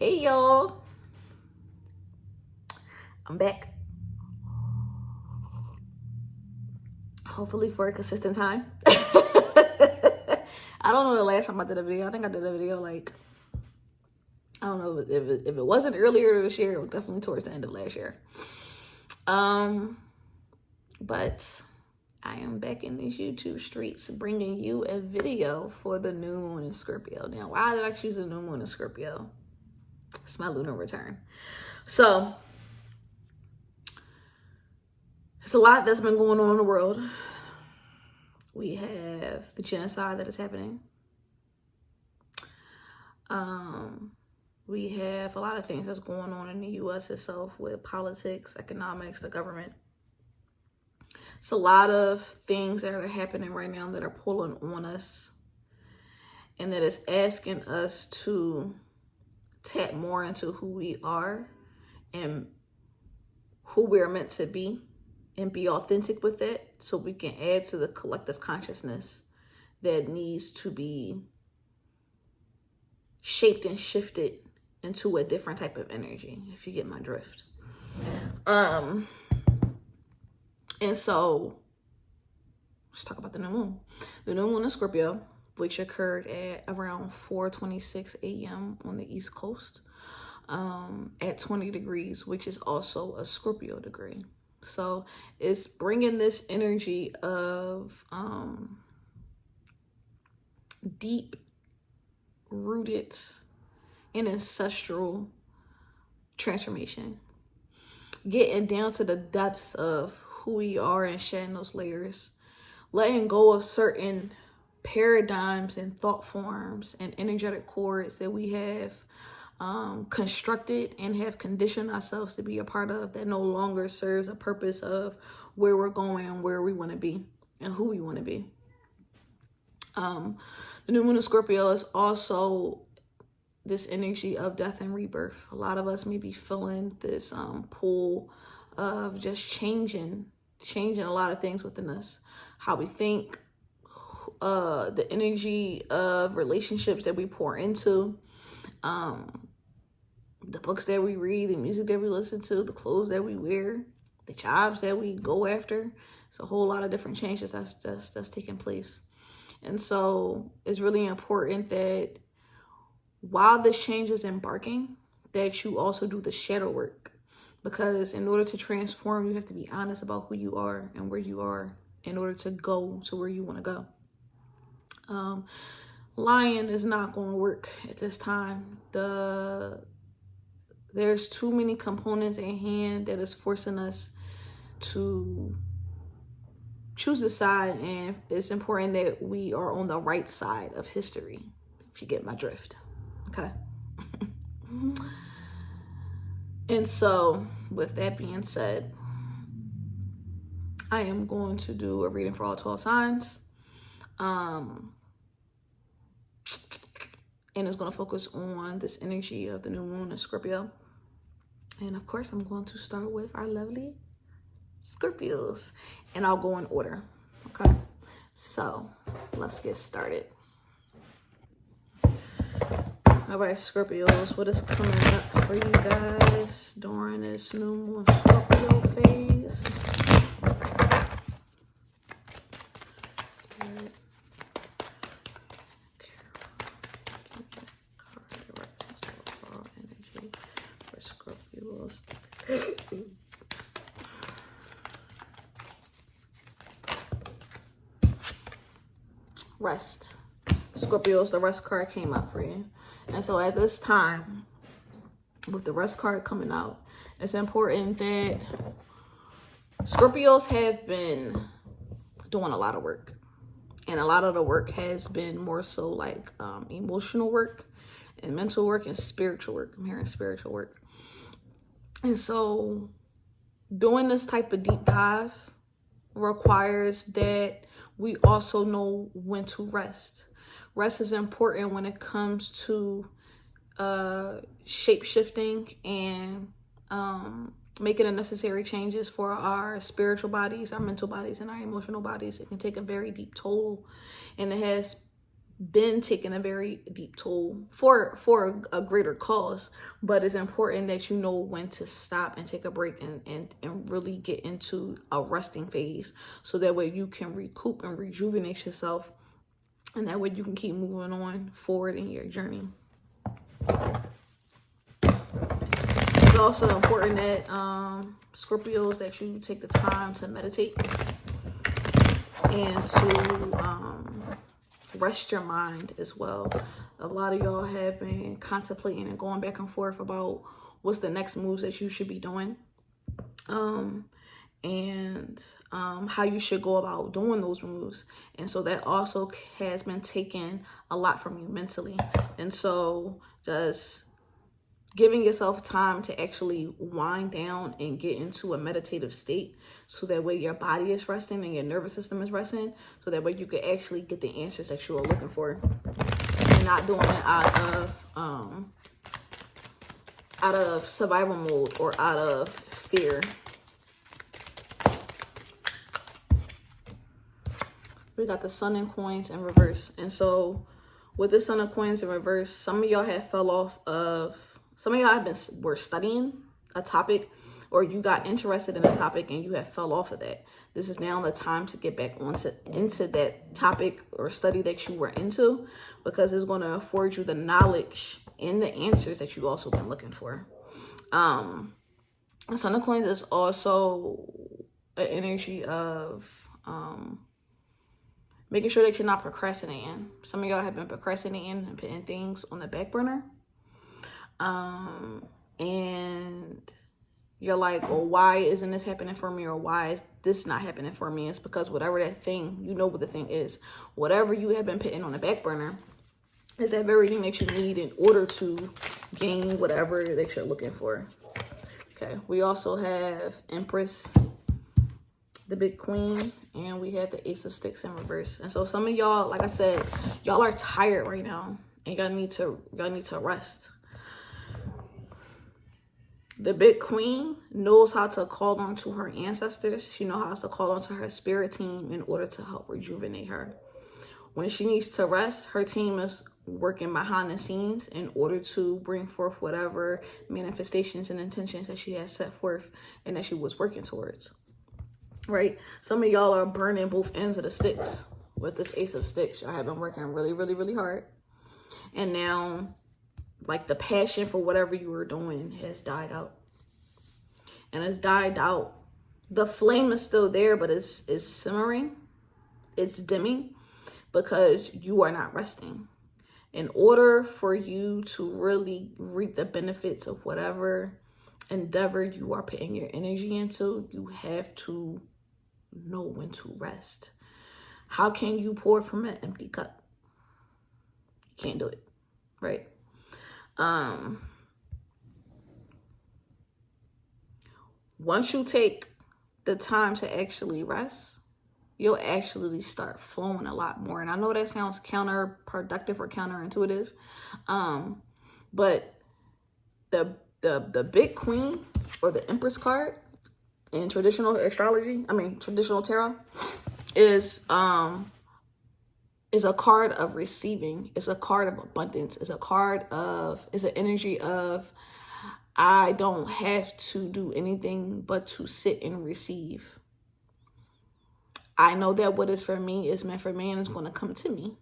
Hey y'all, I'm back. Hopefully for a consistent time. I don't know the last time I did a video. I think I did a video like, I don't know if it wasn't earlier this year, it was definitely towards the end of last year. But I am back in these YouTube streets bringing you a video for the new moon in Scorpio. Now, why did I choose the new moon in Scorpio? It's my lunar return. So, it's a lot that's been going on in the world. We have the genocide that is happening. We have a lot of things that's going on in the U.S. itself with politics, economics, the government. It's a lot of things that are happening right now that are pulling on us and that is asking us to tap more into who we are and who we're meant to be and be authentic with it so we can add to the collective consciousness that needs to be shaped and shifted into a different type of energy, if you get my drift. And so let's talk about the new moon. The new moon in Scorpio, which occurred at around 4:26 a.m. on the East Coast, at 20 degrees, which is also a Scorpio degree. So it's bringing this energy of deep rooted and ancestral transformation, getting down to the depths of who we are and shedding those layers, letting go of certain paradigms and thought forms and energetic cords that we have constructed and have conditioned ourselves to be a part of that no longer serves a purpose of where we're going and where we want to be and who we want to be. The new moon in Scorpio is also this energy of death and rebirth. A lot of us may be feeling this pull of just changing a lot of things within us, how we think, the energy of relationships that we pour into, the books that we read, the music that we listen to, the clothes that we wear, the jobs that we go after. It's a whole lot of different changes that's taking place. And so it's really important that while this change is embarking, that you also do the shadow work. Because in order to transform, you have to be honest about who you are and where you are in order to go to where you want to go. Lying is not going to work at this time. There's too many components in hand that is forcing us to choose a side, and it's important that we are on the right side of history, if you get my drift. Okay. And so with that being said, I am going to do a reading for all 12 signs. And it's going to focus on this energy of the new moon in Scorpio. And of course, I'm going to start with our lovely Scorpios. And I'll go in order. Okay. So let's get started. All right, Scorpios, what is coming up for you guys during this new moon Scorpio phase? Spirit. Energy for Scorpios. Rest. Scorpios, the rest card came up for you. And so at this time, with the rest card coming out, it's important that Scorpios have been doing a lot of work. And a lot of the work has been more so like emotional work and mental work and spiritual work. I'm hearing spiritual work. And so doing this type of deep dive requires that we also know when to rest. Rest is important when it comes to shape-shifting and making the necessary changes for our spiritual bodies, our mental bodies, and our emotional bodies. It can take a very deep toll, and it has been taking a very deep toll for a greater cause, but it's important that you know when to stop and take a break and really get into a resting phase, so that way you can recoup and rejuvenate yourself, and that way you can keep moving on forward in your journey. It's also important that Scorpios, that you take the time to meditate and to rest your mind as well. A lot of y'all have been contemplating and going back and forth about what's the next moves that you should be doing, and how you should go about doing those moves. And so that also has been taking a lot from you mentally. And so just giving yourself time to actually wind down and get into a meditative state, so that way your body is resting and your nervous system is resting, so that way you can actually get the answers that you are looking for. You're not doing it out of survival mode or out of fear. We got the Sun and Coins in reverse. And so with the Sun and Coins in reverse, some of y'all have fell off of, some of y'all were studying a topic, or you got interested in a topic and you have fell off of that. This is now the time to get back into that topic or study that you were into, because it's going to afford you the knowledge and the answers that you've also been looking for. Sun of Coins is also an energy of making sure that you're not procrastinating. Some of y'all have been procrastinating and putting things on the back burner. And you're like, well, why isn't this happening for me? Or why is this not happening for me? It's because whatever that thing, you know what the thing is. Whatever you have been putting on the back burner is that very thing that you need in order to gain whatever that you're looking for. Okay, we also have Empress, the Big Queen, and we have the Ace of Sticks in reverse. And so some of y'all, like I said, y'all are tired right now, and y'all need to rest. The Big Queen knows how to call on to her ancestors. She knows how to call on to her spirit team in order to help rejuvenate her. When she needs to rest, her team is working behind the scenes in order to bring forth whatever manifestations and intentions that she has set forth and that she was working towards. Right? Some of y'all are burning both ends of the sticks with this Ace of Sticks. Y'all have been working really, really, really hard. And now, like, the passion for whatever you were doing has died out. And it's died out. The flame is still there, but it's simmering. It's dimming because you are not resting. In order for you to really reap the benefits of whatever endeavor you are putting your energy into, you have to know when to rest. How can you pour from an empty cup? You can't do it, right? Once you take the time to actually rest, you'll actually start flowing a lot more. And I know that sounds counterproductive or counterintuitive, but the Big Queen or the Empress card in traditional astrology, traditional tarot, is a card of receiving. It's a card of abundance. It's an energy of, I don't have to do anything but to sit and receive. I know that what is for me is meant for me and it's going to come to me.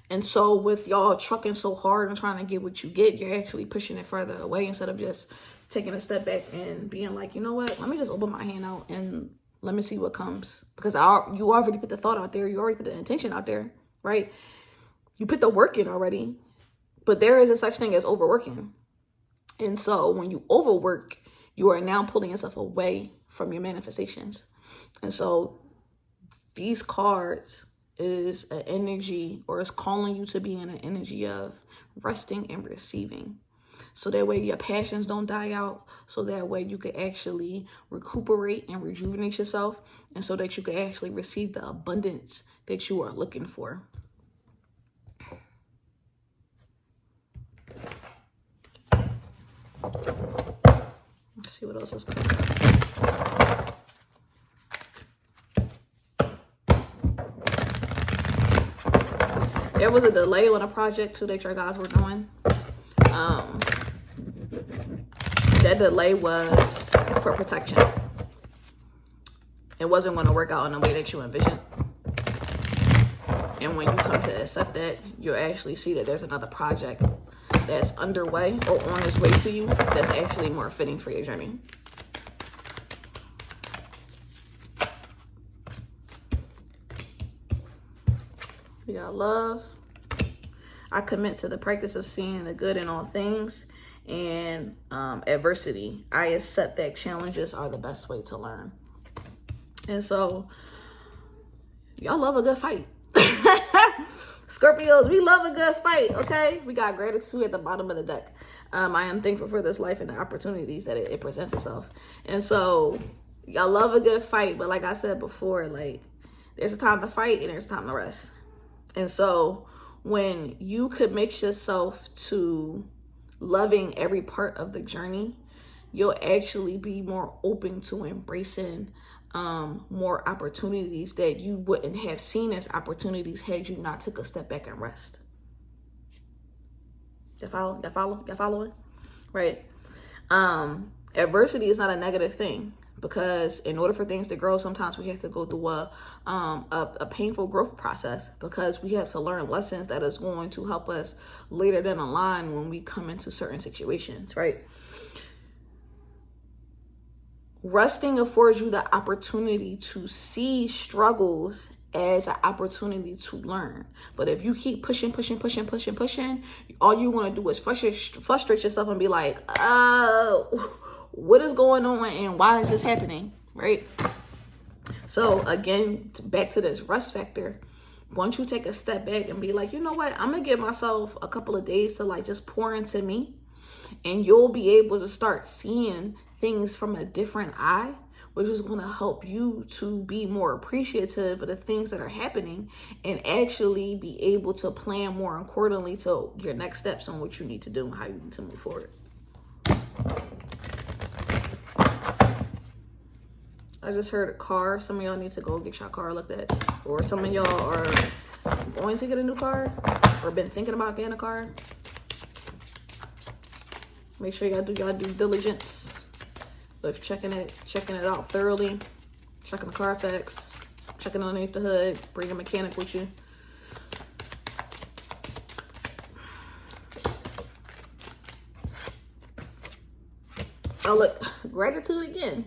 And so with y'all trucking so hard and trying to get what you get, you're actually pushing it further away instead of just taking a step back and being like, you know what, let me just open my hand out and let me see what comes. Because you already put the thought out there. You already put the intention out there, right? You put the work in already. But there is a such thing as overworking. And so when you overwork, you are now pulling yourself away from your manifestations. And so these cards is an energy, or is calling you to be in an energy of resting and receiving. So that way your passions don't die out. So that way you can actually recuperate and rejuvenate yourself. And so that you can actually receive the abundance that you are looking for. Let's see what else is coming up. There was a delay on a project too that your guys were doing. That delay was for protection. It wasn't going to work out in the way that you envisioned. And when you come to accept that, you'll actually see that there's another project that's underway or on its way to you that's actually more fitting for your journey. We got love. I commit to the practice of seeing the good in all things. And adversity. I accept that challenges are the best way to learn. And so, y'all love a good fight. Scorpios, we love a good fight, okay? We got gratitude at the bottom of the deck. I am thankful for this life and the opportunities that it presents itself. And so, y'all love a good fight. But like I said before, like, there's a time to fight and there's a time to rest. And so, when you commit yourself to loving every part of the journey, you'll actually be more open to embracing more opportunities that you wouldn't have seen as opportunities had you not took a step back and rest. Y'all following? Right? Adversity is not a negative thing, because in order for things to grow, sometimes we have to go through a painful growth process, because we have to learn lessons that is going to help us later down the line when we come into certain situations, right? Resting affords you the opportunity to see struggles as an opportunity to learn. But if you keep pushing, all you want to do is frustrate yourself and be like, what is going on and why is this happening, right? So again, back to this rest factor. Once you take a step back and be like, you know what, I'm gonna give myself a couple of days to like just pour into me, and you'll be able to start seeing things from a different eye, which is going to help you to be more appreciative of the things that are happening and actually be able to plan more accordingly to your next steps on what you need to do and how you need to move forward. I just heard a car. Some of y'all need to go get your car looked at. Or some of y'all are going to get a new car or been thinking about getting a car. Make sure y'all do y'all due diligence with checking it out thoroughly, checking the Carfax, checking underneath the hood, bring a mechanic with you. Oh look, gratitude again.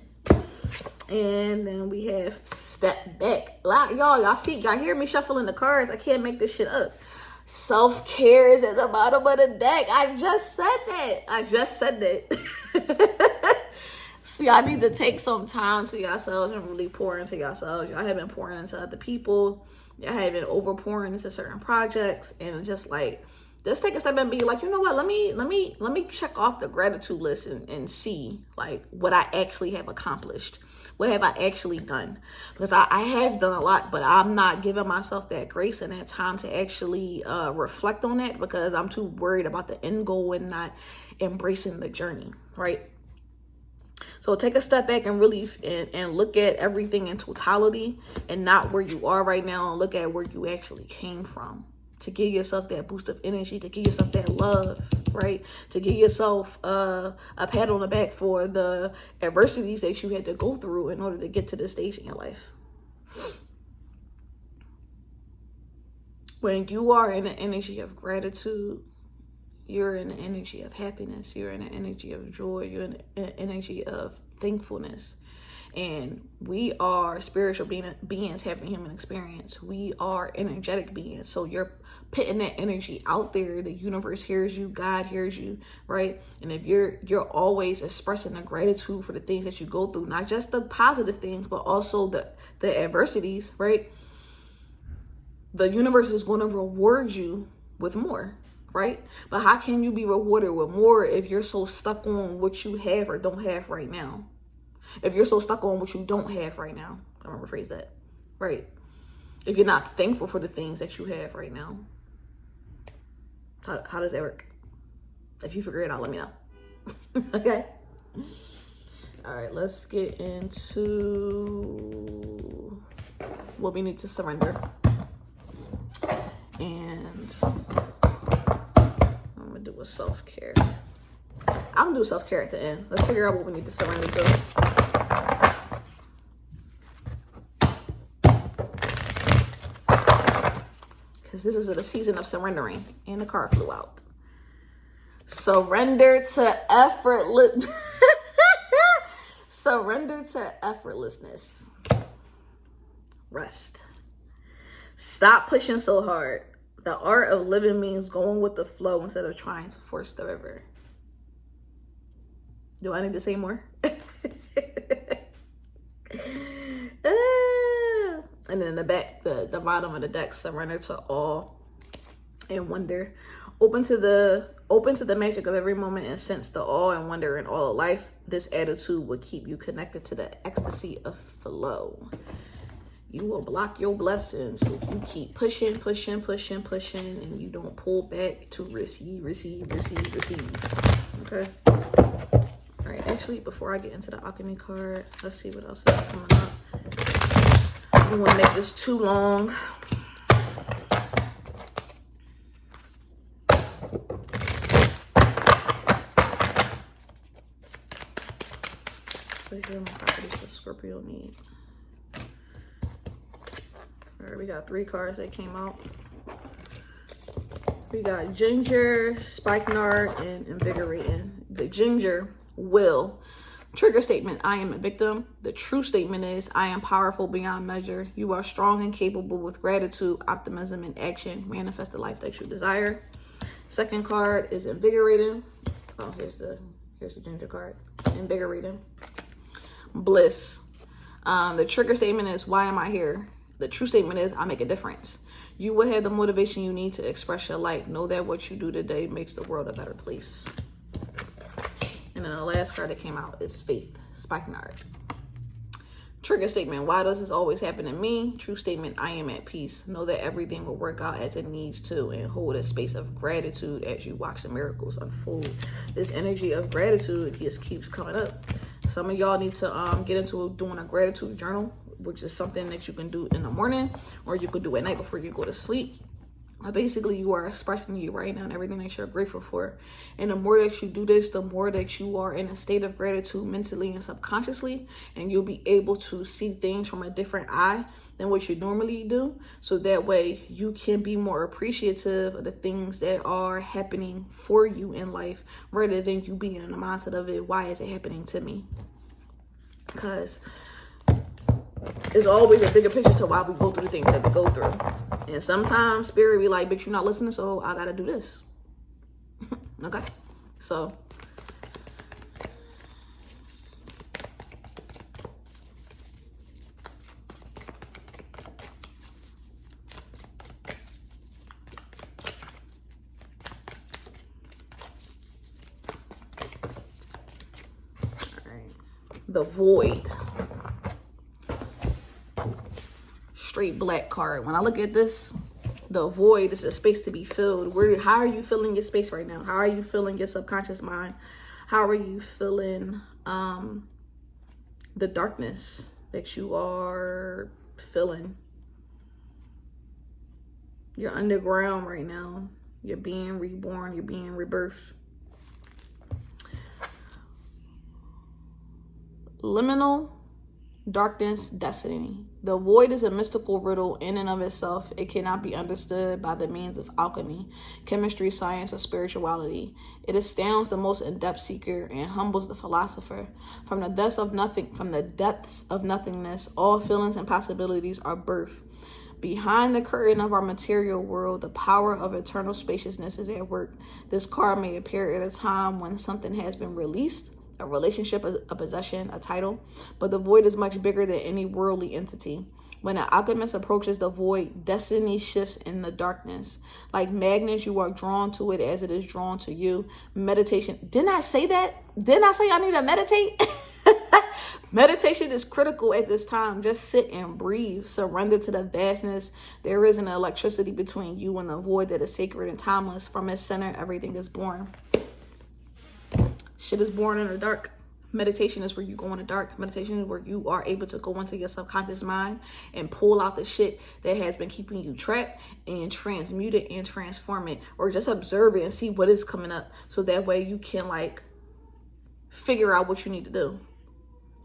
And then we have step back. Y'all see, y'all hear me shuffling the cards. I can't make this shit up. Self-care is at the bottom of the deck. I just said that. See, I need to take some time to yourselves and really pour into yourselves. Y'all have been pouring into other people. Y'all have been over pouring into certain projects, and just like, just take a step and be like, you know what? Let me check off the gratitude list and see like what I actually have accomplished. What have I actually done? Because I have done a lot, but I'm not giving myself that grace and that time to actually reflect on that, because I'm too worried about the end goal and not embracing the journey, right? So take a step back and really and look at everything in totality, and not where you are right now, and look at where you actually came from, to give yourself that boost of energy, to give yourself that love, right? To give yourself a pat on the back for the adversities that you had to go through in order to get to this stage in your life. When you are in the energy of gratitude, you're in the energy of happiness. You're in the energy of joy. You're in the energy of thankfulness. And we are spiritual beings having human experience. We are energetic beings. So you're putting that energy out there. The universe hears you. God hears you, right? And if you're always expressing the gratitude for the things that you go through, not just the positive things, but also the adversities, right? The universe is going to reward you with more, right? But how can you be rewarded with more if you're so stuck on what you have or don't have right now? If you're so stuck on what you don't have right now, I'm gonna rephrase that, right? If you're not thankful for the things that you have right now, how does that work? If you figure it out, let me know. Okay? All right, let's get into what we need to surrender. And I'm gonna do a self-care. I'm gonna do self-care at the end. Let's figure out what we need to surrender to. Because this is a season of surrendering. And the card flew out. Surrender to effortless. Surrender to effortlessness. Rest. Stop pushing so hard. The art of living means going with the flow instead of trying to force the river. Do I need to say more? And then in the back, the bottom of the deck, surrender to awe and wonder. Open to the magic of every moment and sense the awe and wonder in all of life. This attitude will keep you connected to the ecstasy of flow. You will block your blessings if you keep pushing, and you don't pull back to receive. Okay. All right. Actually, before I get into the alchemy card, let's see what else is coming up. I don't want to make this too long. So here are my properties that Scorpio need. All right, we got 3 cards that came out. We got ginger, spikenard, and invigorating. The ginger will. Trigger statement, I am a victim. The true statement is, I am powerful beyond measure. You are strong and capable with gratitude, optimism, and action. Manifest the life that you desire. Second card is invigorating. Oh, here's the ginger card. Invigorating. Bliss. The trigger statement is, why am I here? The true statement is, I make a difference. You will have the motivation you need to express your light. Know that what you do today makes the world a better place. And then the last card that came out is Faith, Spikenard. Trigger statement, why does this always happen to me? True statement, I am at peace. Know that everything will work out as it needs to, and hold a space of gratitude as you watch the miracles unfold. This energy of gratitude just keeps coming up. Some of y'all need to get into doing a gratitude journal, which is something that you can do in the morning or you could do at night before you go to sleep. Basically, you are expressing you right now and everything that you're grateful for. And the more that you do this, the more that you are in a state of gratitude mentally and subconsciously, and you'll be able to see things from a different eye than what you normally do. So that way you can be more appreciative of the things that are happening for you in life, rather than you being in the mindset of it, why is it happening to me? Because there's always a bigger picture to why we go through the things that we go through. And sometimes spirit be like, bitch, you're not listening, so I gotta do this. Okay? So all right. The void. Straight black card. When I look at this, the void is a space to be filled. How are you feeling your space right now? How are you feeling your subconscious mind? How are you feeling the darkness that you are feeling? You're underground right now. You're being reborn. You're being rebirthed. Liminal darkness, destiny. The void is a mystical riddle in and of itself. It cannot be understood by the means of alchemy, chemistry, science, or spirituality. It astounds the most in-depth seeker and humbles the philosopher. From the depths of nothingness, all feelings and possibilities are birthed. Behind the curtain of our material world, the power of eternal spaciousness is at work. This card may appear at a time when something has been released, a relationship, a possession, a title, but the void is much bigger than any worldly entity. When an alchemist approaches the void, destiny shifts in the darkness. Like magnets, you are drawn to it as it is drawn to you. Meditation. Didn't I say that? Didn't I say I need to meditate? Meditation is critical at this time. Just sit and breathe. Surrender to the vastness. There is an electricity between you and the void that is sacred and timeless. From its center, everything is born. Shit is born in the dark. Meditation is where you go in the dark. Meditation is where you are able to go into your subconscious mind and pull out the shit that has been keeping you trapped and transmute it and transform it, or just observe it and see what is coming up, so that way you can like figure out what you need to do.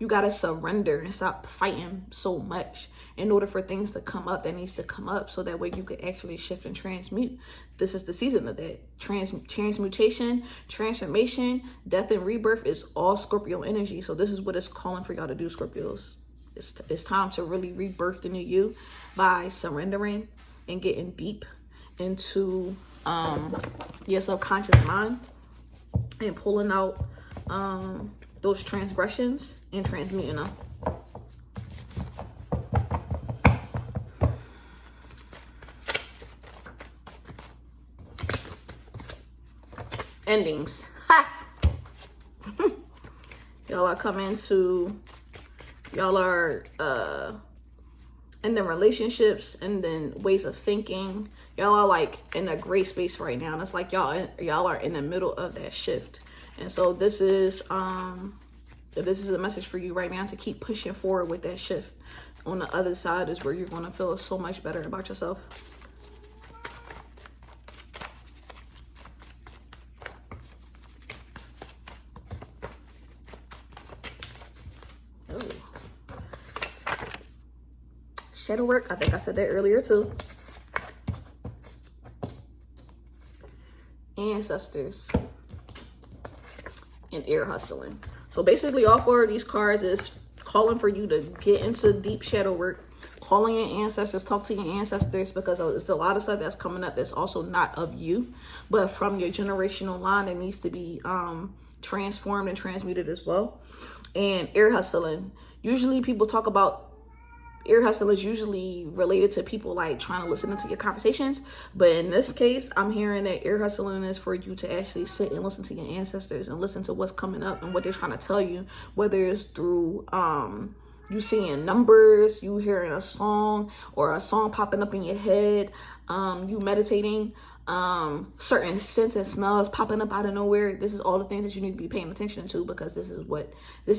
You got to surrender and stop fighting so much in order for things to come up that needs to come up, so that way you can actually shift and transmute. This is the season of that. Transmutation, transformation, death and rebirth is all Scorpio energy. So this is what it's calling for y'all to do, Scorpios. It's time to really rebirth the new you by surrendering and getting deep into your subconscious mind and pulling out those transgressions and transmuting them. Endings. Ha! Y'all are coming to, y'all are and then relationships and then ways of thinking. Y'all are like in a gray space right now. And it's like y'all are in the middle of that shift. And so this is a message for you right now to keep pushing forward with that shift. On the other side is where you're going to feel so much better about yourself. Shadow work, I think I said that earlier too. Ancestors and ear hustling. So basically all four of these cards is calling for you to get into deep shadow work, calling in ancestors, talk to your ancestors, because it's a lot of stuff that's coming up that's also not of you, but from your generational line that needs to be transformed and transmuted as well. And ear hustling, usually people talk about ear hustle is usually related to people like trying to listen into your conversations, but in this case I'm hearing that ear hustling is for you to actually sit and listen to your ancestors and listen to what's coming up and what they're trying to tell you, whether it's through you seeing numbers, you hearing a song, or a song popping up in your head, you meditating, certain scents and smells popping up out of nowhere. This is all the things that you need to be paying attention to, because this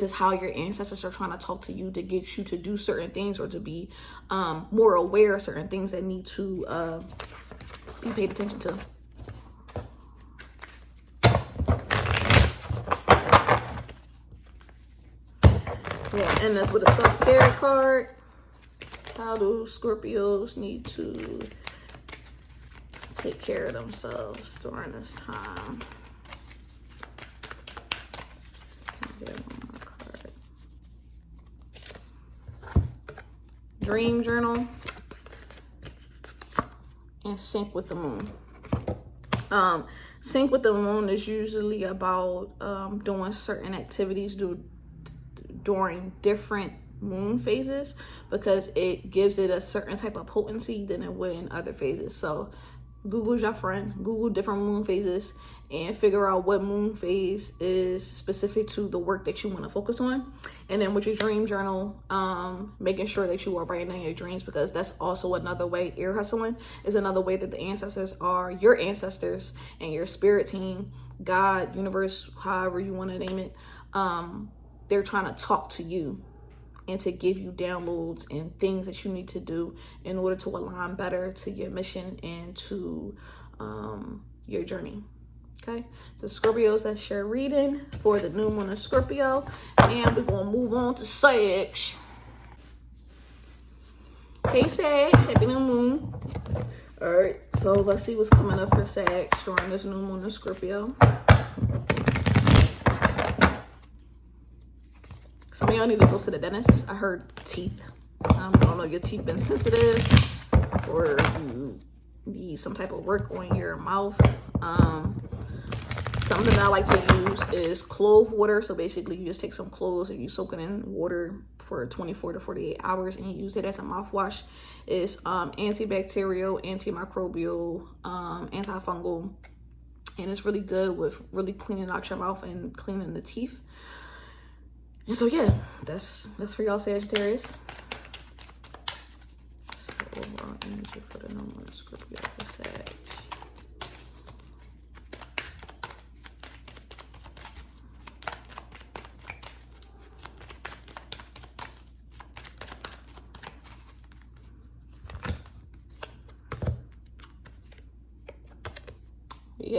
is how your ancestors are trying to talk to you to get you to do certain things, or to be more aware of certain things that need to be paid attention to. Yeah, and that's with a self-care card. How do Scorpios need to take care of themselves during this time? Get one more card. Dream journal and sync with the moon. Sync with the moon is usually about doing certain activities during different moon phases, because it gives it a certain type of potency than it would in other phases. So Google's your friend. Google different moon phases and figure out what moon phase is specific to the work that you want to focus on. And then with your dream journal, making sure that you are writing down your dreams, because that's also another way. Ear hustling is another way that the ancestors are your ancestors and your spirit team, God, universe, however you want to name it. They're trying to talk to you and to give you downloads and things that you need to do in order to align better to your mission and to your journey. Okay, so Scorpios, that's your reading for the new moon of Scorpio, and we're gonna move on to Sag. Hey Sag, happy new moon. All right, so let's see what's coming up for Sag during this new moon of Scorpio. Some of y'all need to go to the dentist. I heard teeth. I don't know, your teeth been sensitive, or you need some type of work on your mouth. Something that I like to use is clove water. So basically you just take some cloves and you soak it in water for 24 to 48 hours and you use it as a mouthwash. It's antibacterial, antimicrobial, antifungal, and it's really good with really cleaning out your mouth and cleaning the teeth. And so yeah, that's for y'all Sagittarius. So overall energy for the normal Scorpio for Sag.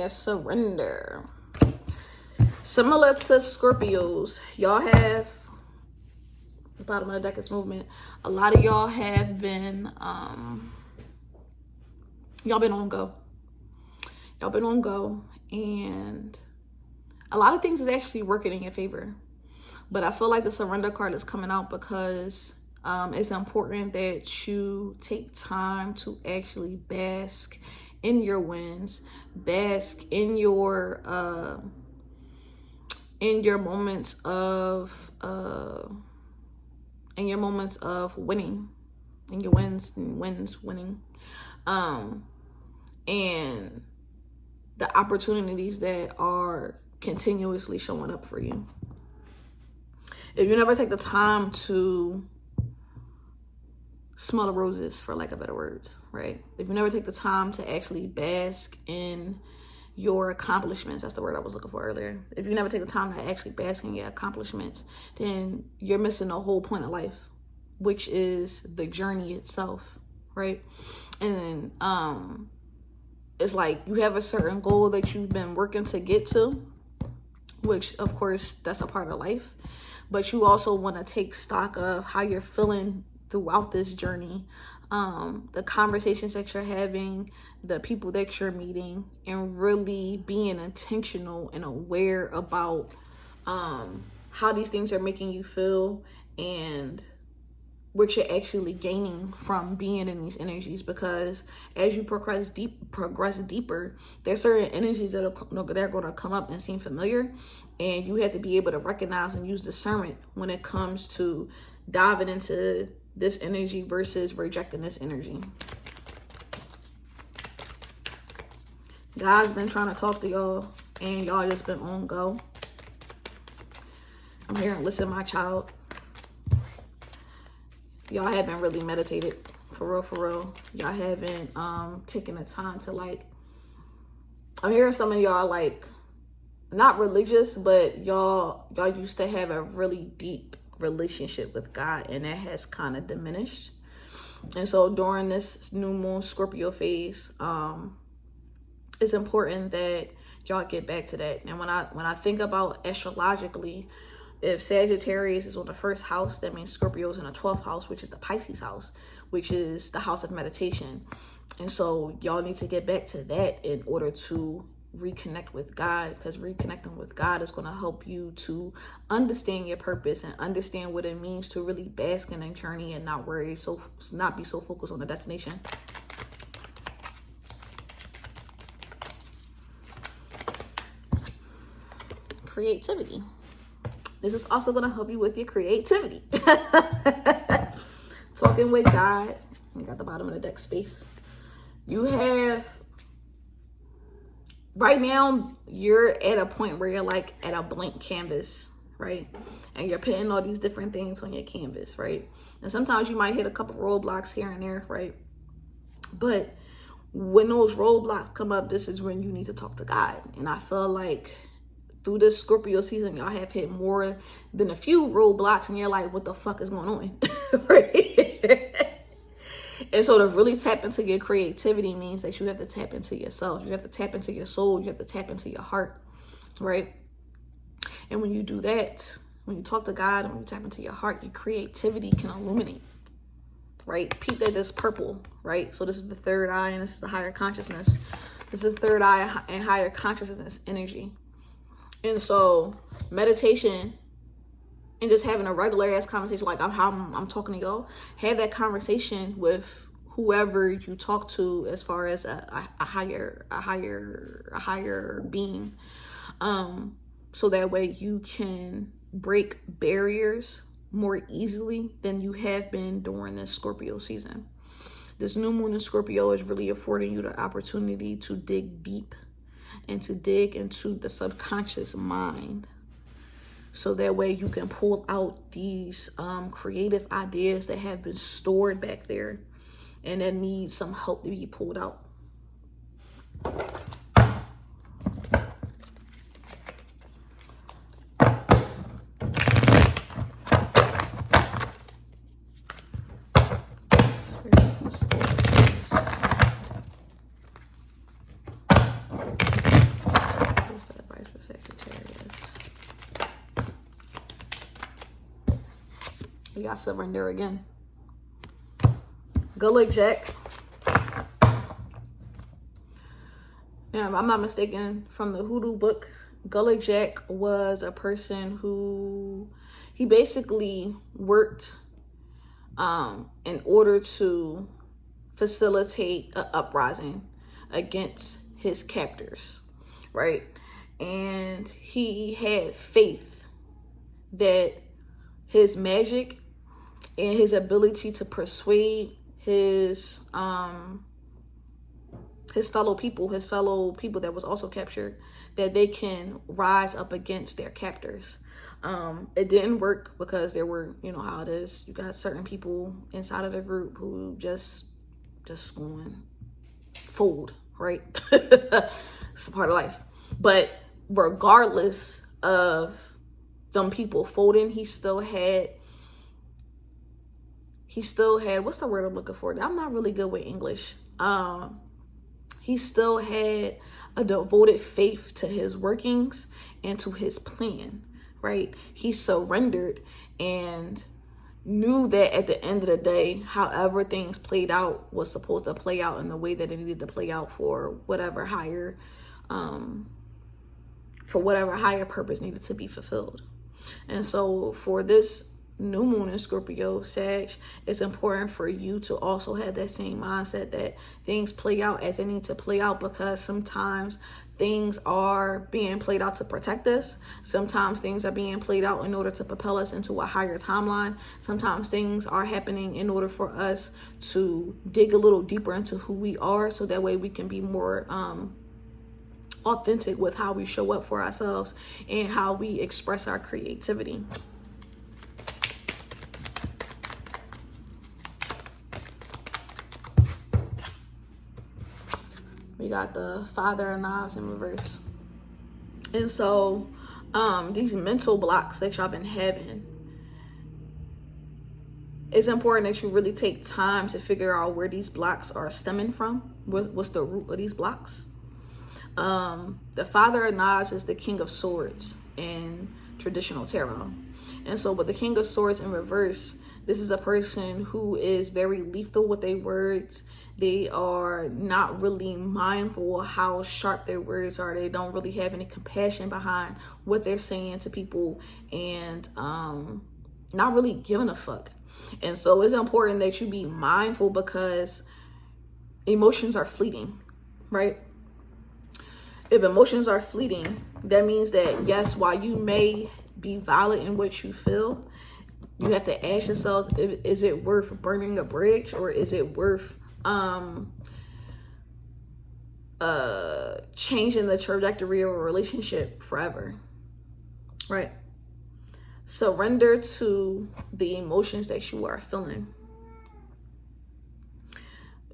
have surrender. Similar to Scorpios, y'all have, the bottom of the deck is movement. A lot of y'all have been, y'all been on go. Y'all been on go, and a lot of things is actually working in your favor. But I feel like the surrender card is coming out because it's important that you take time to actually bask in your wins, bask in your moments of winning, in your wins, winning, and the opportunities that are continuously showing up for you. If you never take the time to smell the roses, for lack of better words, right? If you never take the time to actually bask in your accomplishments, that's the word I was looking for earlier. If you never take the time to actually bask in your accomplishments, then you're missing the whole point of life, which is the journey itself, right? And it's like you have a certain goal that you've been working to get to, which of course that's a part of life, but you also want to take stock of how you're feeling throughout this journey, the conversations that you're having, the people that you're meeting, and really being intentional and aware about how these things are making you feel and what you're actually gaining from being in these energies. Because as you progress deeper, there's certain energies that are going to come up and seem familiar, and you have to be able to recognize and use discernment when it comes to diving into this energy versus rejecting this energy. God's been trying to talk to y'all, and y'all just been on go. I'm hearing, listen, my child. Y'all haven't really meditated, for real. Y'all haven't taken the time to, like, I'm hearing some of y'all, like, not religious, but y'all used to have a really deep relationship with God, and that has kind of diminished. And so during this new moon Scorpio phase, it's important that y'all get back to that. And when I think about astrologically, if Sagittarius is on the first house, that means Scorpio is in the 12th house, which is the Pisces house, which is the house of meditation. And so y'all need to get back to that in order to reconnect with God, because reconnecting with God is going to help you to understand your purpose and understand what it means to really bask in a journey and not be so focused on the destination. Creativity. This is also going to help you with your creativity. Talking with God. You got the bottom of the deck space. You have, right now, you're at a point where you're like at a blank canvas, right? And you're putting all these different things on your canvas, right? And sometimes you might hit a couple roadblocks here and there, right? But when those roadblocks come up, this is when you need to talk to God. And I feel like through this Scorpio season, y'all have hit more than a few roadblocks, and you're like, what the fuck is going on? Right? And so to really tap into your creativity means that you have to tap into yourself. You have to tap into your soul. You have to tap into your heart, right? And when you do that, when you talk to God and when you tap into your heart, your creativity can illuminate, right? Peep that this purple, right? So this is the third eye, and this is the higher consciousness. This is the third eye and higher consciousness energy. And so meditation and just having a regular ass conversation, like I'm talking to y'all, have that conversation with whoever you talk to as far as a higher being. So that way you can break barriers more easily than you have been during this Scorpio season. This new moon in Scorpio is really affording you the opportunity to dig deep and to dig into the subconscious mind, so that way you can pull out these creative ideas that have been stored back there and that need some help to be pulled out. We got surrender again. Good luck, Jack. Now, if I'm not mistaken, from the Hoodoo book, Gullah Jack was a person who, he basically worked in order to facilitate an uprising against his captors, right? And he had faith that his magic and his ability to persuade his fellow people that was also captured, that they can rise up against their captors. It didn't work because there were, you know how it is, you got certain people inside of the group who just going fold, right? It's a part of life. But regardless of them people folding, he still had, what's the word I'm looking for? I'm not really good with English. He still had a devoted faith to his workings and to his plan, right? He surrendered and knew that at the end of the day, however things played out was supposed to play out in the way that it needed to play out for whatever higher purpose needed to be fulfilled. And so for this new moon in Scorpio, Sag, it's important for you to also have that same mindset that things play out as they need to play out, because sometimes things are being played out to protect us. Sometimes things are being played out in order to propel us into a higher timeline. Sometimes things are happening in order for us to dig a little deeper into who we are, so that way we can be more authentic with how we show up for ourselves and how we express our creativity. We got the Father of Knives in reverse. And so these mental blocks that y'all been having, it's important that you really take time to figure out where these blocks are stemming from. What's the root of these blocks? The Father of Knives is the King of Swords in traditional tarot. And so with the King of Swords in reverse, this is a person who is very lethal with their words. They are not really mindful of how sharp their words are. They don't really have any compassion behind what they're saying to people, and not really giving a fuck. And so it's important that you be mindful, because emotions are fleeting, right? If emotions are fleeting, that means that, yes, while you may be valid in what you feel, you have to ask yourself, is it worth burning a bridge, or is it worth changing the trajectory of a relationship forever, right? Surrender to the emotions that you are feeling.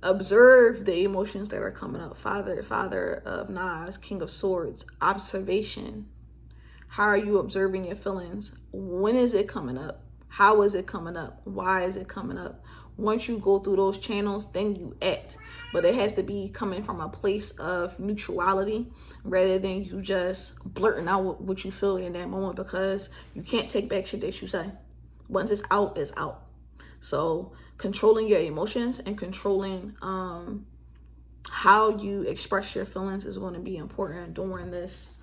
Observe the emotions that are coming up. Father of Knives, King of Swords, observation. How are you observing your feelings? When is it coming up? How is it coming up? Why is it coming up? Once you go through those channels, then you act. But it has to be coming from a place of neutrality, rather than you just blurting out what you feel in that moment, because you can't take back shit that you say. Once it's out, it's out. So controlling your emotions and controlling how you express your feelings is going to be important during this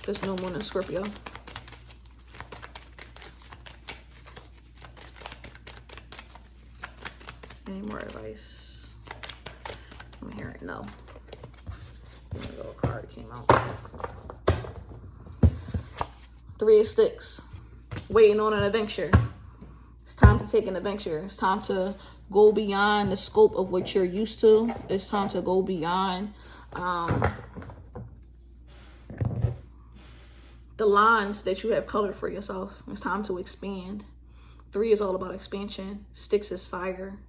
this new moon in Scorpio. Any more advice? I'm hearing no. A little card came out. 3 of Sticks. Waiting on an adventure. It's time to take an adventure. It's time to go beyond the scope of what you're used to. It's time to go beyond the lines that you have colored for yourself. It's time to expand. 3 is all about expansion. Sticks is fire.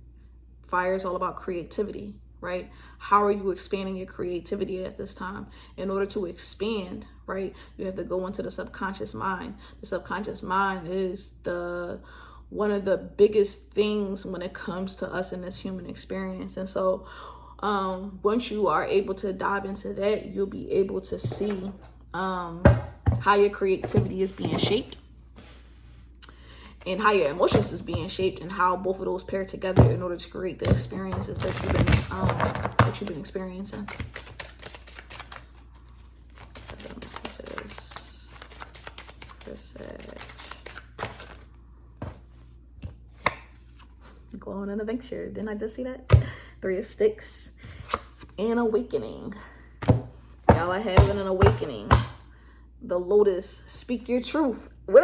Fire is all about creativity, right? How are you expanding your creativity at this time? In order to expand, right, you have to go into the subconscious mind. The subconscious mind is one of the biggest things when it comes to us in this human experience. And so once you are able to dive into that, you'll be able to see how your creativity is being shaped, and how your emotions is being shaped, and how both of those pair together in order to create the experiences that you've been experiencing. Go on an adventure. Didn't I just see that? 3 of Sticks. An awakening. Y'all are having an awakening. The Lotus. Speak your truth. The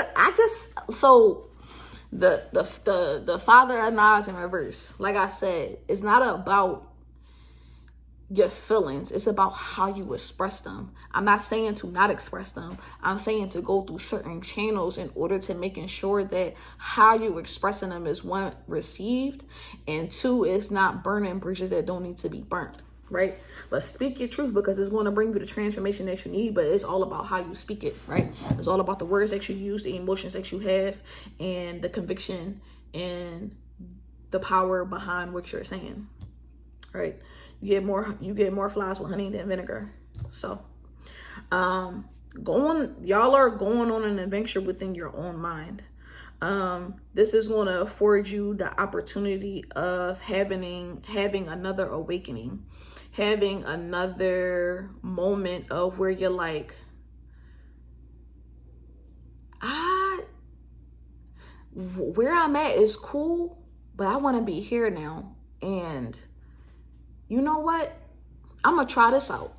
Father of Knives in reverse. Like I said, it's not about your feelings. It's about how you express them. I'm not saying to not express them. I'm saying to go through certain channels in order to making sure that how you expressing them is, 1, received, and 2, is not burning bridges that don't need to be burnt. Right? But speak your truth, because it's going to bring you the transformation that you need, but it's all about how you speak it, right? It's all about the words that you use, the emotions that you have, and the conviction and the power behind what you're saying, right? You get more flies with honey than vinegar. So y'all are going on an adventure within your own mind. This is going to afford you the opportunity of having another awakening, having another moment of where you're like, where I'm at is cool, but I want to be here now. And you know what? I'm going to try this out.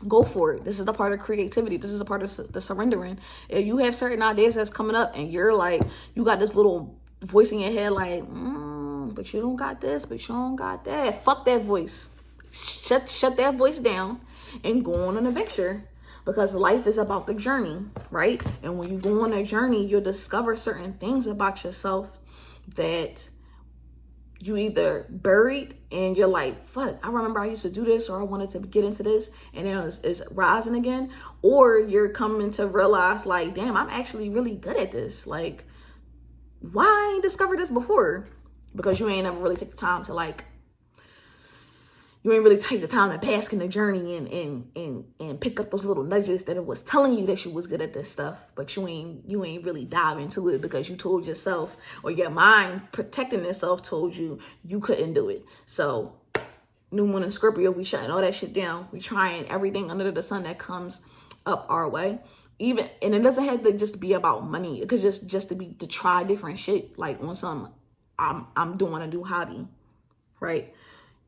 Go for it. This is the part of creativity. This is a part of the surrendering. If you have certain ideas that's coming up and you're like, you got this little voice in your head like, but you don't got this, but you don't got that. Fuck that voice. Shut that voice down and go on an adventure, because life is about the journey, right? And when you go on a journey, you'll discover certain things about yourself that you either buried and you're like, fuck, I remember I used to do this, or I wanted to get into this, and then it's rising again. Or you're coming to realize like, damn, I'm actually really good at this. Like, why I ain't discovered this before? Because you ain't ever really take the time to bask in the journey and pick up those little nudges that it was telling you that you was good at this stuff, but you ain't really dive into it because you told yourself, or your mind protecting itself told you couldn't do it. So New Moon in Scorpio, we shutting all that shit down. We trying everything under the sun that comes up our way. And it doesn't have to just be about money. It could just to try different shit, like on some I'm doing a new hobby, right?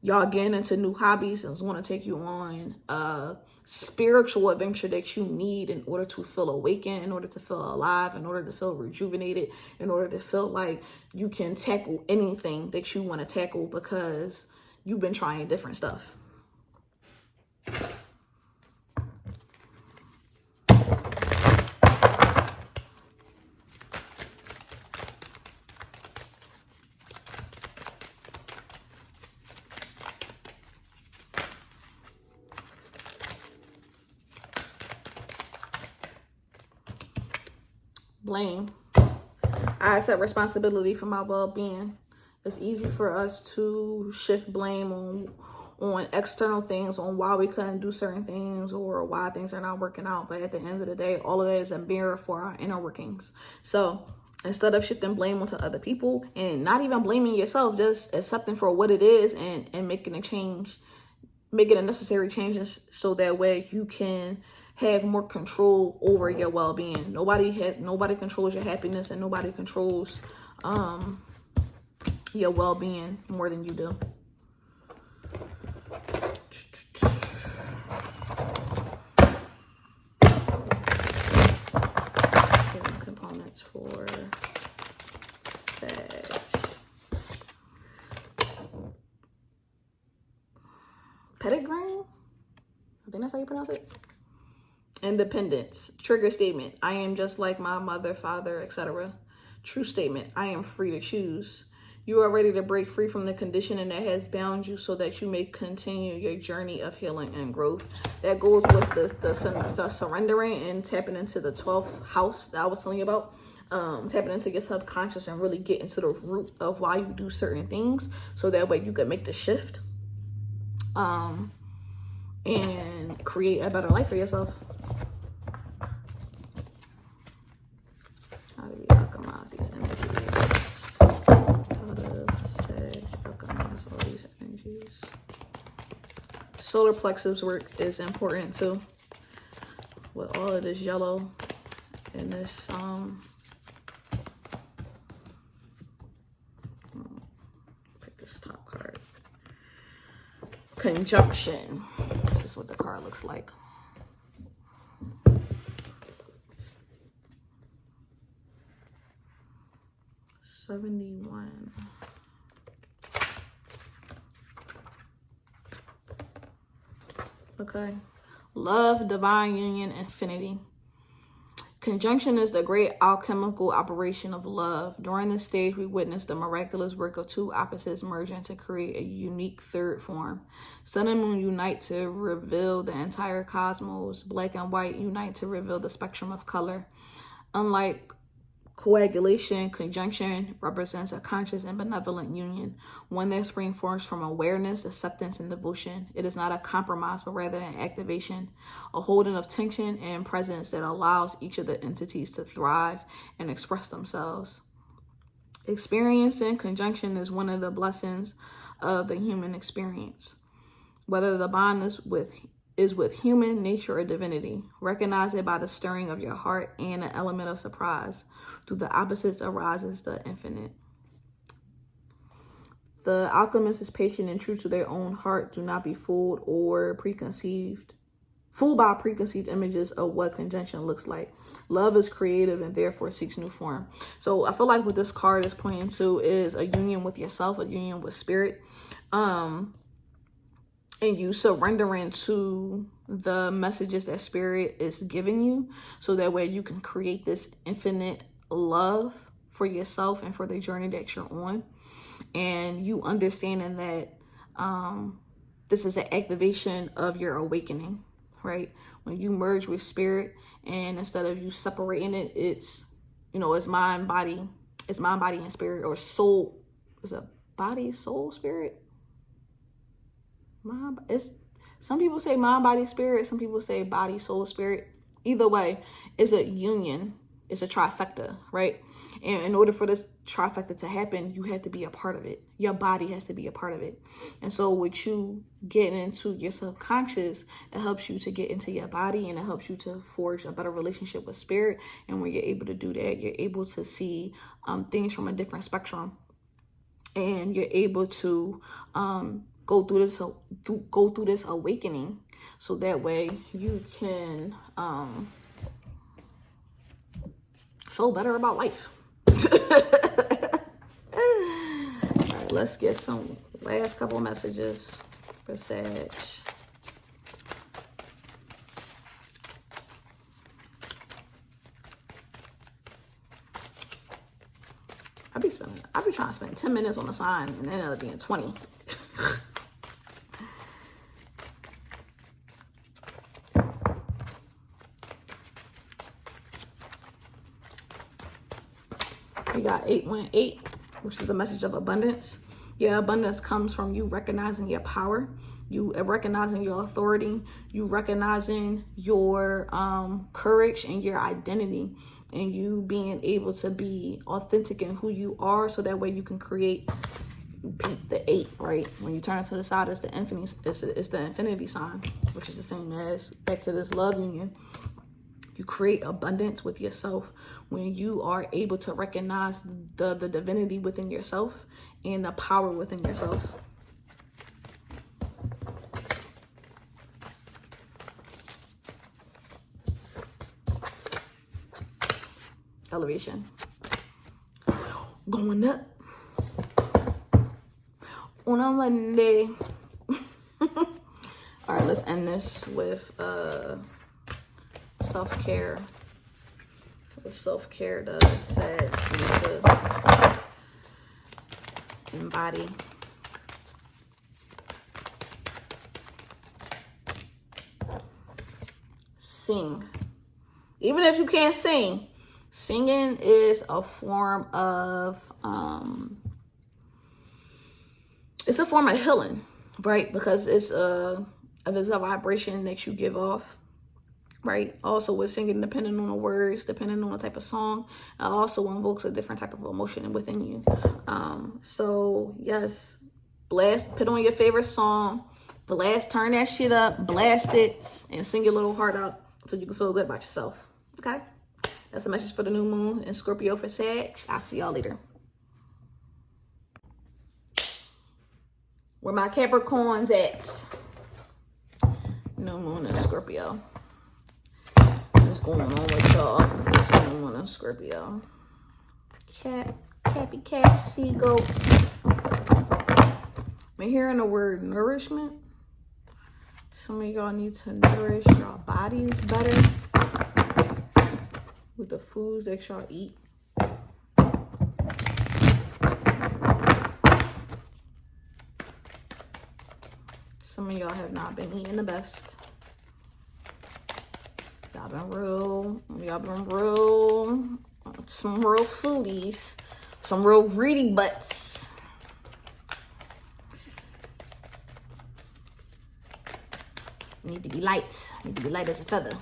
Y'all getting into new hobbies. I just want to take you on a spiritual adventure that you need in order to feel awakened, in order to feel alive, in order to feel rejuvenated, in order to feel like you can tackle anything that you want to tackle because you've been trying different stuff. Blame. I accept responsibility for my well-being. It's easy for us to shift blame on external things, on why we couldn't do certain things or why things are not working out. But at the end of the day, all of that is a mirror for our inner workings. So instead of shifting blame onto other people and not even blaming yourself, just accepting for what it is and making a change, making the necessary changes so that way you can have more control over your well-being. Nobody controls your happiness, and nobody controls your well-being more than you do. Components for Sag. Pettigrain? I think that's how you pronounce it. Independence. Trigger statement. I am just like my mother, father, etc. True statement. I am free to choose. You are ready to break free from the conditioning that has bound you so that you may continue your journey of healing and growth. That goes with the surrendering and tapping into the 12th house that I was telling you about. Tapping into your subconscious and really get into the root of why you do certain things so that way you can make the shift and create a better life for yourself. solar plexus work is important too. With all of this yellow and this pick this top card. Conjunction. This is what the card looks like. $71. Okay. Love, divine union, infinity. Conjunction is the great alchemical operation of love. During this stage, we witness the miraculous work of two opposites merging to create a unique third form. Sun and moon unite to reveal the entire cosmos. Black and white unite to reveal the spectrum of color. Unlike coagulation, conjunction represents a conscious and benevolent union, one that springs forth from awareness, acceptance, and devotion. It is not a compromise, but rather an activation, a holding of tension and presence that allows each of the entities to thrive and express themselves. Experiencing conjunction is one of the blessings of the human experience. Whether the bond is with human nature or divinity, recognize it by the stirring of your heart and an element of surprise. Through the opposites arises the infinite. The alchemist is patient and true to their own heart. Do not be fooled by preconceived images of what conjunction looks like. Love is creative and therefore seeks new form. So I feel like what this card is pointing to is a union with yourself, a union with spirit. And you surrendering to the messages that spirit is giving you, so that way you can create this infinite love for yourself and for the journey that you're on. And you understanding that this is an activation of your awakening, right? When you merge with spirit, and instead of you separating it, it's, it's mind, body, and spirit, or soul. Is it body, soul, spirit? Some people say mind, body, spirit. Some people say body, soul, spirit. Either way, it's a union. It's a trifecta, right? And in order for this trifecta to happen, you have to be a part of it. Your body has to be a part of it. And so with you getting into your subconscious, it helps you to get into your body, and it helps you to forge a better relationship with spirit. And when you're able to do that, you're able to see things from a different spectrum. And you're able to go through this awakening, so that way you can feel better about life. All right, let's get some last couple messages for Sag. I be trying to spend 10 minutes on a sign, and then it'll be in 20. We got 818, which is the message of abundance. Your abundance comes from you recognizing your power, you recognizing your authority, you recognizing your courage and your identity, and you being able to be authentic in who you are, so that way you can create the 8, right? When you turn it to the side, it's the infinity, it's the infinity sign, which is the same as back to this love union. You create abundance with yourself when you are able to recognize the divinity within yourself and the power within yourself. Elevation. Going up on a Monday. All right, let's end this with self-care. What self-care does, Sag, to embody. Sing. Even if you can't sing, singing is a form of it's a form of healing, right? Because it's a vibration that you give off. Right. Also with singing, depending on the words, depending on the type of song, it also invokes a different type of emotion within you. So yes, put on your favorite song, Turn that shit up, blast it, and sing your little heart out so you can feel good about yourself. Okay? That's the message for the new moon in Scorpio for Sag. I'll see y'all later. Where my Capricorns at? New moon in Scorpio. What's going on with y'all? This new moon in Scorpio. Cappy, seagulls. I'm hearing the word nourishment. Some of y'all need to nourish your bodies better with the foods that y'all eat. Some of y'all have not been eating the best. Y'all been some real foodies, some real greedy butts. Need to be light. Need to be light as a feather.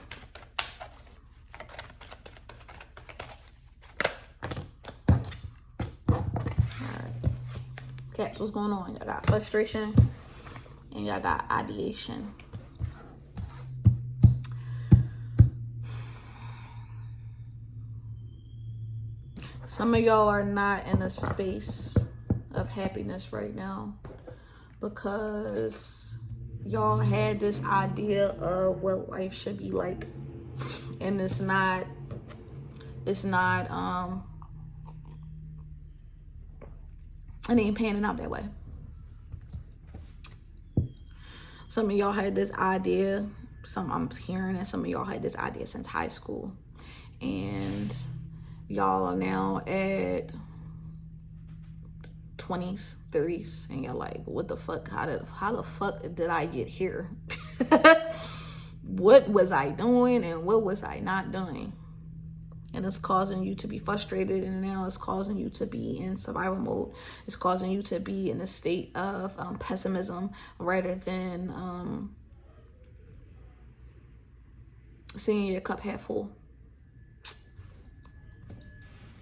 Alright. Caps, what's going on? Y'all got frustration and y'all got ideation. Some of y'all are not in a space of happiness right now because y'all had this idea of what life should be like, and it ain't panning out that way. Some of y'all had this idea, I'm hearing that some of y'all had this idea since high school, and y'all are now at 20s, 30s, and you're like, what the fuck? How the fuck did I get here? What was I doing and what was I not doing? And it's causing you to be frustrated, and now it's causing you to be in survival mode. It's causing you to be in a state of pessimism rather than seeing your cup half full.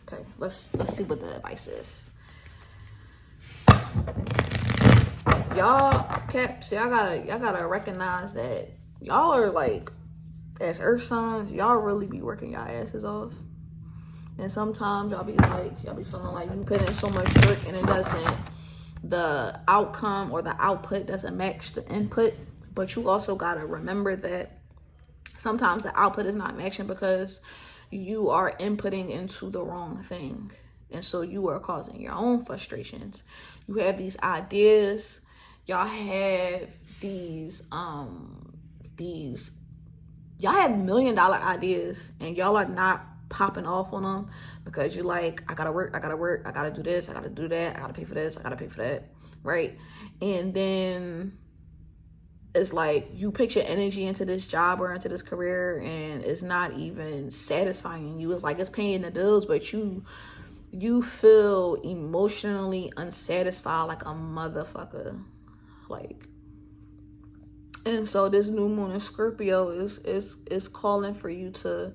Okay, let's see what the advice is. Y'all Caps, y'all gotta recognize that y'all are like, as earth signs, y'all really be working y'all asses off. And sometimes y'all be feeling like you put in so much work and the outcome or the output doesn't match the input. But you also gotta remember that sometimes the output is not matching because you are inputting into the wrong thing. And so you are causing your own frustrations. You have these ideas. Y'all have y'all have $1 million ideas, and y'all are not popping off on them because you're like, I gotta work, I gotta do this, I gotta do that, I gotta pay for this, I gotta pay for that, right? And then it's like you put your energy into this job or into this career and it's not even satisfying you. It's like it's paying the bills, but you feel emotionally unsatisfied like a motherfucker. Like, and so this new moon in Scorpio is calling for you to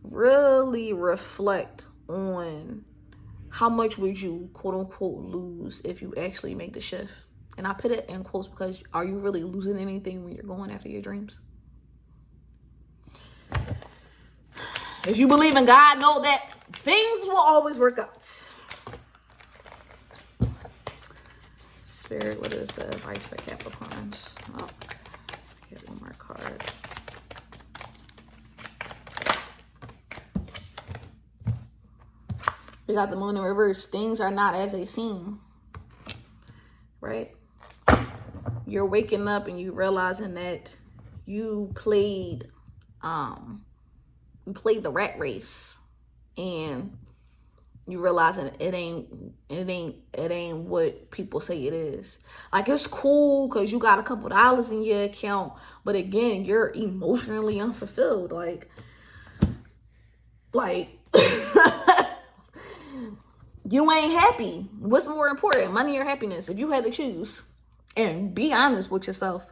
really reflect on how much would you quote unquote lose if you actually make the shift. And I put it in quotes because are you really losing anything when you're going after your dreams? If you believe in God, know that things will always work out. Spirit, what is the advice for Capricorns? Oh, get one more card. We got the moon in reverse. Things are not as they seem. Right? You're waking up and you realizing that you played the rat race, and you realizing it ain't what people say it is. Like, it's cool because you got a couple dollars in your account, but again, you're emotionally unfulfilled. Like you ain't happy. What's more important, money or happiness? If you had to choose, and be honest with yourself,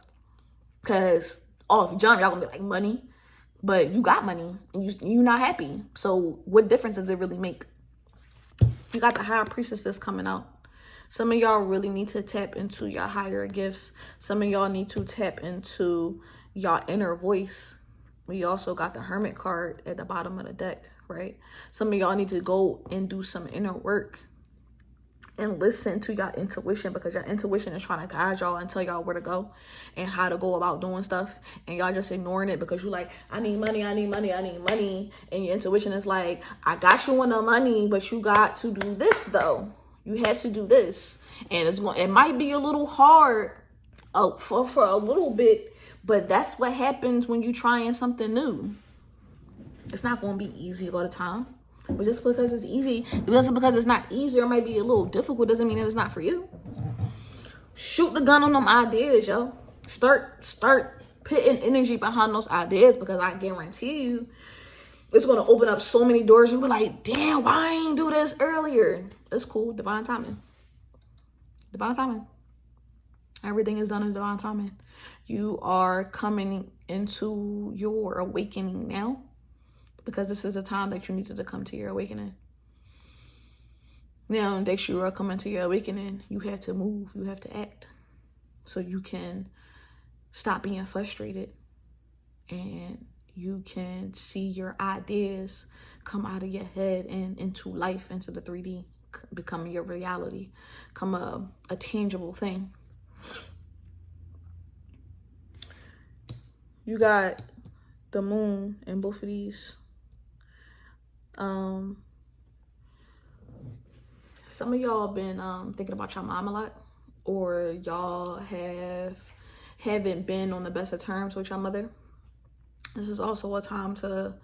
because if you jump, y'all gonna be like, money, but you got money and you're not happy. So what difference does it really make? You got the High Priestess that's coming out. Some of y'all really need to tap into your higher gifts. Some of y'all need to tap into your inner voice. We also got the Hermit card at the bottom of the deck, right? Some of y'all need to go and do some inner work and listen to your intuition, because your intuition is trying to guide y'all and tell y'all where to go and how to go about doing stuff, and y'all just ignoring it because you like, I need money, I need money, I need money, and your intuition is like, I got you on the money, but you got to do this though. You have to do this, and it might be a little hard for a little bit, but that's what happens when you trying something new. It's not going to be easy all the time. But just because it's easy, just because it's not easy or might be a little difficult, doesn't mean that it's not for you. Shoot the gun on them ideas, yo. Start putting energy behind those ideas, because I guarantee you it's going to open up so many doors. You'll be like, damn, why I ain't do this earlier? It's cool. Divine timing. Divine timing. Everything is done in divine timing. You are coming into your awakening now, because this is a time that you needed to come to your awakening. Now that you are coming to your awakening, you have to move, you have to act, so you can stop being frustrated and you can see your ideas come out of your head and into life, into the 3D, become your reality, come a tangible thing. You got the moon in both of these. Some of y'all been thinking about your mom a lot, or y'all haven't been on the best of terms with your mother. This is also a time to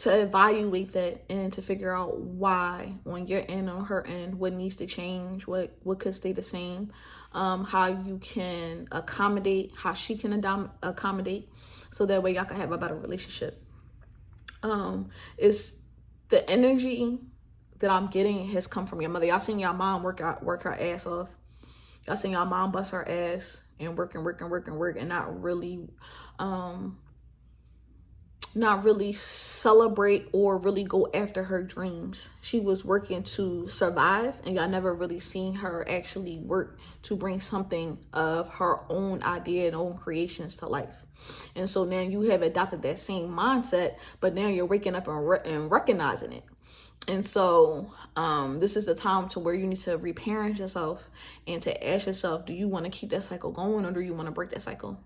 evaluate that and to figure out why on your end, on her end, what needs to change, what could stay the same, how you can accommodate, how she can accommodate, so that way y'all can have a better relationship. It's the energy that I'm getting has come from your mother. Y'all seen your mom work her ass off. Y'all seen your mom bust her ass and work and not really celebrate or really go after her dreams. She was working to survive, and y'all never really seen her actually work to bring something of her own idea and own creations to life. And so now you have adopted that same mindset, but now you're waking up and recognizing it. And so this is the time to where you need to reparent yourself and to ask yourself, do you want to keep that cycle going, or do you want to break that cycle?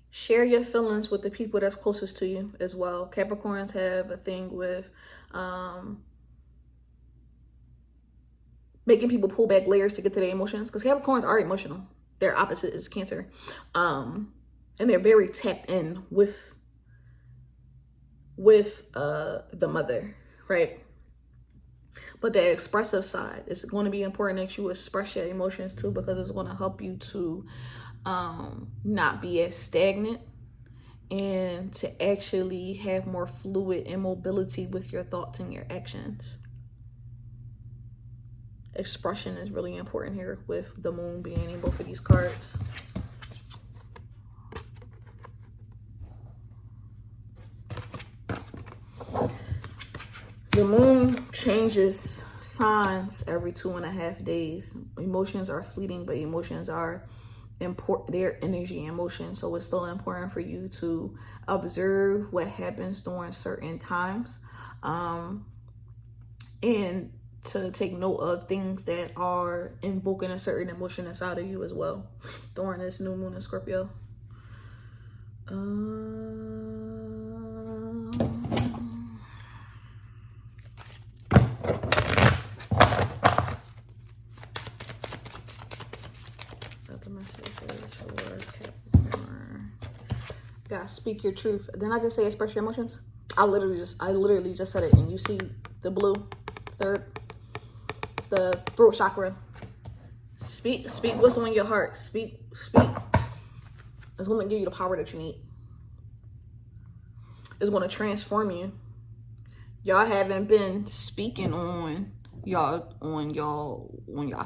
Share your feelings with the people that's closest to you as well. Capricorns have a thing with making people pull back layers to get to their emotions, because Capricorns are emotional. Their opposite is Cancer. And they're very tapped in with the mother, right? But the expressive side, it's going to be important that you express your emotions too, because it's going to help you to not be as stagnant and to actually have more fluid and mobility with your thoughts and your actions. Expression is really important here with the moon being in both of these cards. The moon changes signs every 2.5 days. Emotions are fleeting, but emotions are important. They're energy and motion. So it's still important for you to observe what happens during certain times, and to take note of things that are invoking a certain emotion inside of you as well during this new moon in Scorpio. The messages for Capricorn. Gotta speak your truth. Didn't I just say express your emotions? I literally just said it, and you see the blue, the throat chakra. Speak what's on your heart. Speak. It's going to give you the power that you need. It's going to transform you. Y'all haven't been speaking on on y'all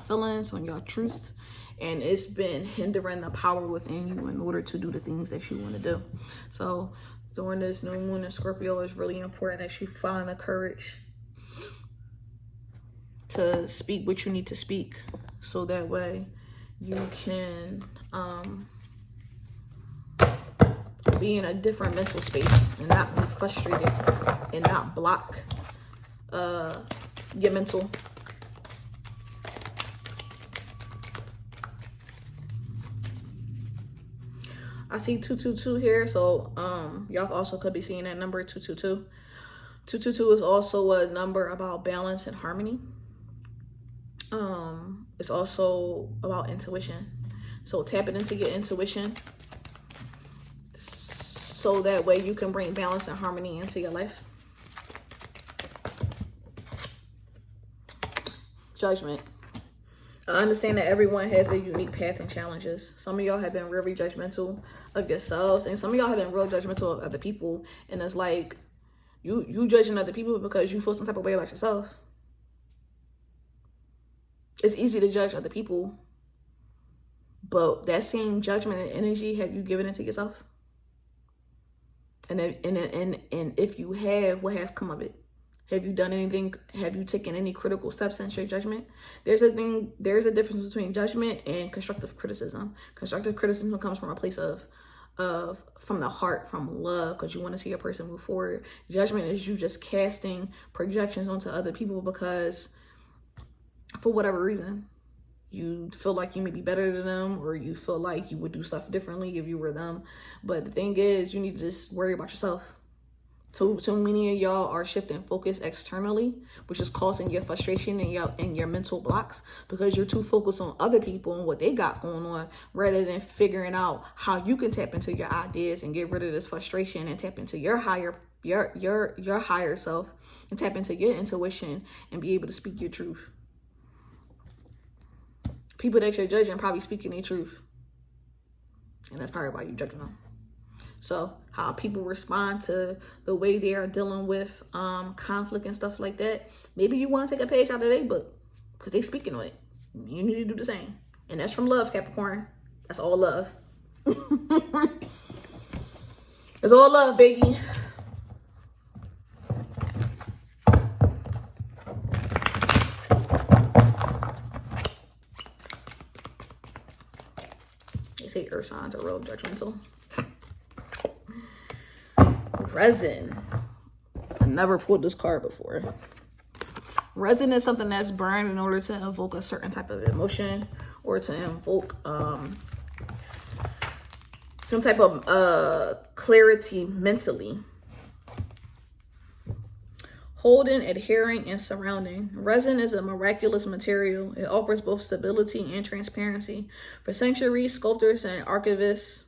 feelings, on y'all truth, and it's been hindering the power within you in order to do the things that you want to do. So during this new moon in Scorpio, it's really important that you find the courage to speak what you need to speak, so that way you can be in a different mental space and not be frustrated and not block your mental. I see 222 here, so y'all also could be seeing that number 222. 222 is also a number about balance and harmony. It's also about intuition. So tapping into your intuition, so that way you can bring balance and harmony into your life. Judgment. I understand that everyone has a unique path and challenges. Some of y'all have been really judgmental of yourselves, and some of y'all have been real judgmental of other people. And it's like you judging other people because you feel some type of way about yourself. It's easy to judge other people, but that same judgment and energy, have you given it to yourself? And if you have, what has come of it? Have you done anything? Have you taken any critical steps in your judgment? There's a difference between judgment and constructive criticism. Constructive criticism comes from a place of from the heart, from love, because you want to see a person move forward. Judgment is you just casting projections onto other people because for whatever reason you feel like you may be better than them, or you feel like you would do stuff differently if you were them. But the thing is, you need to just worry about yourself. So many of y'all are shifting focus externally, which is causing your frustration and your mental blocks, because you're too focused on other people and what they got going on, rather than figuring out how you can tap into your ideas and get rid of this frustration and tap into your higher self, and tap into your intuition and be able to speak your truth. People that you're judging probably speaking their truth, and that's probably why you're judging them. So how people respond to the way they are dealing with conflict and stuff like that, maybe you want to take a page out of their book because they speaking on it. You need to do the same. And that's from love, Capricorn. That's all love. It's all love, baby. They say earth signs are real judgmental. Resin. I never pulled this card before. Resin is something that's burned in order to invoke a certain type of emotion, or to invoke some type of clarity mentally. Holding, adhering, and surrounding. Resin is a miraculous material. It offers both stability and transparency. For centuries, sculptors and archivists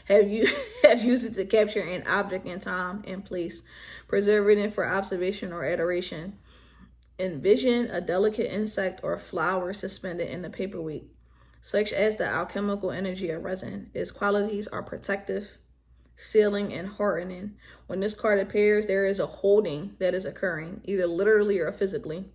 have used it to capture an object in time and place, preserving it for observation or adoration. Envision a delicate insect or flower suspended in a paperweight, such as the alchemical energy of resin. Its qualities are protective, sealing, and hardening. When this card appears, there is a holding that is occurring, either literally or physically.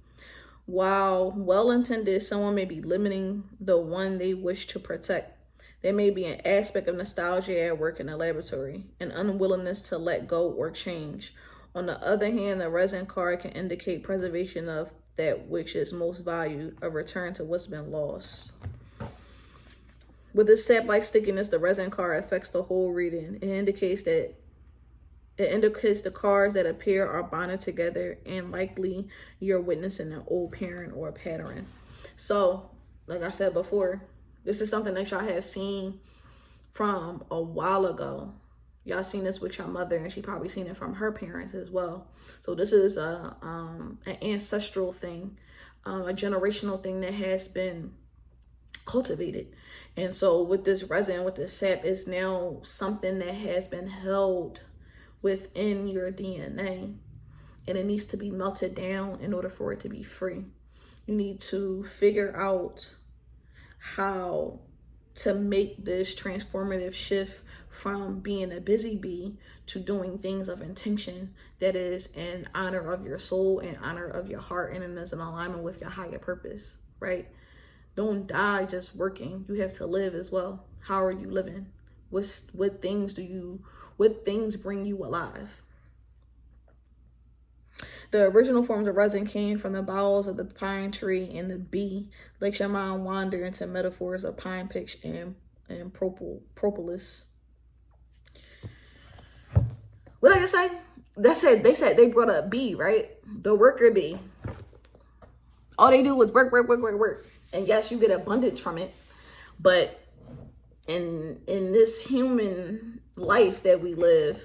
While well-intended, someone may be limiting the one they wish to protect. There may be an aspect of nostalgia at work in the laboratory, an unwillingness to let go or change. On the other hand, the resin card can indicate preservation of that which is most valued, a return to what's been lost. With this sap-like stickiness, the resin card affects the whole reading. It indicates the cards that appear are bonded together, and likely you're witnessing an old parent or a pattern. So, like I said before, this is something that y'all have seen from a while ago. Y'all seen this with your mother, and she probably seen it from her parents as well. So this is an ancestral thing, a generational thing that has been cultivated. And so with this resin, with this sap, is now something that has been held within your DNA, and it needs to be melted down in order for it to be free. You need to figure out how to make this transformative shift from being a busy bee to doing things of intention that is in honor of your soul, in honor of your heart, and it is in alignment with your higher purpose, right? Don't die just working. You have to live as well. How are you living? What things bring you alive? The original forms of resin came from the boughs of the pine tree and the bee. Let your mind wander into metaphors of pine pitch and propolis. What did I just say? They brought up bee, right? The worker bee. All they do was work. And yes, you get abundance from it. But in this human life that we live,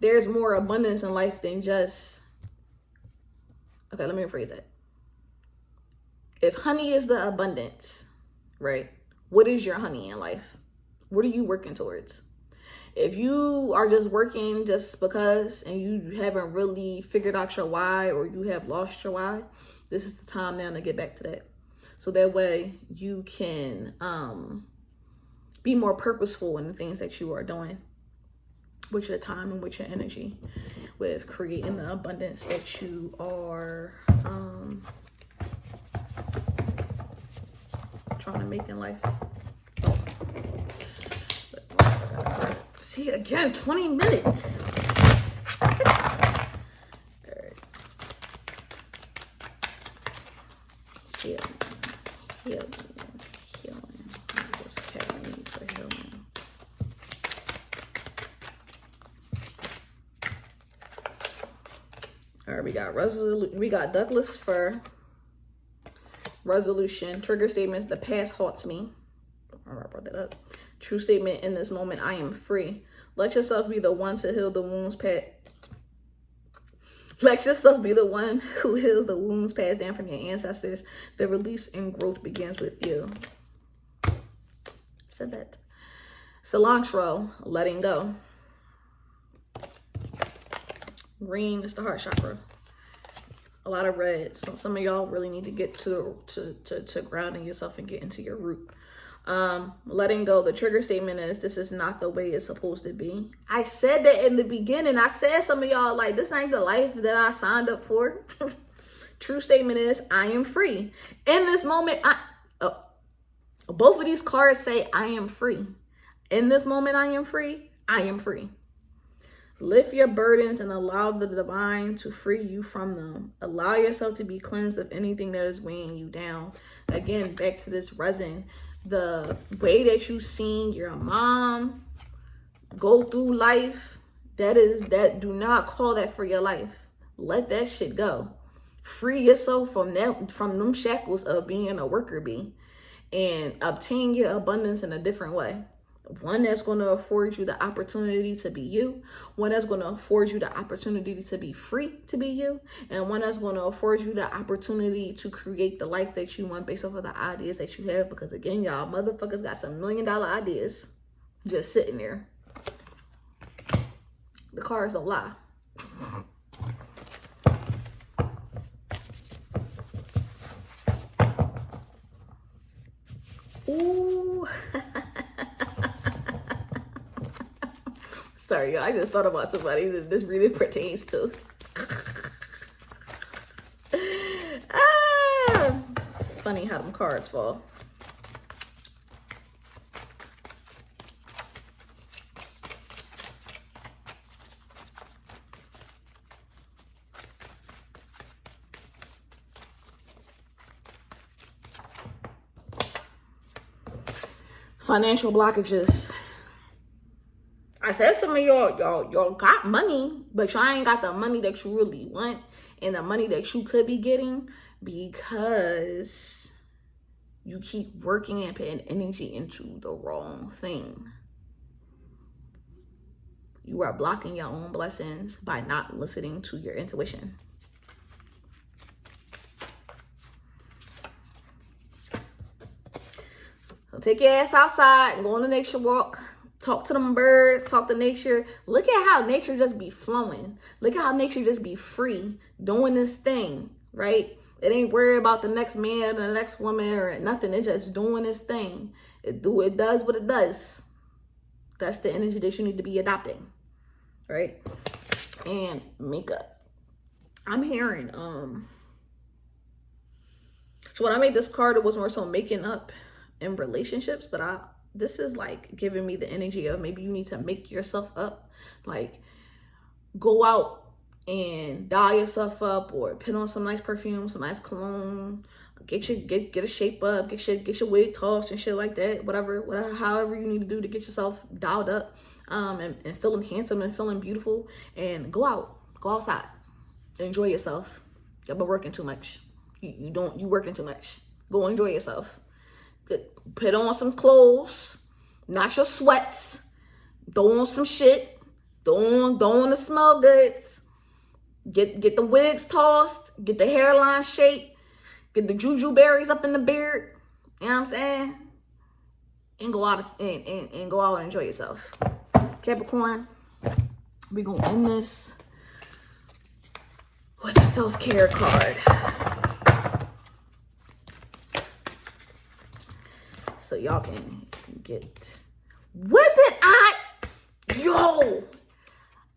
there's more abundance in life than just... Okay, let me rephrase that. If honey is the abundance, right? What is your honey in life? What are you working towards? If you are just working just because and you haven't really figured out your why, or you have lost your why, this is the time now to get back to that. So that way you can be more purposeful in the things that you are doing with your time and with your energy, with creating the abundance that you are trying to make in life. See, again, 20 minutes. All right. Healing. Just carrying me for healing. All right, we got Douglas fir, resolution, trigger statements. The past haunts me. All right, I brought that up. True statement: in this moment, I am free. Let yourself be the one to heal the wounds Let yourself be the one who heals the wounds passed down from your ancestors. The release and growth begins with you. Said that. Cilantro, letting go. Green is the heart chakra. A lot of red. So some of y'all really need to get to grounding yourself and get into your root. Letting go. The trigger statement is, this is not the way it's supposed to be. I said that in the beginning. I said some of y'all like, this ain't the life that I signed up for. True statement is, I am free. In this moment, both of these cards say I am free. In this moment, I am free. I am free. Lift your burdens and allow the divine to free you from them. Allow yourself to be cleansed of anything that is weighing you down. Again, back to this resin. The way that you seen your mom go through life, do not call that for your life. Let that shit go. Free yourself from them shackles of being a worker bee, and obtain your abundance in a different way. One that's going to afford you the opportunity to be you. One that's going to afford you the opportunity to be free to be you. And one that's going to afford you the opportunity to create the life that you want based off of the ideas that you have. Because again, y'all motherfuckers got some $1 million ideas just sitting there. The cards don't lie. Ooh. Sorry, y'all. I just thought about somebody that this reading pertains to. Funny how them cards fall. Financial blockages. I said some of y'all got money, but y'all ain't got the money that you really want and the money that you could be getting because you keep working and putting energy into the wrong thing. You are blocking your own blessings by not listening to your intuition. So take your ass outside and go on a nature walk. Talk to them birds, talk to nature. Look at how nature just be flowing. Look at how nature just be free, doing this thing, right? It ain't worried about the next man or the next woman or nothing. It's just doing this thing. It does what it does. That's the energy that you need to be adopting, right? And makeup. I'm hearing, so when I made this card, it was more so making up in relationships, but this is like giving me the energy of maybe you need to make yourself up, like go out and dye yourself up or put on some nice perfume, some nice cologne, get a shape up, get your wig tossed and shit like that, whatever, however you need to do to get yourself dialed up, and feeling handsome and feeling beautiful, and go outside, enjoy yourself. You've been working too much. You working too much. Go enjoy yourself. Put on some clothes, not your sweats. Throw on some shit. Throw on the smell goods. Get the wigs tossed. Get the hairline shaped. Get the juju berries up in the beard. You know what I'm saying? And go out and go out and enjoy yourself. Capricorn, we're gonna end this with a self-care card. So y'all can get,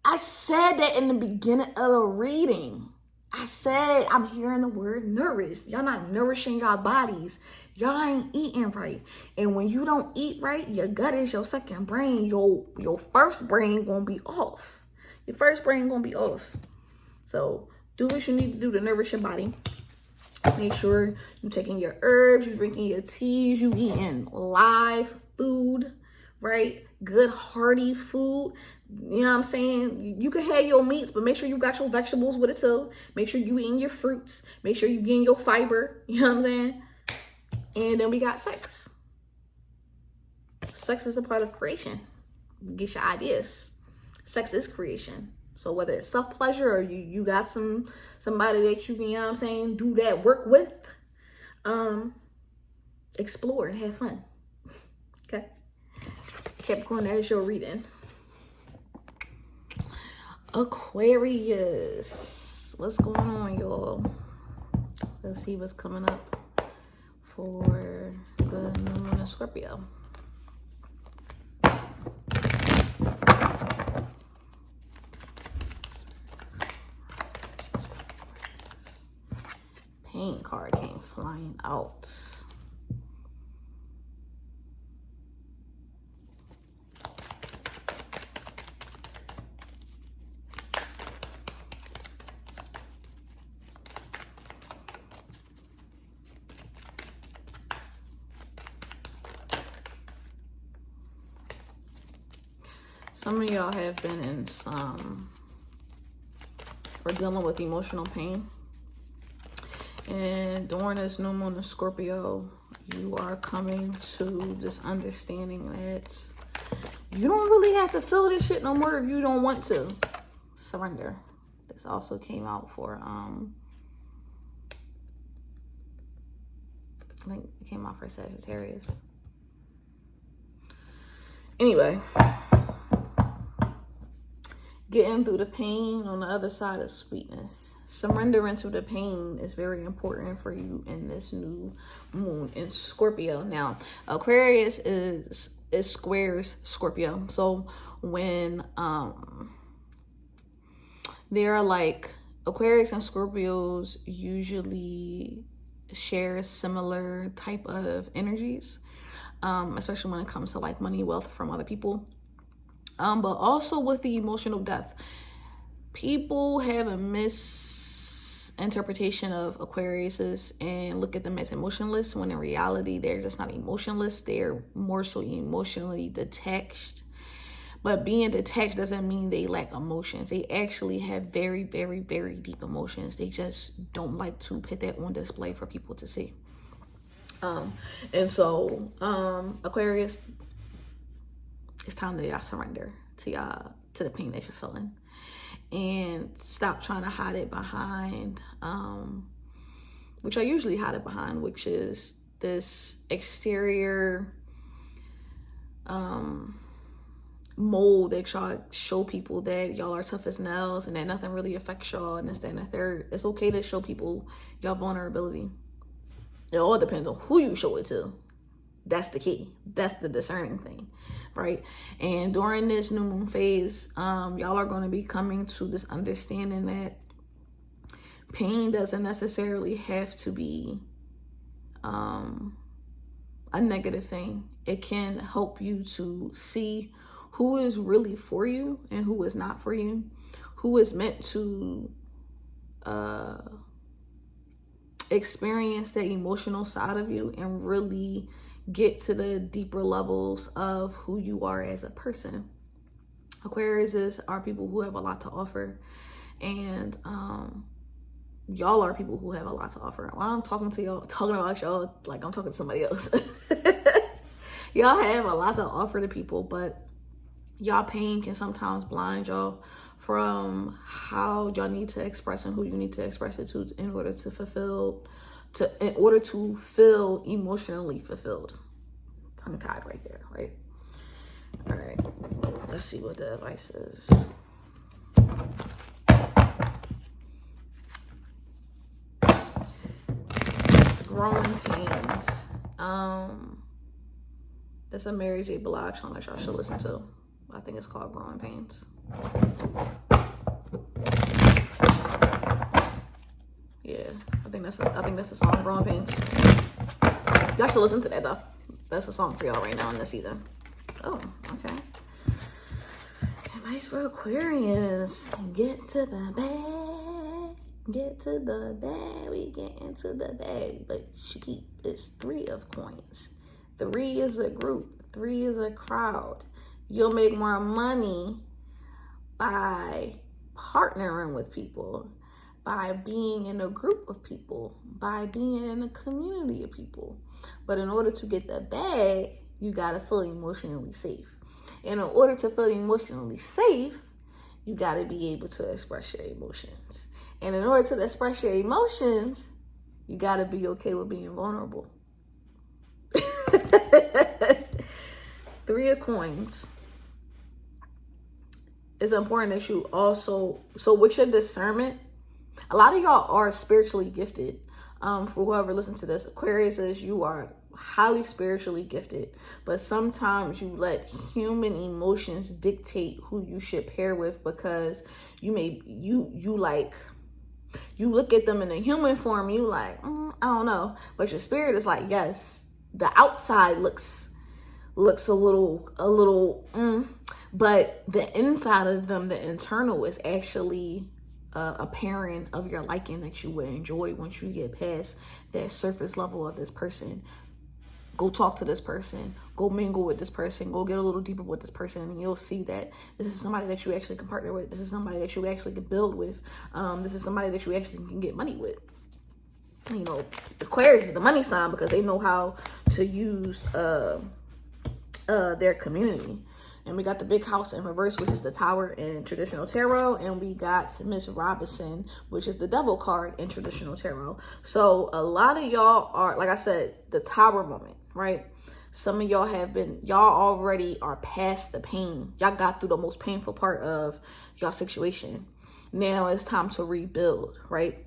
I said that in the beginning of the reading. I said I'm hearing the word nourish. Y'all not nourishing y'all bodies. Y'all ain't eating right. And when you don't eat right, your gut is your second brain. Your first brain gonna be off. Your first brain gonna be off. So do what you need to do to nourish your body. Make sure you're taking your herbs, you're drinking your teas, you eating live food, right? Good hearty food. You know what I'm saying? You can have your meats, but make sure you got your vegetables with it too. Make sure you eating your fruits. Make sure you getting your fiber. You know what I'm saying? And then we got sex. Sex is a part of creation. Get your ideas. Sex is creation. So whether it's self-pleasure or you got somebody that you can, you know what I'm saying, do that work with, explore and have fun. Okay? Capricorn, that is your reading. Aquarius. What's going on, y'all? Let's see what's coming up for the new moon in Scorpio. Pain card came flying out. Some of y'all have been in or dealing with emotional pain. And during this new moon in Scorpio, you are coming to this understanding that you don't really have to feel this shit no more if you don't want to. Surrender. This also came out for, I think it came out for Sagittarius. Anyway. Getting through the pain on the other side of sweetness. Surrendering to the pain is very important for you in this new moon in Scorpio. Now, Aquarius is squares Scorpio. So when they're like, Aquarius and Scorpios usually share similar type of energies, especially when it comes to like money, wealth from other people. But also with the emotional depth. People have a misinterpretation of Aquariuses and look at them as emotionless, when in reality, they're just not emotionless. They're more so emotionally detached. But being detached doesn't mean they lack emotions. They actually have very, very, very deep emotions. They just don't like to put that on display for people to see. And so, Aquarius, it's time that y'all surrender to the pain that you're feeling, and stop trying to hide it behind, which I usually hide it behind, which is this exterior mold that y'all show people that y'all are tough as nails and that nothing really affects y'all and this, that, and the third. It's okay to show people y'all vulnerability. It all depends on who you show it to. That's the key. That's the discerning thing, right? And during this new moon phase, y'all are going to be coming to this understanding that pain doesn't necessarily have to be a negative thing. It can help you to see who is really for you and who is not for you, who is meant to experience the emotional side of you and really get to the deeper levels of who you are as a person. Aquarius are people who have a lot to offer, and y'all are people who have a lot to offer. While I'm talking about y'all like I'm talking to somebody else. Y'all have a lot to offer to people, but y'all pain can sometimes blind y'all from how y'all need to express and who you need to express it to in order to feel emotionally fulfilled. Tongue tied right there, right? All right, let's see what the advice is. Growing pains. It's a Mary J. Blige song that y'all should listen to. I think it's called Growing Pains. Yeah, I think that's the song, Growing Pains. Y'all should listen to that though. That's a song for y'all right now in this season. Oh, okay. Advice for Aquarius. Get to the bag. Get to the bag. We get into the bag. But it's 3 of coins. 3 is a group. 3 is a crowd. You'll make more money by partnering with people, by being in a group of people, by being in a community of people. But in order to get the bag, you gotta feel emotionally safe. And in order to feel emotionally safe, you gotta be able to express your emotions. And in order to express your emotions, you gotta be okay with being vulnerable. 3 of coins. It's important that you also, so with your discernment, a lot of y'all are spiritually gifted. For whoever listens to this, Aquarius is, you are highly spiritually gifted, but sometimes you let human emotions dictate who you should pair with, because you look at them in a human form, you like, I don't know, but your spirit is like, yes, the outside looks a little, but the inside of them, the internal, is actually a pairing of your liking that you would enjoy once you get past that surface level of this person. Go talk to this person, go mingle with this person, go get a little deeper with this person, and you'll see that this is somebody that you actually can partner with. This is somebody that you actually can build with. This is somebody that you actually can get money with. You know, Aquarius is the money sign because they know how to use their community. And we got the big house in reverse, which is the Tower in traditional tarot. And we got Miss Robinson, which is the Devil card in traditional tarot. So a lot of y'all are, like I said, the Tower moment, right? Some of y'all already are past the pain. Y'all got through the most painful part of y'all situation. Now it's time to rebuild, right?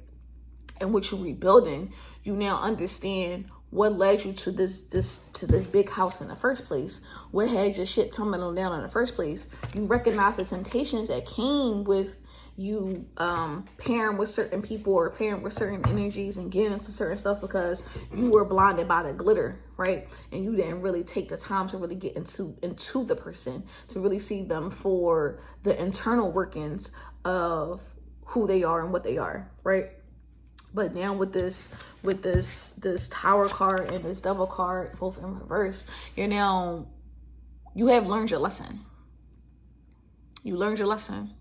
And what you're rebuilding, you now understand what led you to this big house in the first place. What had your shit tumbling down in the first place? You recognize the temptations that came with you pairing with certain people or pairing with certain energies and getting into certain stuff because you were blinded by the glitter, right? And you didn't really take the time to really get into the person, to really see them for the internal workings of who they are and what they are, right? But now with this Tower card and this Devil card, both in reverse, you have learned your lesson. You learned your lesson.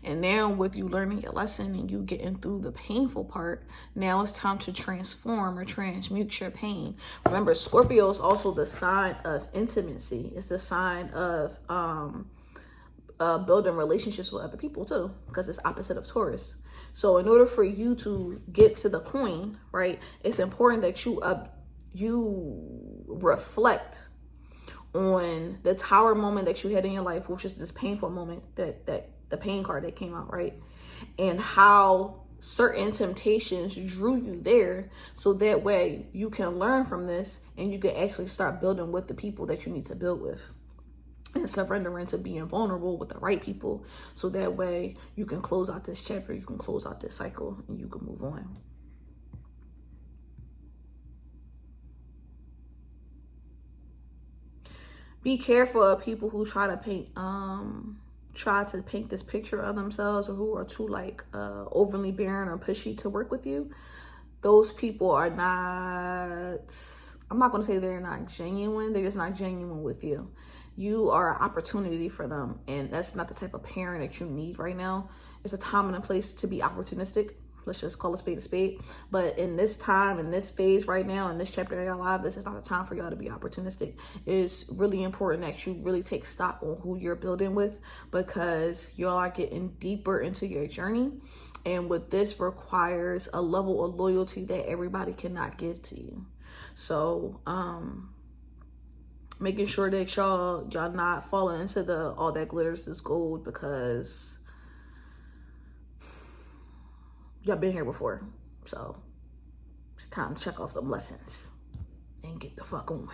And now with you learning your lesson and you getting through the painful part, now it's time to transform or transmute your pain. Remember, Scorpio is also the sign of intimacy. It's the sign of building relationships with other people too, because it's opposite of Taurus. So in order for you to get to the point, right, it's important that you reflect on the Tower moment that you had in your life, which is this painful moment, that the pain card that came out, right? And how certain temptations drew you there, so that way you can learn from this and you can actually start building with the people that you need to build with, and surrendering to being vulnerable with the right people, so that way you can close out this chapter, you can close out this cycle, and you can move on. Be careful of people who try to paint this picture of themselves, or who are too like overly barren or pushy to work with you. Those people are not, I'm not going to say they're not genuine, they're just not genuine with you. You are an opportunity for them, and that's not the type of parent that you need right now. It's a time and a place to be opportunistic. Let's just call a spade a spade. But in this time, in this phase right now, in this chapter of your life, this is not the time for y'all to be opportunistic. It's really important that you really take stock on who you're building with, because y'all are getting deeper into your journey. And what this requires a level of loyalty that everybody cannot give to you. So, making sure that y'all not falling into the all that glitters is gold, because y'all been here before. So it's time to check off some lessons and get the fuck on.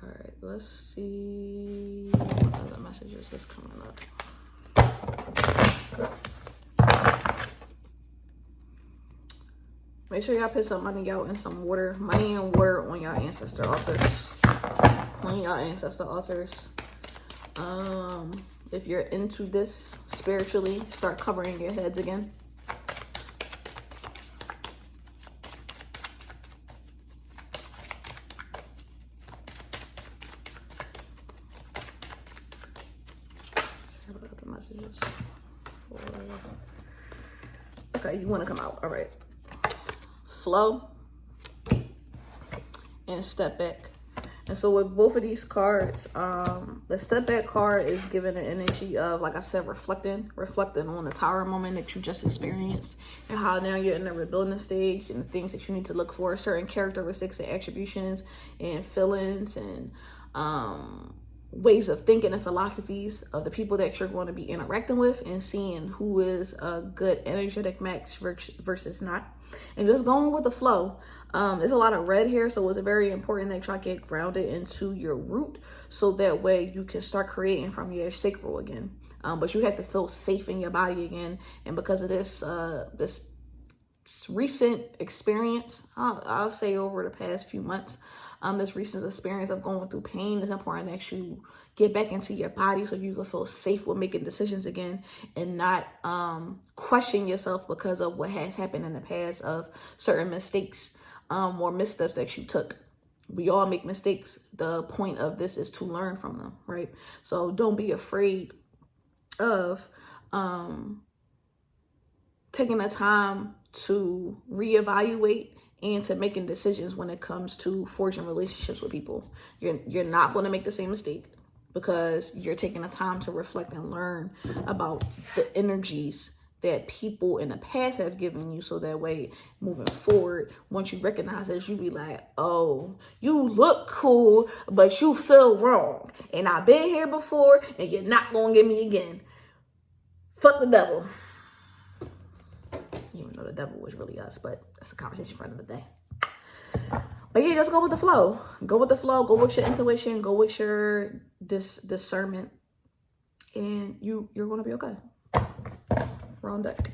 All right, let's see what other messages is coming up. Make sure y'all put some money out and some water. Money and water on y'all ancestor altars. On y'all ancestor altars. If you're into this spiritually, start covering your heads again. Okay, you want to come out. All right. Flow and step back. And so with both of these cards, the step back card is giving an energy of, like I said, reflecting on the tower moment that you just experienced, and how now you're in the rebuilding stage, and the things that you need to look for, certain characteristics and attributions and feelings and ways of thinking and philosophies of the people that you're going to be interacting with, and seeing who is a good energetic match versus not, and just going with the flow. There's a lot of red here, so it's very important that y'all get grounded into your root, so that way you can start creating from your sacral again. But you have to feel safe in your body again, and because of this this recent experience, I'll say over the past few months, this recent experience of going through pain, it's important that you get back into your body so you can feel safe with making decisions again, and not question yourself because of what has happened in the past, of certain mistakes or missteps that you took. We all make mistakes. The point of this is to learn from them, right? So don't be afraid of taking the time to reevaluate and to making decisions when it comes to forging relationships with people. You're not going to make the same mistake, because you're taking the time to reflect and learn about the energies that people in the past have given you, so that way moving forward, once you recognize this, you be like, oh, you look cool, but you feel wrong, and I've been here before, and you're not gonna get me again. Fuck the devil. Even though the devil was really us, but that's a conversation for another day. But yeah, just go with the flow. Go with the flow. Go with your intuition. Go with your discernment, and you're gonna be okay. Wrong deck.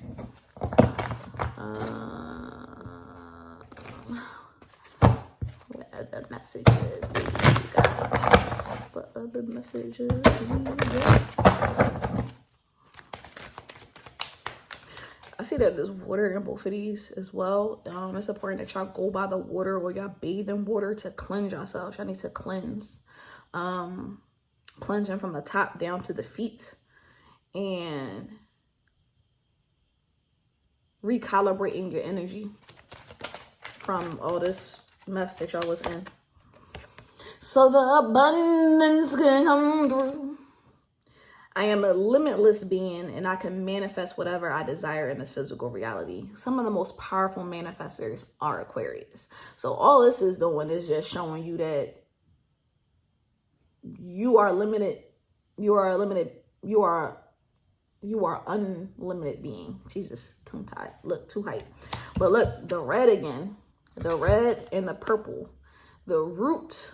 What other messages do you guys? What other messages do you get? I see that there's water in both of these as well. It's important that y'all go by the water, or y'all bathe in water to cleanse yourself. Y'all need to cleanse. Cleansing from the top down to the feet, and recalibrating your energy from all this mess that y'all was in, so the abundance can come through. I am a limitless being and I can manifest whatever I desire in this physical reality. Some of the most powerful manifestors are Aquarius. So all this is doing is just showing you that you are limited. You are limited. You are unlimited being. Jesus, tongue tied. Look, too hype. But look, the red again. The red and the purple. The root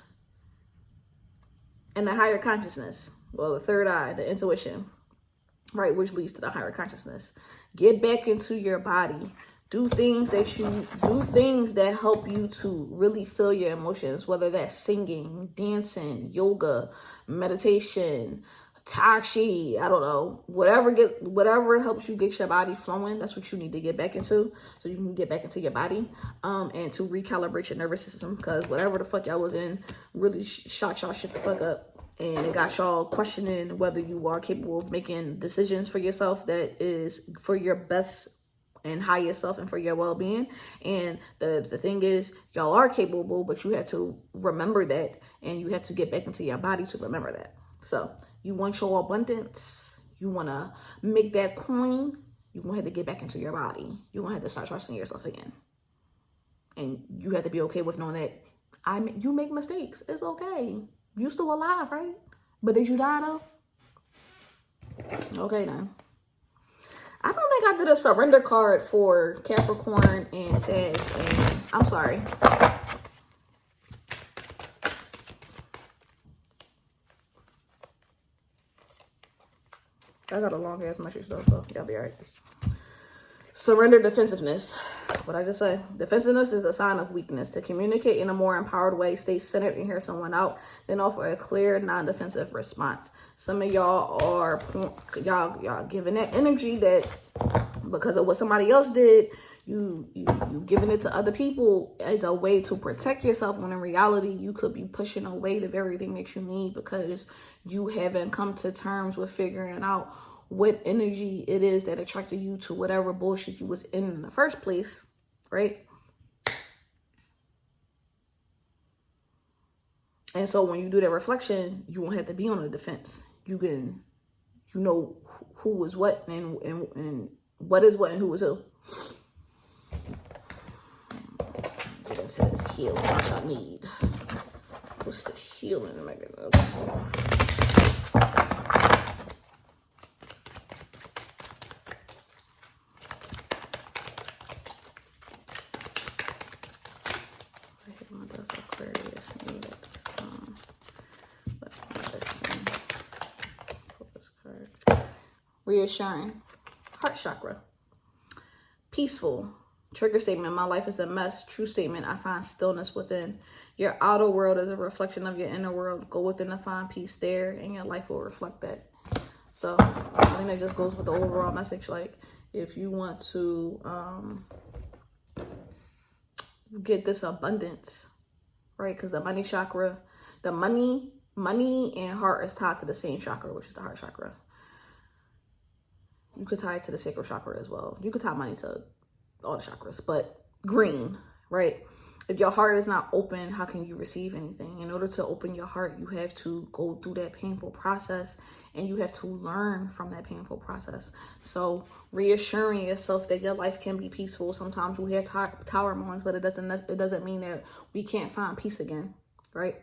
and the higher consciousness. Well, the third eye, the intuition, right, which leads to the higher consciousness. Get back into your body. Do things that help you to really feel your emotions, whether that's singing, dancing, yoga, meditation, tai chi, I don't know, whatever helps you get your body flowing. That's what you need to get back into, so you can get back into your body, and to recalibrate your nervous system, because whatever the fuck y'all was in really shot y'all shit the fuck up. And it got y'all questioning whether you are capable of making decisions for yourself that is for your best and highest self and for your well-being. And the thing is, y'all are capable, but you have to remember that, and you have to get back into your body to remember that. So you want your abundance, you want to make that coin, you're going to have to get back into your body. You're going to have to start trusting yourself again. And you have to be okay with knowing that you make mistakes. It's okay. You still alive, right? But did you die though? Okay then. I don't think I did a surrender card for Capricorn and Sag. And I'm sorry. I got a long ass message though, so y'all be alright. Surrender defensiveness. What I just say? Defensiveness is a sign of weakness. To communicate in a more empowered way, stay centered and hear someone out, then offer a clear, non-defensive response. Some of y'all are giving that energy that because of what somebody else did, you giving it to other people as a way to protect yourself, when in reality you could be pushing away the very thing that you need because you haven't come to terms with figuring out what energy it is that attracted you to whatever bullshit you was in the first place, right? And so when you do that reflection, you won't have to be on the defense. You know who is what and what is what and who is who. It says healing, which I need. What's the healing mechanism? Aquarius, reassuring, heart chakra, peaceful, trigger statement, my life is a mess, true statement, I find stillness within. Your outer world is a reflection of your inner world. Go within to find peace there, and your life will reflect that. So I think that just goes with the overall message. Like, if you want to get this abundance, right? Because the money chakra, the money and heart is tied to the same chakra, which is the heart chakra. You could tie it to the sacral chakra as well. You could tie money to all the chakras, but green, right? If your heart is not open, how can you receive anything? In order to open your heart, you have to go through that painful process, and you have to learn from that painful process. So reassuring yourself that your life can be peaceful. Sometimes we have tower moments, but it doesn't mean that we can't find peace again, right?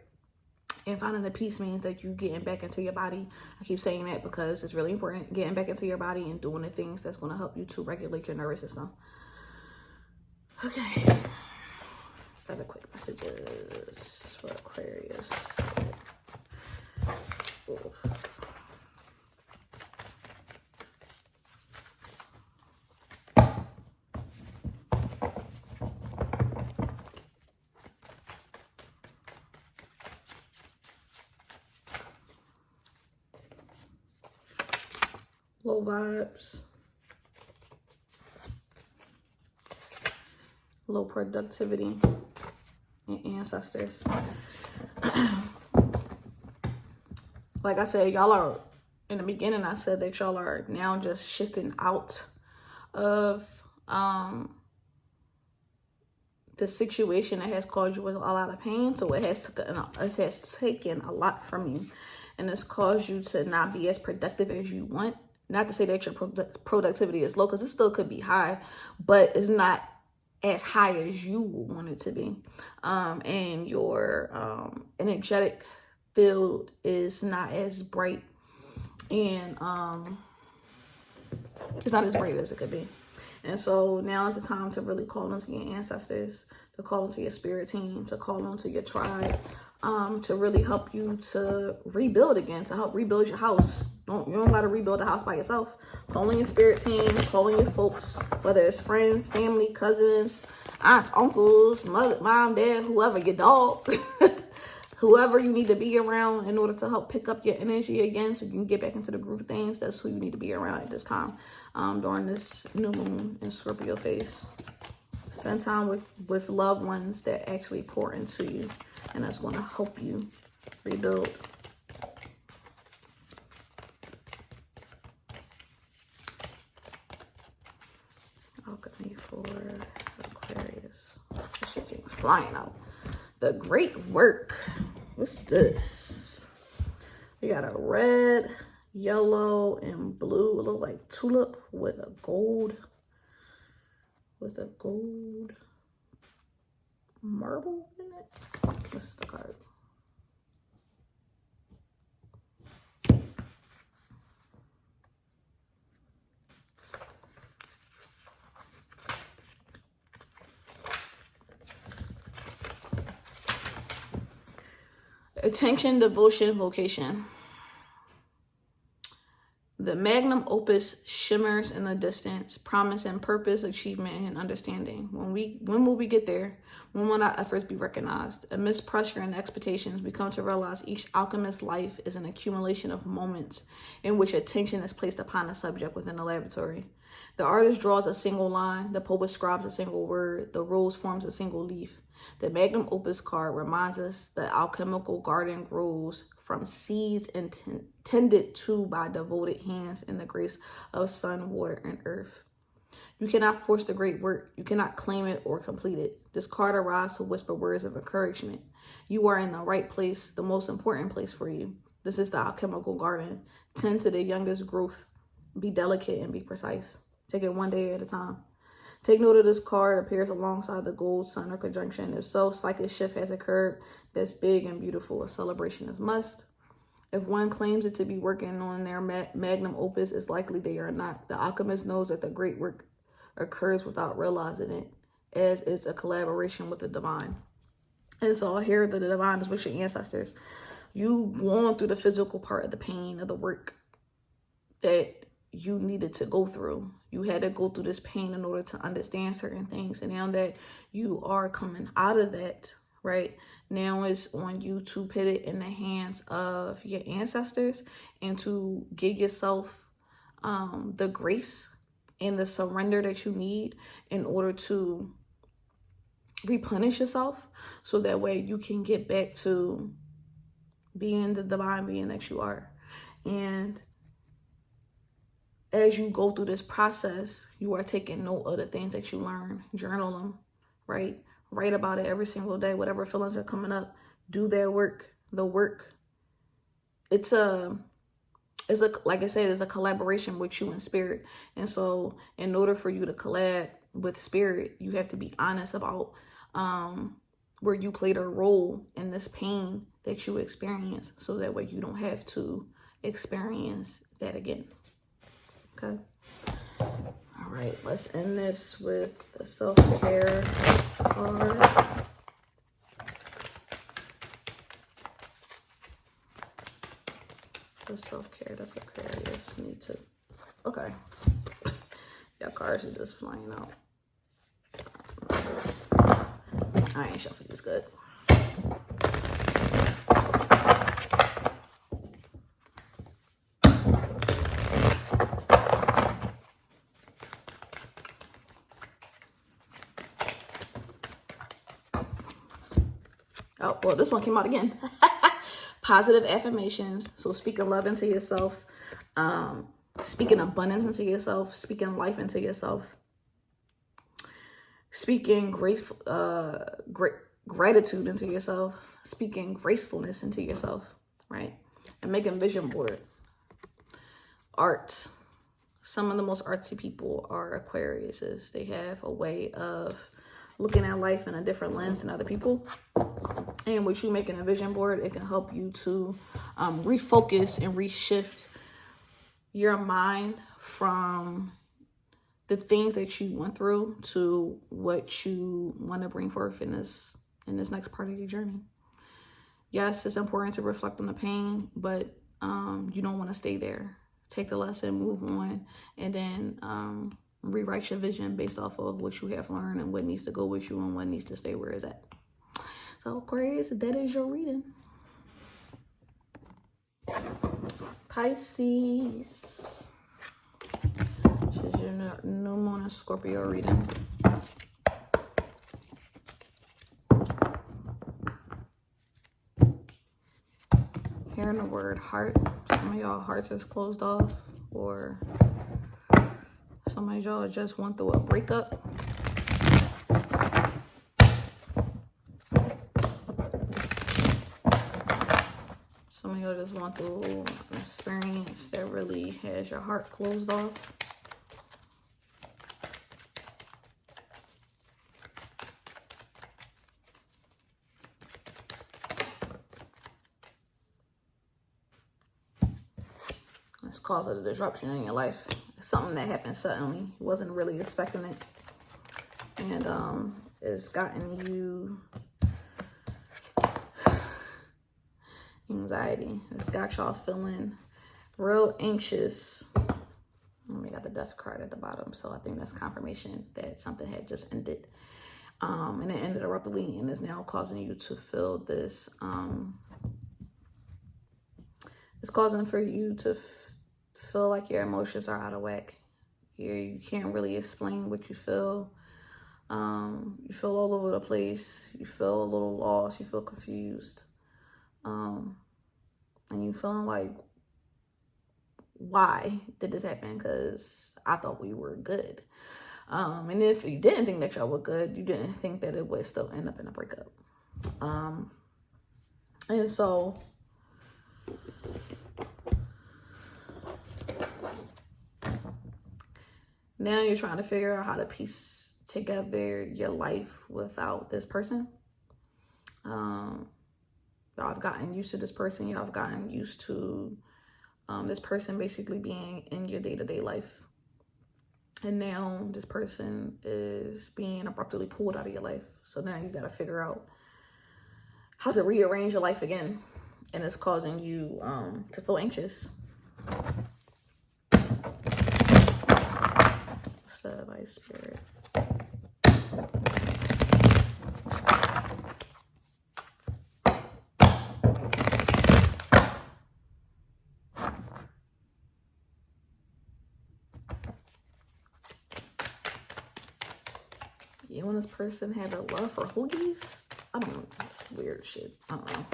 And finding the peace means that you getting back into your body. I keep saying that because it's really important. Getting back into your body and doing the things that's going to help you to regulate your nervous system. Okay. Other quick messages for Aquarius. Ooh. Low vibes. Low productivity. And ancestors. Like I said, y'all are, in the beginning I said that y'all are now just shifting out of the situation that has caused you a lot of pain. So it has taken a lot from you. and it's caused you to not be as productive as you want. Not to say that your productivity is low, because it still could be high, but it's not as high as you want it to be. And your energetic field is not as bright, and it's not as bright as it could be. And so now is the time to really call into your ancestors, to call into your spirit team, to call into your tribe, to really help you to rebuild again, to help rebuild your house. You don't got to rebuild the house by yourself. Call in your spirit team, call in your folks, whether it's friends, family, cousins, aunts, uncles, mother, mom, dad, whoever, your dog, whoever you need to be around in order to help pick up your energy again so you can get back into the groove of things. That's who you need to be around at this time, during this new moon in Scorpio phase. Spend time with loved ones that actually pour into you, and that's going to help you rebuild. Alchemy for Aquarius. This shit keep flying out. The great work. What's this? We got a red, yellow, and blue. It look like tulip with a gold marble in it. This is the card. Attention, devotion, vocation. The magnum opus shimmers in the distance, promising purpose, achievement, and understanding. When will we get there? When will our efforts be recognized? Amidst pressure and expectations, we come to realize each alchemist's life is an accumulation of moments in which attention is placed upon a subject within the laboratory. The artist draws a single line, the poet scribes a single word, the rose forms a single leaf. The magnum opus card reminds us the alchemical garden grows from seeds tended to by devoted hands in the grace of sun, water, and earth. You cannot force the great work. You cannot claim it or complete it. This card arrives to whisper words of encouragement. You are in the right place, the most important place for you. This is the alchemical garden. Tend to the youngest growth. Be delicate and be precise. Take it one day at a time. Take note of this card appears alongside the gold, sun, or conjunction. If so, psychic shift has occurred. That's big and beautiful. A celebration is must. If one claims it to be working on their magnum opus, it's likely they are not. The alchemist knows that the great work occurs without realizing it, as it's a collaboration with the divine. And so here the divine is with your ancestors. You going through the physical part of the pain of the work that you needed to go through. You had to go through this pain in order to understand certain things. And now that you are coming out of that, right, now it's on you to put it in the hands of your ancestors and to give yourself the grace and the surrender that you need in order to replenish yourself, so that way you can get back to being the divine being that you are. And as you go through this process, you are taking note of the things that you learn. Journal them, right? Write about it every single day. Whatever feelings are coming up, do their work. The work. It's like I said, it's a collaboration with you and spirit. And so in order for you to collab with spirit, you have to be honest about where you played a role in this pain that you experience, so that way you don't have to experience that again. Okay. All right, let's end this with the self-care card. For self-care, that's Aquarius. Need to. Okay. Y'all cards are just flying out. I ain't shuffling this good. Oh, well, this one came out again. Positive affirmations. So speaking love into yourself, speaking abundance into yourself, speaking life into yourself, speaking graceful, gratitude into yourself, speaking gracefulness into yourself, right? and making vision board. Art. Some of the most artsy people are Aquariuses. They have a way of looking at life in a different lens than other people. And with you making a vision board, it can help you to refocus and reshift your mind from the things that you went through to what you want to bring forth in this next part of your journey. Yes, it's important to reflect on the pain, but you don't want to stay there. Take the lesson, move on, and then rewrite your vision based off of what you have learned and what needs to go with you and what needs to stay where it's at. So Aquarius, that is your reading. Pisces. This is your new Moon in Scorpio reading. Hearing the word heart. Some of y'all hearts is closed off, or some of y'all just went through a breakup. Some of y'all just went through an experience that really has your heart closed off. It's caused a disruption in your life. It's something that happened suddenly. You wasn't really expecting it. And it's gotten you anxiety. It's got y'all feeling real anxious. We got the death card at the bottom, so I think that's confirmation that something had just ended. And it ended abruptly and is now causing you to feel this. It's causing for you to feel like your emotions are out of whack. You can't really explain what you feel. You feel all over the place. You feel a little lost. You feel confused. And you feeling like, why did this happen? Because I thought we were good. And if you didn't think that y'all were good, you didn't think that it would still end up in a breakup. And so now you're trying to figure out how to piece together your life without this person. Y'all have gotten used to this person. Y'all have gotten used to this person basically being in your day-to-day life. And now this person is being abruptly pulled out of your life. So now you got to figure out how to rearrange your life again. And it's causing you to feel anxious. By spirit. Yeah, when this person had a love for hoagies, I don't know, it's weird shit. I don't know.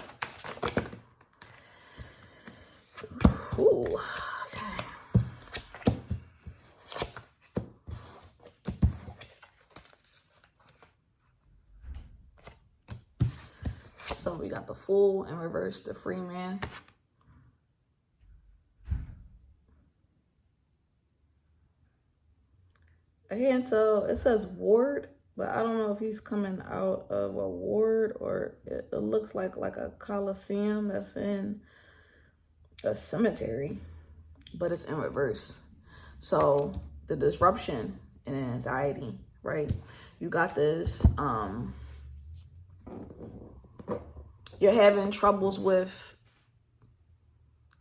Ooh. So we got the Fool in reverse, the Free Man. I can't tell. It says ward, but I don't know if he's coming out of a ward or it looks like a coliseum that's in a cemetery, but it's in reverse. So the disruption and anxiety, right? You got this, you're having troubles with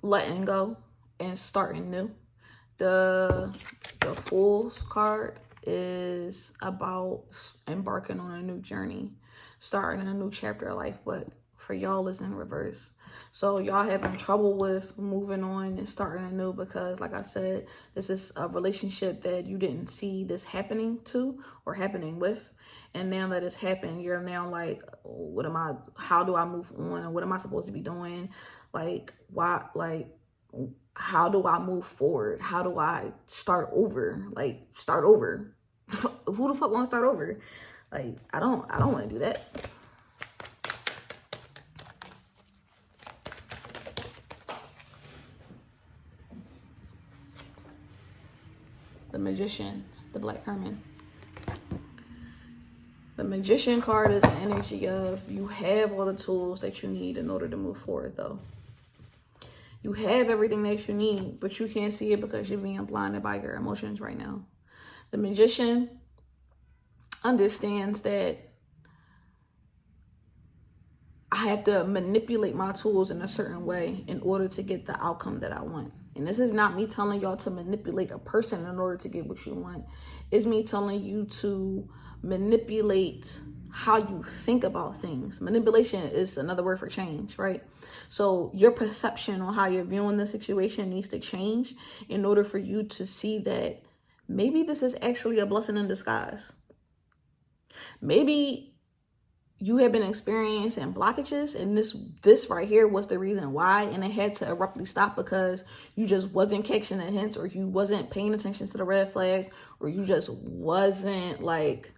letting go and starting new. The Fool's card is about embarking on a new journey, starting a new chapter of life, but for y'all it's in reverse. So y'all having trouble with moving on and starting anew because, like I said, this is a relationship that you didn't see this happening to or happening with. And now that it's happened, you're now like, how do I move on? And what am I supposed to be doing? Like, why, how do I move forward? How do I start over? Like, start over. Who the fuck want to start over? Like, I don't want to do that. the Magician, the Black Hermit. The Magician card is the energy of you have all the tools that you need in order to move forward, though. You have everything that you need, but you can't see it because you're being blinded by your emotions right now. The Magician understands that I have to manipulate my tools in a certain way in order to get the outcome that I want. And this is not me telling y'all to manipulate a person in order to get what you want. It's me telling you to manipulate how you think about things. Manipulation is another word for change, right? So your perception on how you're viewing the situation needs to change in order for you to see that maybe this is actually a blessing in disguise. Maybe you have been experiencing blockages, and this right here was the reason why, and it had to abruptly stop because you just wasn't catching the hints, or you wasn't paying attention to the red flags, or you just wasn't like,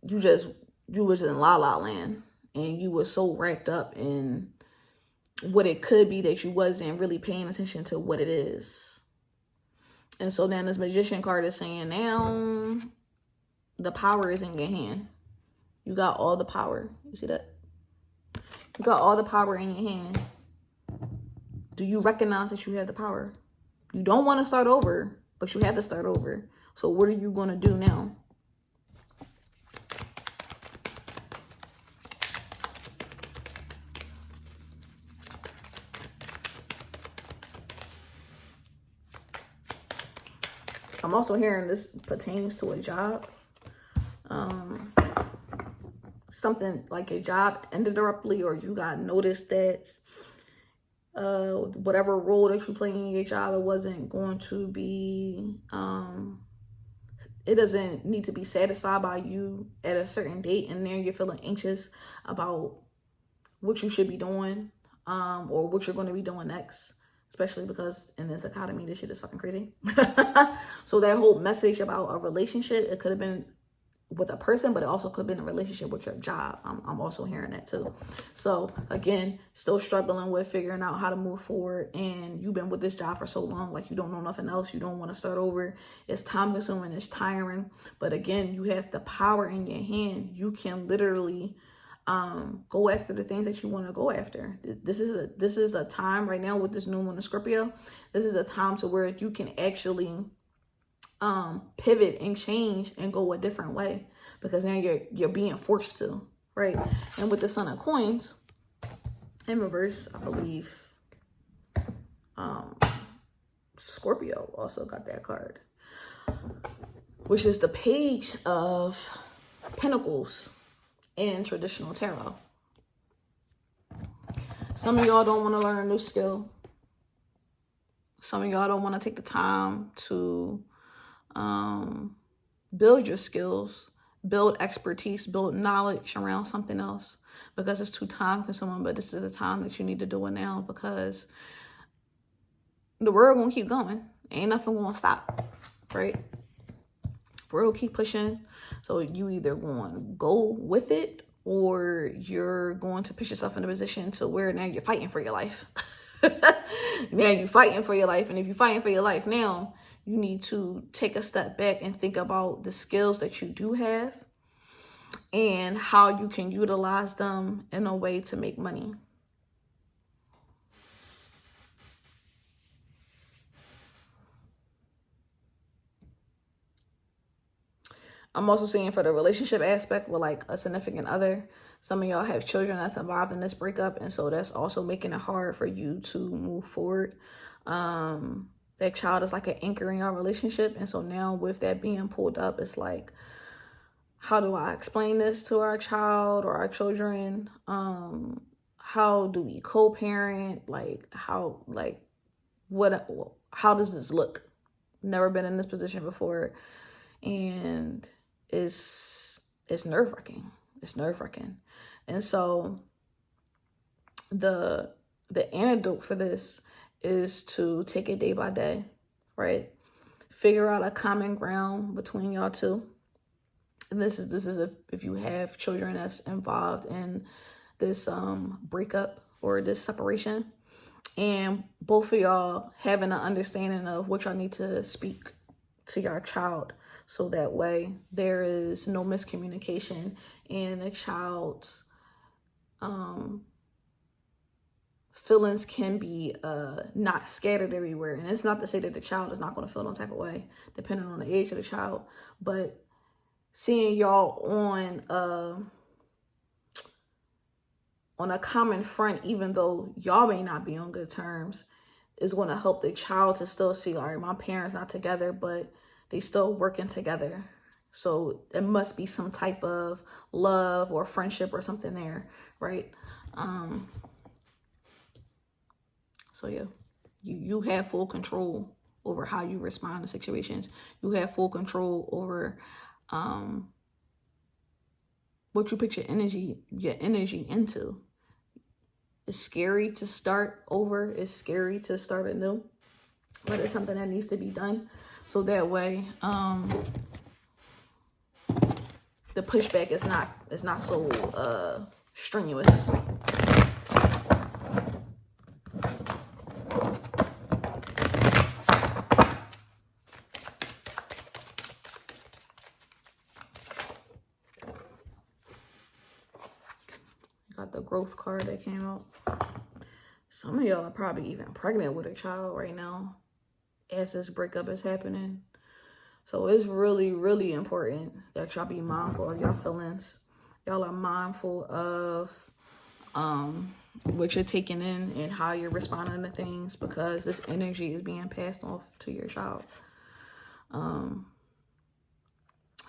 you was in la la land, and you were so wrapped up in what it could be that you wasn't really paying attention to what it is. And so then this Magician card is saying now the power is in your hand. You got all the power. You see that? You got all the power in your hand. Do you recognize that you have the power? You don't want to start over, but you have to start over. So what are you going to do now? I'm also hearing this pertains to a job. Something like your job ended abruptly, or you got noticed that whatever role that you play in your job, it wasn't going to be, it doesn't need to be satisfied by you at a certain date, and then you're feeling anxious about what you should be doing, or what you're going to be doing next, especially because in this economy, this shit is fucking crazy. So that whole message about a relationship, it could have been with a person, but it also could have been a relationship with your job. I'm also hearing that too. So again, still struggling with figuring out how to move forward, and you've been with this job for so long, like you don't know nothing else. You don't want to start over. It's time consuming, it's tiring. But again, you have the power in your hand. You can literally go after the things that you want to go after. This is a time right now with this new Moon in Scorpio. This is a time to where you can actually pivot and change and go a different way, because now you're being forced to, right? And with the Sun of Coins in reverse, I believe Scorpio also got that card, which is the Page of Pentacles in traditional tarot. Some of y'all don't want to learn a new skill. Some of y'all don't want to take the time to build your skills, build expertise, build knowledge around something else, because it's too time consuming. But this is the time that you need to do it now, because the world gonna keep going. Ain't nothing gonna stop, right? World keep pushing. So you either going to go with it, or you're going to put yourself in a position to where now you're fighting for your life. Now you're fighting for your life. And if you're fighting for your life now, you need to take a step back and think about the skills that you do have and how you can utilize them in a way to make money. I'm also seeing for the relationship aspect with like a significant other. Some of y'all have children that's involved in this breakup, and so that's also making it hard for you to move forward. That child is like an anchor in your relationship, and so now with that being pulled up, it's like, how do I explain this to our child or our children? How do we co-parent? Like how does this look? Never been in this position before, and it's nerve-wracking. It's nerve-wracking. And so the antidote for this is to take it day by day, right? Figure out a common ground between y'all two. And this is if you have children that's involved in this breakup or this separation. And both of y'all having an understanding of what y'all need to speak to your child, so that way there is no miscommunication and the child's feelings can be not scattered everywhere. And it's not to say that the child is not going to feel no type of way depending on the age of the child, but seeing y'all on a common front, even though y'all may not be on good terms, is going to help the child to still see, all right, my parents not together, but they still working together. So it must be some type of love or friendship or something there, right? So yeah, you have full control over how you respond to situations. You have full control over what you put your energy into. It's scary to start over. It's scary to start anew, but it's something that needs to be done. So that way, the pushback is not so strenuous. Got the growth card that came out. Some of y'all are probably even pregnant with a child right now as this breakup is happening. So it's really, really important that y'all be mindful of your feelings. Y'all are mindful of what you're taking in and how you're responding to things, because this energy is being passed off to your child.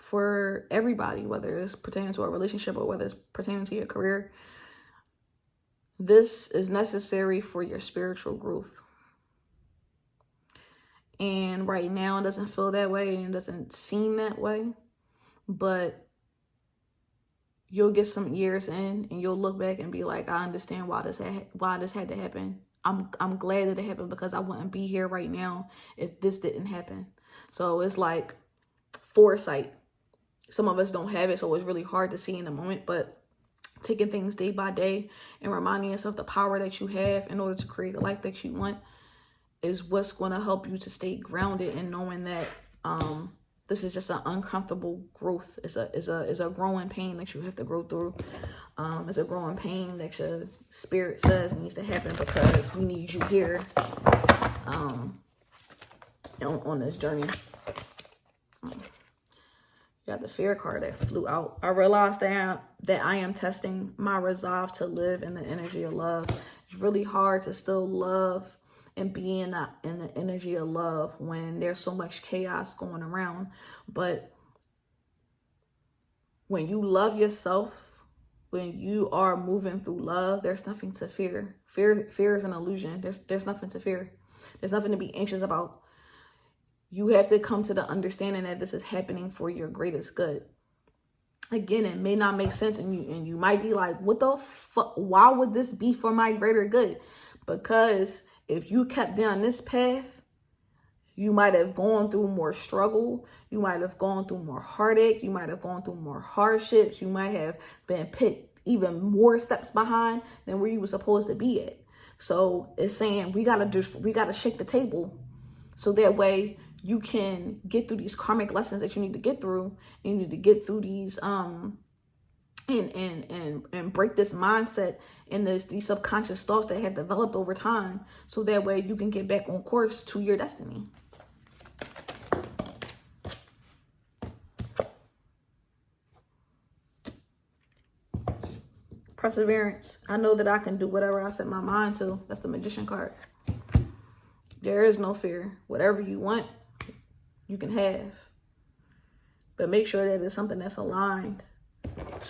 For everybody, whether it's pertaining to a relationship or whether it's pertaining to your career, this is necessary for your spiritual growth. And right now it doesn't feel that way and it doesn't seem that way, but you'll get some years in and you'll look back and be like, I understand why this had to happen. I'm glad that it happened, because I wouldn't be here right now if this didn't happen. So it's like foresight. Some of us don't have it, so it's really hard to see in the moment, but taking things day by day and reminding yourself the power that you have in order to create the life that you want is what's going to help you to stay grounded, and knowing that this is just an uncomfortable growth. It's a growing pain that you have to grow through. It's a growing pain that your spirit says needs to happen, because we need you here on this journey. Got the fear card that flew out. I realized that I am testing my resolve to live in the energy of love. It's really hard to still love and be in the energy of love when there's so much chaos going around. But when you love yourself, when you are moving through love, there's nothing to fear. Fear is an illusion. There's nothing to fear. There's nothing to be anxious about. You have to come to the understanding that this is happening for your greatest good. Again, it may not make sense, and you might be like, what the fuck? Why would this be for my greater good? Because if you kept down this path, you might have gone through more struggle. You might have gone through more heartache. You might have gone through more hardships. You might have been put even more steps behind than where you were supposed to be at. So it's saying we gotta shake the table, so that way you can get through these karmic lessons that you need to get through. And you need to get through these and break this mindset and these subconscious thoughts that have developed over time, so that way you can get back on course to your destiny. Perseverance. I know that I can do whatever I set my mind to. That's the Magician card. There is no fear. Whatever you want, you can have. But make sure that it's something that's aligned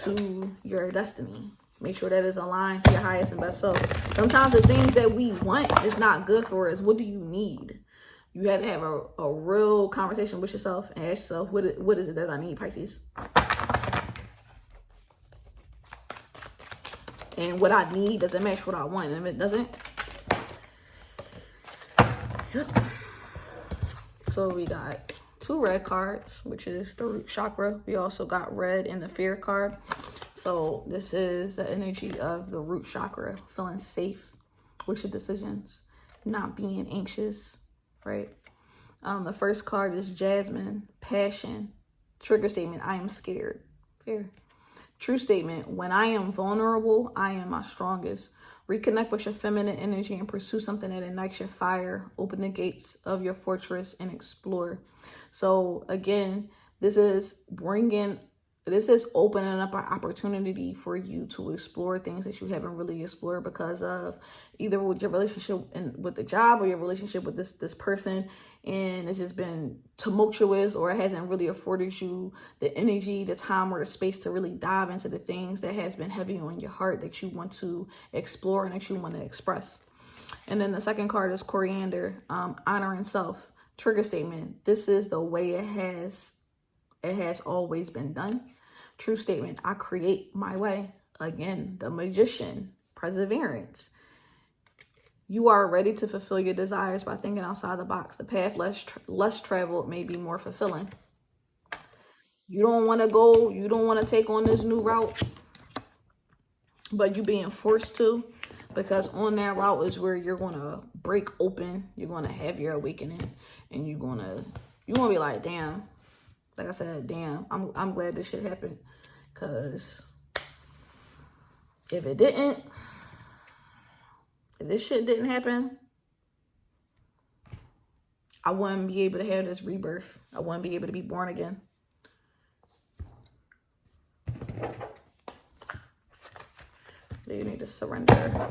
to your destiny. Make sure that it's aligned to your highest and best self. Sometimes the things that we want is not good for us. What do you need? You have to have a real conversation with yourself and ask yourself, what is it that I need, Pisces? And what I need doesn't match what I want. And if it doesn't, yep. So we got 2 red cards, which is the root chakra. We also got red in the fear card. So this is the energy of the root chakra, feeling safe, with your decisions, not being anxious, right? The first card is Jasmine, passion. Trigger statement, I am scared. Fear. True statement, when I am vulnerable, I am my strongest. Reconnect with your feminine energy and pursue something that ignites your fire. Open the gates of your fortress and explore. So again, this is opening up an opportunity for you to explore things that you haven't really explored because of either with your relationship and with the job or your relationship with this person, and it's just been tumultuous, or it hasn't really afforded you the energy, the time, or the space to really dive into the things that has been heavy on your heart that you want to explore and that you want to express. And then the second card is Coriander, honoring self. Trigger statement, this is the way it has always been done. True statement, I create my way. Again, the Magician, perseverance. You are ready to fulfill your desires by thinking outside the box. The path less traveled may be more fulfilling. You don't want to take on this new route, but you're being forced to, because on that route is where you're going to break open. You're going to have your awakening, and you're going to be like, damn. Like I said, damn, I'm glad this shit happened, because if this shit didn't happen, I wouldn't be able to have this rebirth. I wouldn't be able to be born again. You need to surrender.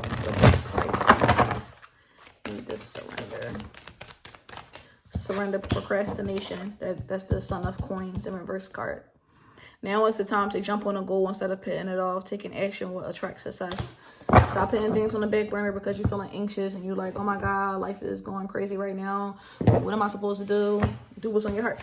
You need to surrender. Surrender procrastination. That's the Son of Coins in reverse card. Now is the time to jump on a goal instead of putting it off. Taking action will attract success. Stop putting things on the back burner because you're feeling anxious and you're like, oh my God, life is going crazy right now. What am I supposed to do? Do what's on your heart.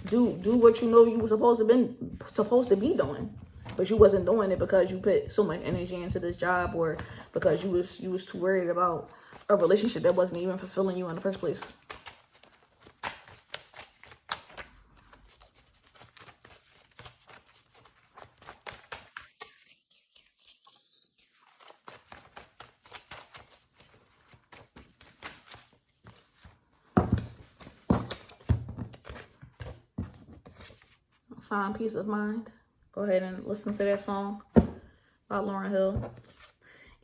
Do what you know you were supposed to be doing, but you wasn't doing it because you put so much energy into this job, or because you was too worried about a relationship that wasn't even fulfilling you in the first place. Find peace of mind. Go ahead and listen to that song by Lauryn Hill.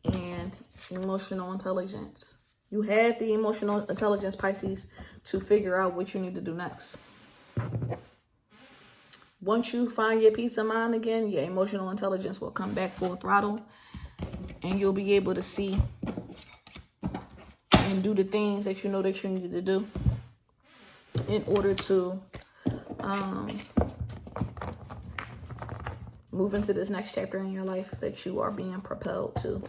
And emotional intelligence. You have the emotional intelligence, Pisces, to figure out what you need to do next. Once you find your peace of mind again, your emotional intelligence will come back full throttle, and you'll be able to see and do the things that you know that you need to do in order to move into this next chapter in your life that you are being propelled to.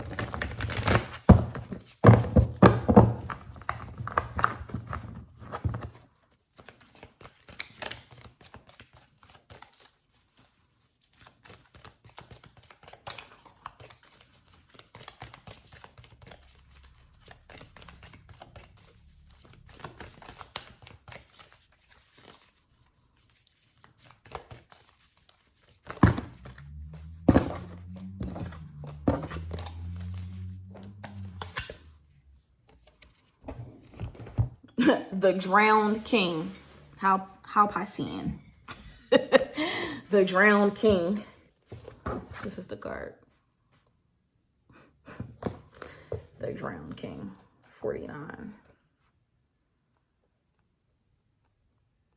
The Drowned King. How Piscean. The Drowned King. This is the card. The Drowned King. 49.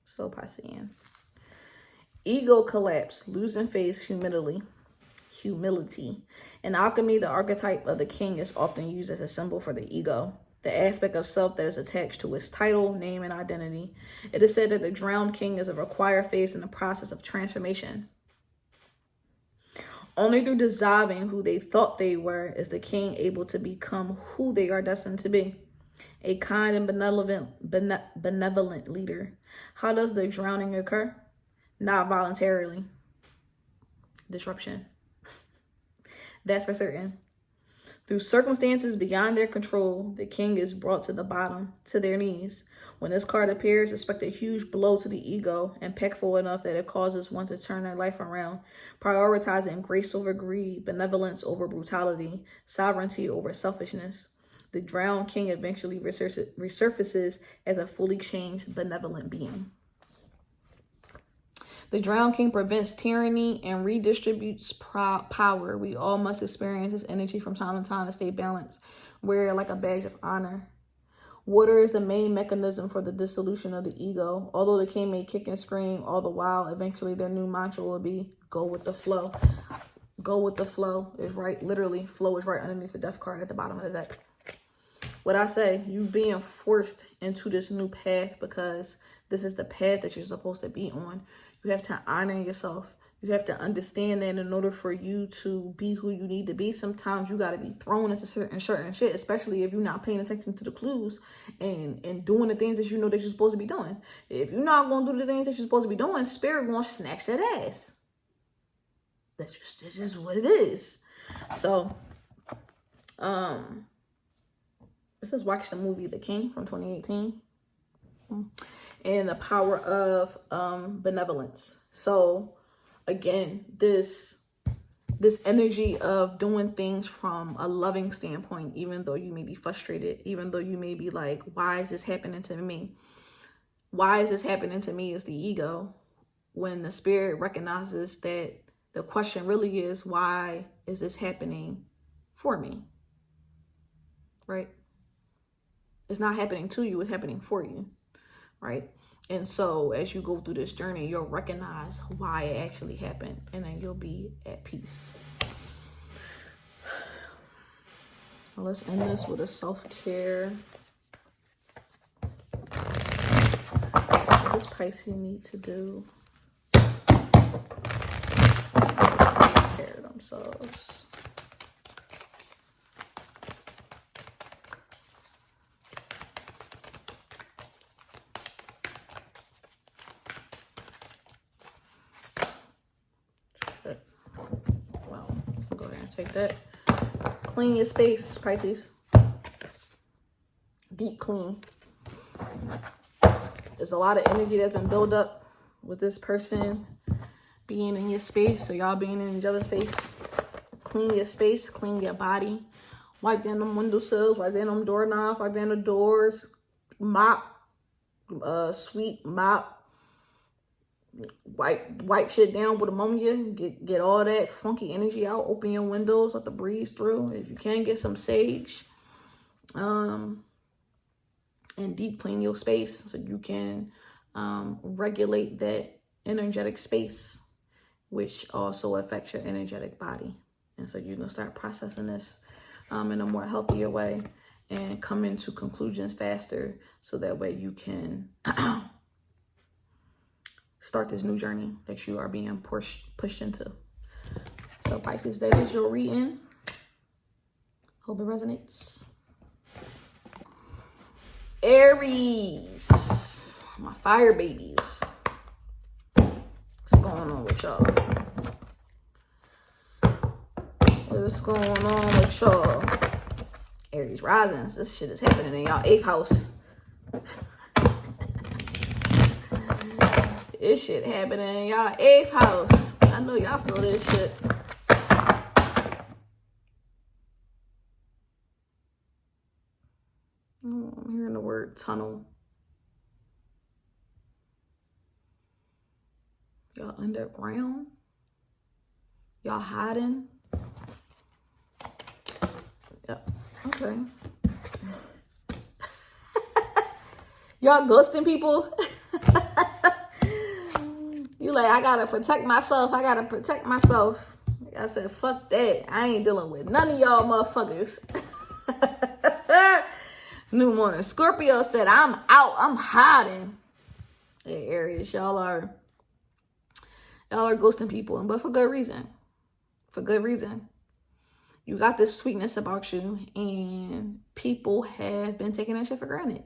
So Piscean. Ego collapse. Losing face. Humility. In alchemy, the archetype of the king is often used as a symbol for the ego, the aspect of self that is attached to its title, name, and identity. It is said that the drowned king is a required phase in the process of transformation. Only through dissolving who they thought they were is the king able to become who they are destined to be, a kind and benevolent leader. How does the drowning occur? Not voluntarily. Disruption. That's for certain. Through circumstances beyond their control, the king is brought to the bottom, to their knees. When this card appears, expect a huge blow to the ego, impactful enough that it causes one to turn their life around, prioritizing grace over greed, benevolence over brutality, sovereignty over selfishness. The drowned king eventually resurfaces as a fully changed, benevolent being. The drowned king prevents tyranny and redistributes power. We all must experience this energy from time to time to stay balanced. Wear it like a badge of honor. Water is the main mechanism for the dissolution of the ego. Although the king may kick and scream all the while, eventually their new mantra will be, go with the flow. Go with the flow is right. Literally, flow is right underneath the death card at the bottom of the deck. What I say, you being forced into this new path because this is the path that you're supposed to be on. You have to honor yourself. You have to understand that in order for you to be who you need to be, sometimes you got to be thrown into certain shit, especially if you're not paying attention to the clues and doing the things that you know that you're supposed to be doing. If you're not going to do the things that you're supposed to be doing, spirit going to snatch that ass. That's just what it is. So, this is watch the movie The King from 2018. And the power of benevolence. So again, this energy of doing things from a loving standpoint, even though you may be frustrated, even though you may be like, why is this happening to me? Why is this happening to me is the ego. When the spirit recognizes that the question really is, why is this happening for me? Right? It's not happening to you, it's happening for you. Right? And so as you go through this journey, you'll recognize why it actually happened, and then you'll be at peace. Well, let's end this with a self-care. What does Pisces need to do? Take care of themselves. Take that. Clean your space, Pisces. Deep clean. There's a lot of energy that's been built up with this person being in your space, so y'all being in each other's space. Clean your space, clean your body. Wipe down them windowsills, wipe down them doorknobs, wipe down the doors. Mop, sweep, mop. Wipe shit down with ammonia. Get all that funky energy out. Open your windows, let the breeze through. If you can, get some sage. And deep clean your space so you can regulate that energetic space, which also affects your energetic body. And so you can start processing this in a more healthier way and come into conclusions faster, so that way you can start this new journey that you are being pushed into. So Pisces, that is your reading. Hope it resonates. Aries, my fire babies. What's going on with y'all? What's going on with y'all? Aries risings. This shit is happening in y'all 8th house. This shit happening in y'all 8th house. I know y'all feel this shit. Oh, I'm hearing the word tunnel. Y'all underground? Y'all hiding? Yep. Okay. Y'all ghosting people? You like, I gotta protect myself. I gotta protect myself. I said, fuck that. I ain't dealing with none of y'all motherfuckers. New Moon in Scorpio said, I'm out. I'm hiding. Hey, Aries, y'all are ghosting people, but for good reason. For good reason. You got this sweetness about you, and people have been taking that shit for granted.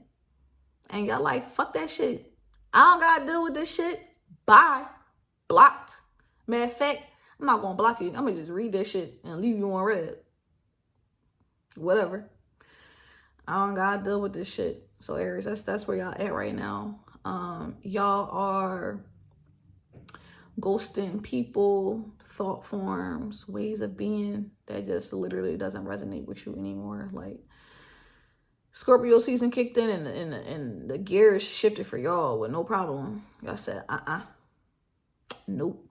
And y'all like, fuck that shit. I don't gotta deal with this shit. Bye. Blocked. Matter of fact, I'm not gonna block you. I'm gonna just read that shit and leave you on red. Whatever. I don't gotta deal with this shit. So Aries, that's where y'all at right now. Y'all are ghosting people, thought forms, ways of being that just literally doesn't resonate with you anymore. Like, Scorpio season kicked in and the gears shifted for y'all with no problem. Y'all said, nope,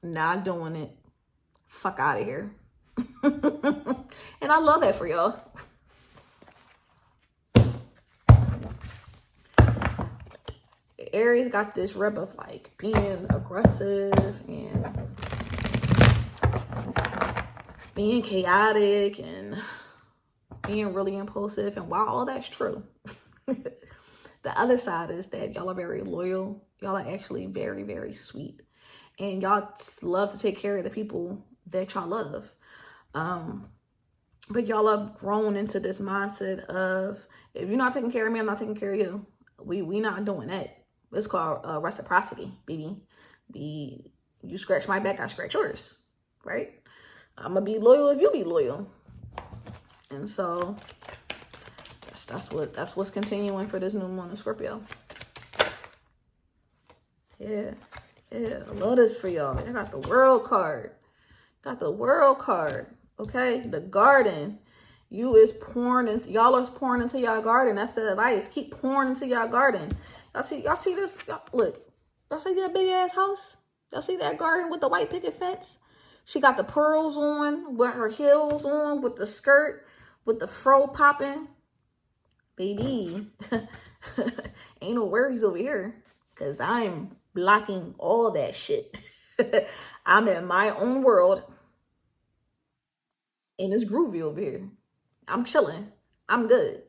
not doing it. Fuck out of here. And I love that for y'all. Aries got this rep of like being aggressive and being chaotic and being really impulsive. And while all that's true, the other side is that y'all are very loyal. Y'all are actually very, very sweet. And y'all love to take care of the people that y'all love. But y'all have grown into this mindset of, if you're not taking care of me, I'm not taking care of you. We not doing that. It's called reciprocity, baby. You scratch my back, I scratch yours, right? I'm gonna be loyal if you be loyal. And so that's what's continuing for this new moon in Scorpio. Yeah, I love this for y'all. I got the World card. Okay, the garden. Y'all is pouring into y'all garden. That's the advice. Keep pouring into y'all garden. Y'all see this? Look. Y'all see that big ass house? Y'all see that garden with the white picket fence? She got the pearls on, with her heels on, with the skirt, with the fro popping. Baby. Ain't no worries over here. Because I'm blocking all that shit. I'm in my own world. And it's groovy over here. I'm chilling. I'm good.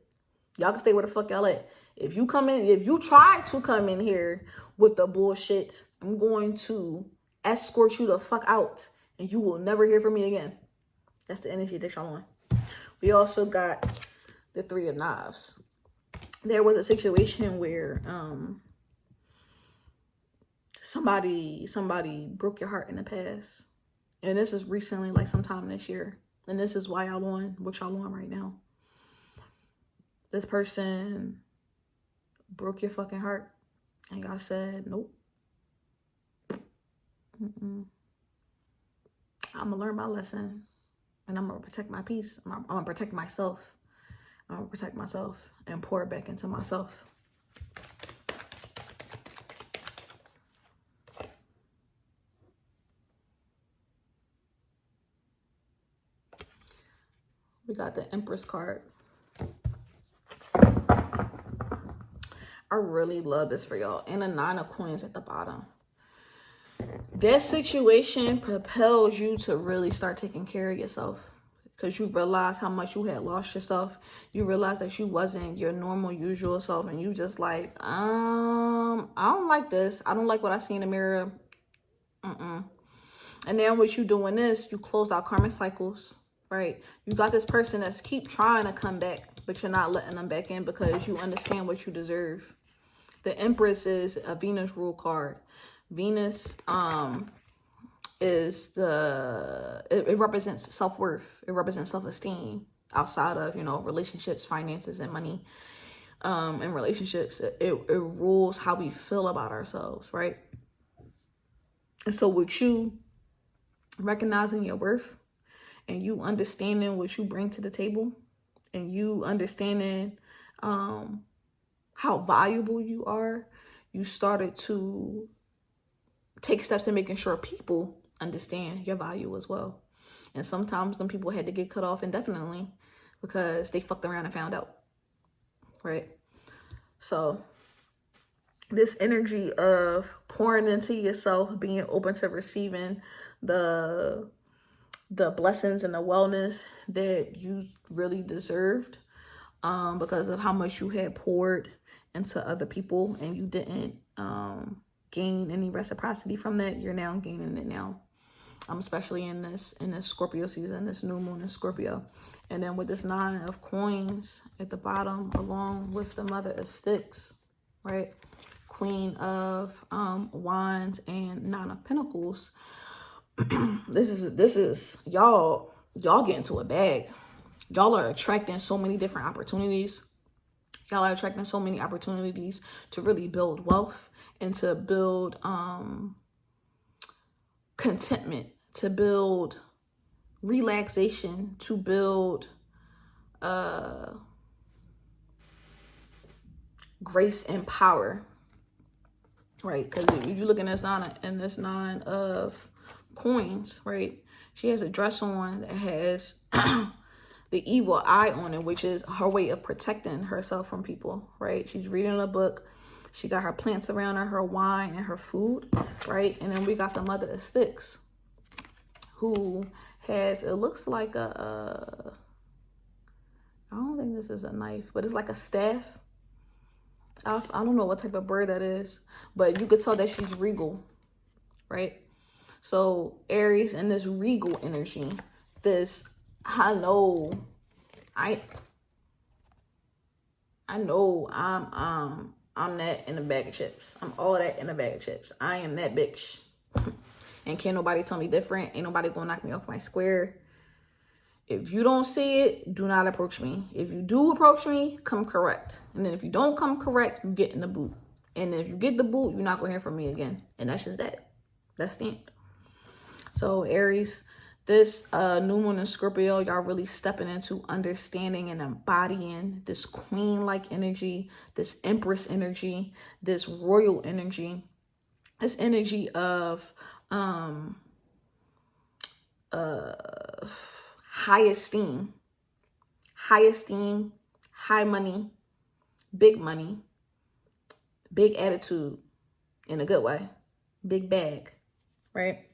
Y'all can stay where the fuck y'all at. If you try to come in here with the bullshit, I'm going to escort you the fuck out. And you will never hear from me again. That's the energy that y'all on. We also got the Three of Knives. There was a situation where somebody broke your heart in the past. And this is recently, like sometime this year. And this is why y'all on what y'all on right now. This person broke your fucking heart. And y'all said, nope. I'm going to learn my lesson. And I'm going to protect my peace. I'm going to protect myself. I'm going to protect myself and pour it back into myself. We got the Empress card. I really love this for y'all. And a Nine of Coins at the bottom. That situation propels you to really start taking care of yourself. Because you realize how much you had lost yourself. You realize that you wasn't your normal, usual self. And you just like, I don't like this. I don't like what I see in the mirror. And then with you doing this, you close out karmic cycles. Right? You got this person that's keep trying to come back. But you're not letting them back in because you understand what you deserve. The Empress is a Venus rule card. Venus is it represents self-worth. It represents self-esteem outside of, relationships, finances, and money. In relationships, it rules how we feel about ourselves, right? And so with you recognizing your worth and you understanding what you bring to the table and you understanding how valuable you are, you started to take steps in making sure people understand your value as well. And sometimes them people had to get cut off indefinitely because they fucked around and found out, right? So this energy of pouring into yourself, being open to receiving the blessings and the wellness that you really deserved because of how much you had poured into other people and you didn't gain any reciprocity from that. You're now gaining it now, especially in this Scorpio season, this new moon in Scorpio. And then with this Nine of Coins at the bottom, along with the Mother of Sticks, right? Queen of Wands and Nine of Pentacles. This is y'all get into a bag. Y'all are attracting so many different opportunities. Y'all are attracting so many opportunities to really build wealth and to build contentment, to build relaxation, to build grace and power, right? Because if you look in this nine of coins, right, she has a dress on that has the evil eye on it, which is her way of protecting herself from people, right? She's reading a book. She got her plants around her wine, and her food, right? And then we got the Mother of Sticks, who has, it looks like a I don't think this is a knife, but it's like a staff. I don't know what type of bird that is, but you could tell that she's regal, right? So Aries and this regal energy, this, I know I'm that in a bag of chips. I'm all that in a bag of chips. I am that bitch. And can't nobody tell me different. Ain't nobody gonna knock me off my square. If you don't see it, do not approach me. If you do approach me, come correct. And then if you don't come correct, you get in the boot. And if you get the boot, you're not gonna hear from me again. And that's just that. That's stamped. So Aries, this new moon in Scorpio, y'all really stepping into understanding and embodying this queen-like energy, this empress energy, this royal energy, this energy of high esteem, high money, big attitude in a good way, big bag, right?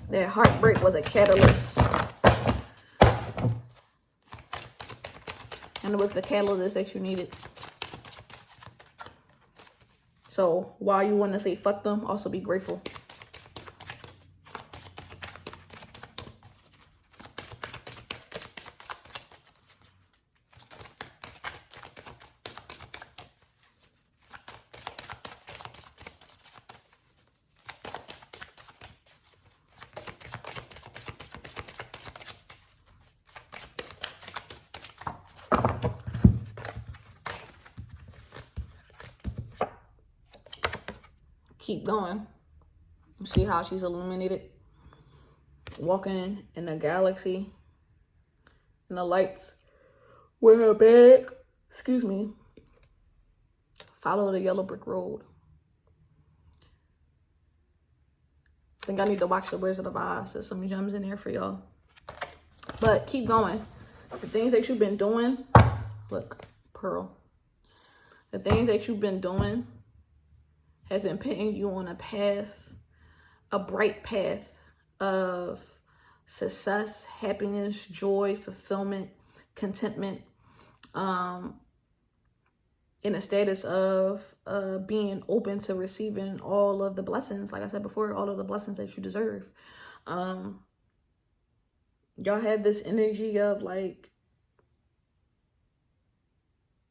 That heartbreak was a catalyst. And it was the catalyst that you needed. So while you want to say fuck them, also be grateful. Keep going. See how she's illuminated, walking in the galaxy, in the lights with her bag. Excuse me. Follow the yellow brick road. I think I need to watch the Wizard of Oz. There's some gems in there for y'all. But keep going. The things that you've been doing, look, Pearl. The things that you've been doing has been putting you on a path, a bright path of success, happiness, joy, fulfillment, contentment, in a status of being open to receiving all of the blessings. Like I said before, all of the blessings that you deserve. Y'all have this energy of like,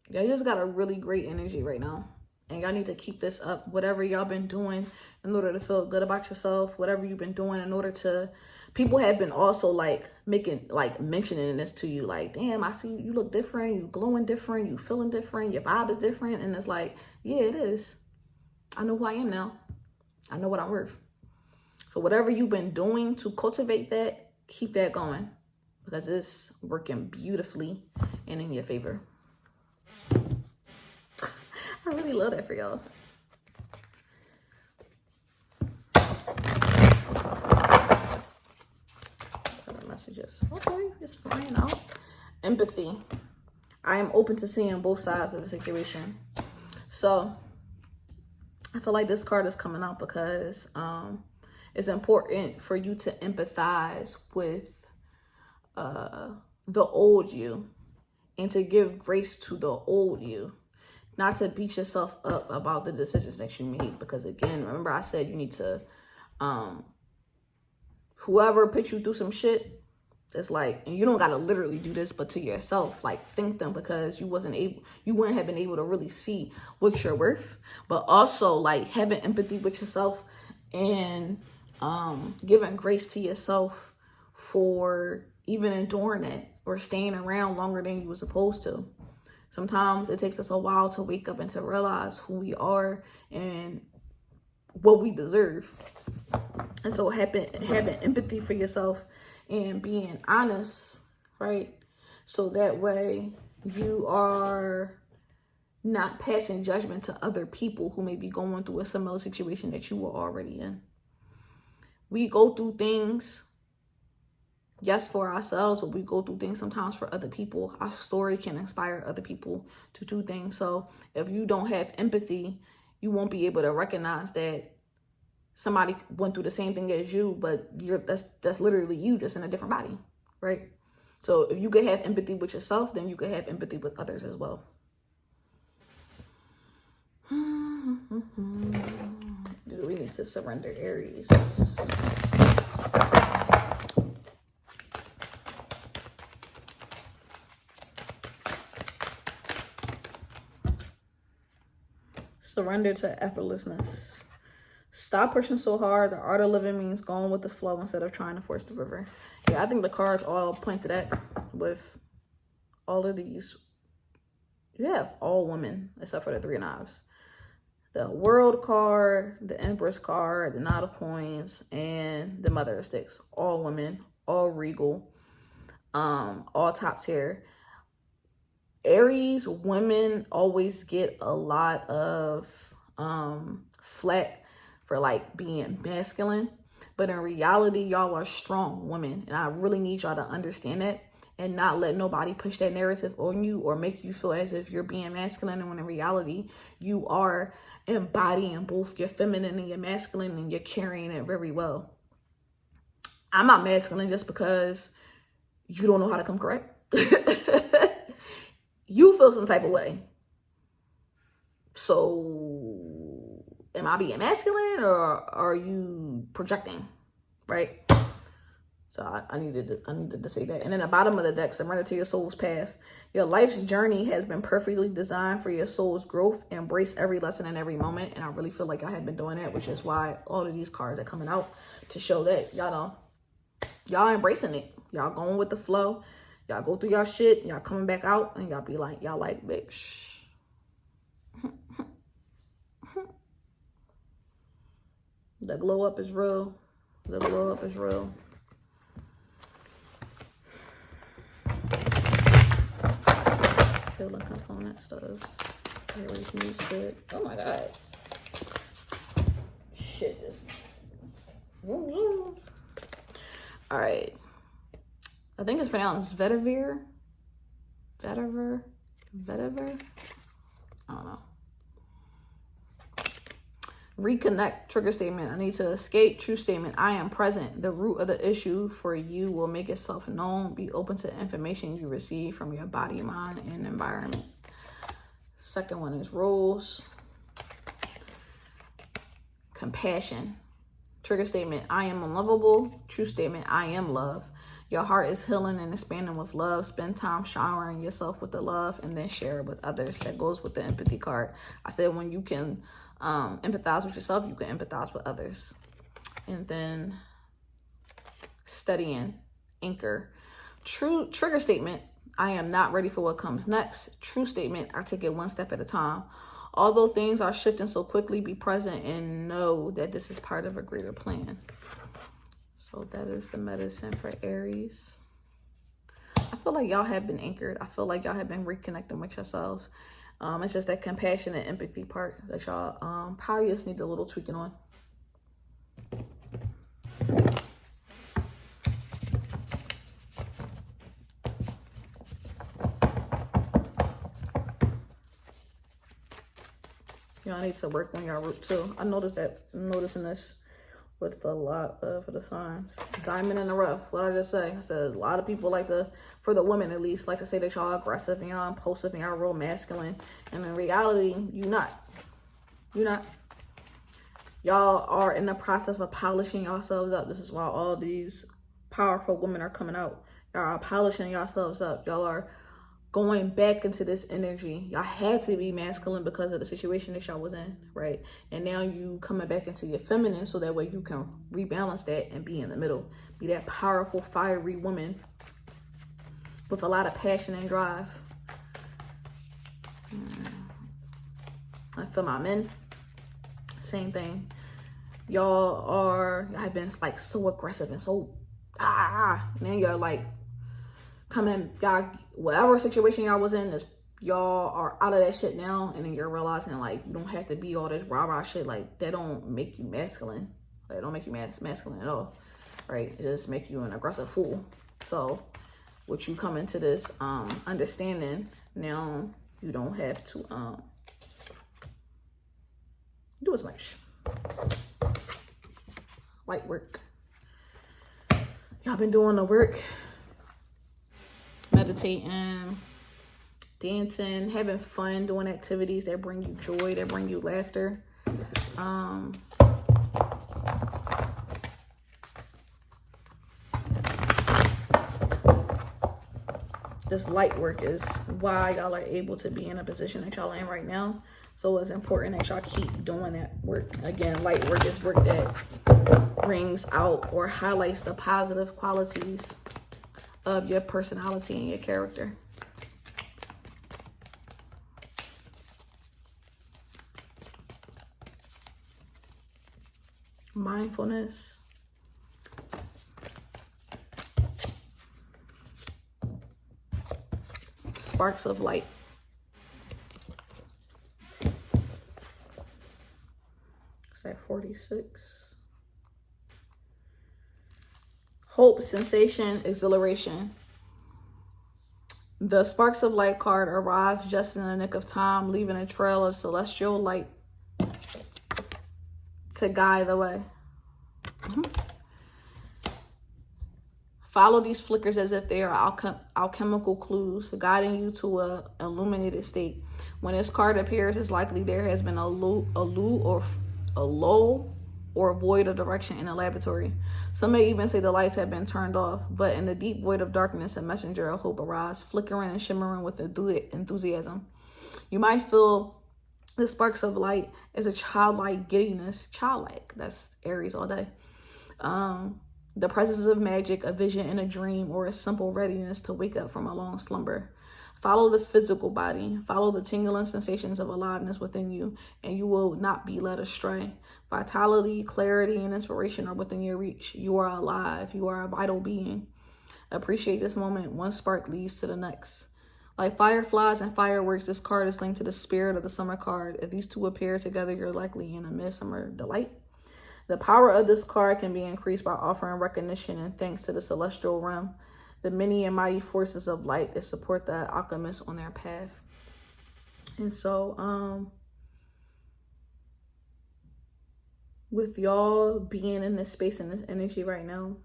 y'all just got a really great energy right now. And y'all need to keep this up. Whatever y'all been doing in order to feel good about yourself, whatever you've been doing in order to, people have been also like mentioning this to you. Like, damn, I see you look different. You glowing different. You feeling different. Your vibe is different. And it's like, yeah, it is. I know who I am now. I know what I'm worth. So whatever you've been doing to cultivate that, keep that going. Because it's working beautifully and in your favor. I really love that for y'all. Other messages. Okay, just flying out. Empathy. I am open to seeing both sides of the situation. So I feel like this card is coming out because it's important for you to empathize with the old you and to give grace to the old you. Not to beat yourself up about the decisions that you made. Because again, remember I said you need to, whoever put you through some shit, It's like, and you don't got to literally do this, but to yourself, like think them, because you wouldn't have been able to really see what you're worth. But also like having empathy with yourself and giving grace to yourself for even enduring it or staying around longer than you were supposed to. Sometimes it takes us a while to wake up and to realize who we are and what we deserve. And so having empathy for yourself and being honest, right? So that way you are not passing judgment to other people who may be going through a similar situation that you were already in. We go through things, yes, for ourselves, but we go through things sometimes for other people. Our story can inspire other people to do things. So if you don't have empathy, you won't be able to recognize that somebody went through the same thing as you, but that's literally you, just in a different body, right? So if you could have empathy with yourself, then you could have empathy with others as well. We need to surrender, Aries. Surrender to effortlessness. Stop pushing so hard. The art of living means going with the flow instead of trying to force the river. Yeah, I think the cards all point to that with all of these. You have all women except for the Three of Knives. The World card, the Empress card, the Knight of Coins, and the Mother of Sticks. All women, all regal, all top tier. Aries women always get a lot of flack for like being masculine, but in reality, y'all are strong women, and I really need y'all to understand that and not let nobody push that narrative on you or make you feel as if you're being masculine, and when in reality you are embodying both your feminine and your masculine, and you're carrying it very well. I'm not masculine just because you don't know how to come correct. You feel some type of way. So am I being masculine or are you projecting? Right? So I needed to say that. And then the bottom of the deck, surrender to your soul's path. Your life's journey has been perfectly designed for your soul's growth. Embrace every lesson and every moment. And I really feel like I have been doing that, which is why all of these cards are coming out to show that y'all embracing it. Y'all going with the flow. Y'all go through y'all shit. Y'all coming back out and y'all be like, bitch. The glow up is real. The glow up is real. Healing components does. Aries needs good. Oh my god. Shit. Alright. I think it's pronounced vetiver. Vetiver. I don't know. Reconnect, trigger statement. I need to escape, true statement. I am present. The root of the issue for you will make itself known. Be open to information you receive from your body, mind, and environment. Second one is rose. Compassion. Trigger statement. I am unlovable. True statement. I am love. Your heart is healing and expanding with love. Spend time showering yourself with the love and then share it with others. That goes with the empathy card. I said when you can empathize with yourself, you can empathize with others. And then studying, anchor. True trigger statement. I am not ready for what comes next. True statement. I take it one step at a time. Although things are shifting so quickly, be present and know that this is part of a greater plan. So that is the medicine for Aries. I feel like y'all have been anchored. I feel like y'all have been reconnecting with yourselves. It's just that compassion and empathy part that y'all probably just need a little tweaking on. Y'all need to work on your root too. I'm noticing this with a lot of the signs. Diamond in the rough. What I just say? I said a lot of people like to, for the women at least, like to say that y'all aggressive and y'all impulsive and y'all real masculine. And in reality, you're not. You're not. Y'all are in the process of polishing yourselves up. This is why all these powerful women are coming out. Y'all are polishing yourselves up. Y'all are going back into this energy. Y'all had to be masculine because of the situation that y'all was in, right? And now you coming back into your feminine so that way you can rebalance that and be in the middle. Be that powerful, fiery woman with a lot of passion and drive. I feel my men. Same thing. I've been like so aggressive and so now you're like coming, y'all, whatever situation y'all was in, is y'all are out of that shit now, and then you're realizing like you don't have to be all this rah-rah shit. Like that don't make you masculine. Like, it don't make you masculine at all, right? It just make you an aggressive fool. So what you come into this understanding now, you don't have to do as much light work. Y'all been doing the work, meditating, dancing, having fun, doing activities that bring you joy, that bring you laughter. This light work is why y'all are able to be in a position that y'all are in right now. So it's important that y'all keep doing that work. Again, light work is work that brings out or highlights the positive qualities of your personality and your character. Mindfulness. Sparks of light. It's at 46. Hope, sensation, exhilaration. The sparks of light card arrives just in the nick of time, leaving a trail of celestial light to guide the way. Follow these flickers as if they are alchemical clues, guiding you to a illuminated state. When this card appears, it's likely there has been a lull or void of direction in the laboratory. Some may even say the lights have been turned off, but in the deep void of darkness, a messenger of hope arrives, flickering and shimmering with enthusiasm. You might feel the sparks of light as a childlike giddiness. Childlike, that's Aries all day. The presence of magic, a vision in a dream, or a simple readiness to wake up from a long slumber. Follow the physical body. Follow the tingling sensations of aliveness within you, and you will not be led astray. Vitality, clarity, and inspiration are within your reach. You are alive. You are a vital being. Appreciate this moment. One spark leads to the next. Like fireflies and fireworks, this card is linked to the spirit of the summer card. If these two appear together, you're likely in a midsummer delight. The power of this card can be increased by offering recognition and thanks to the celestial realm, the many and mighty forces of light that support the alchemists on their path. And so, with y'all being in this space and this energy right now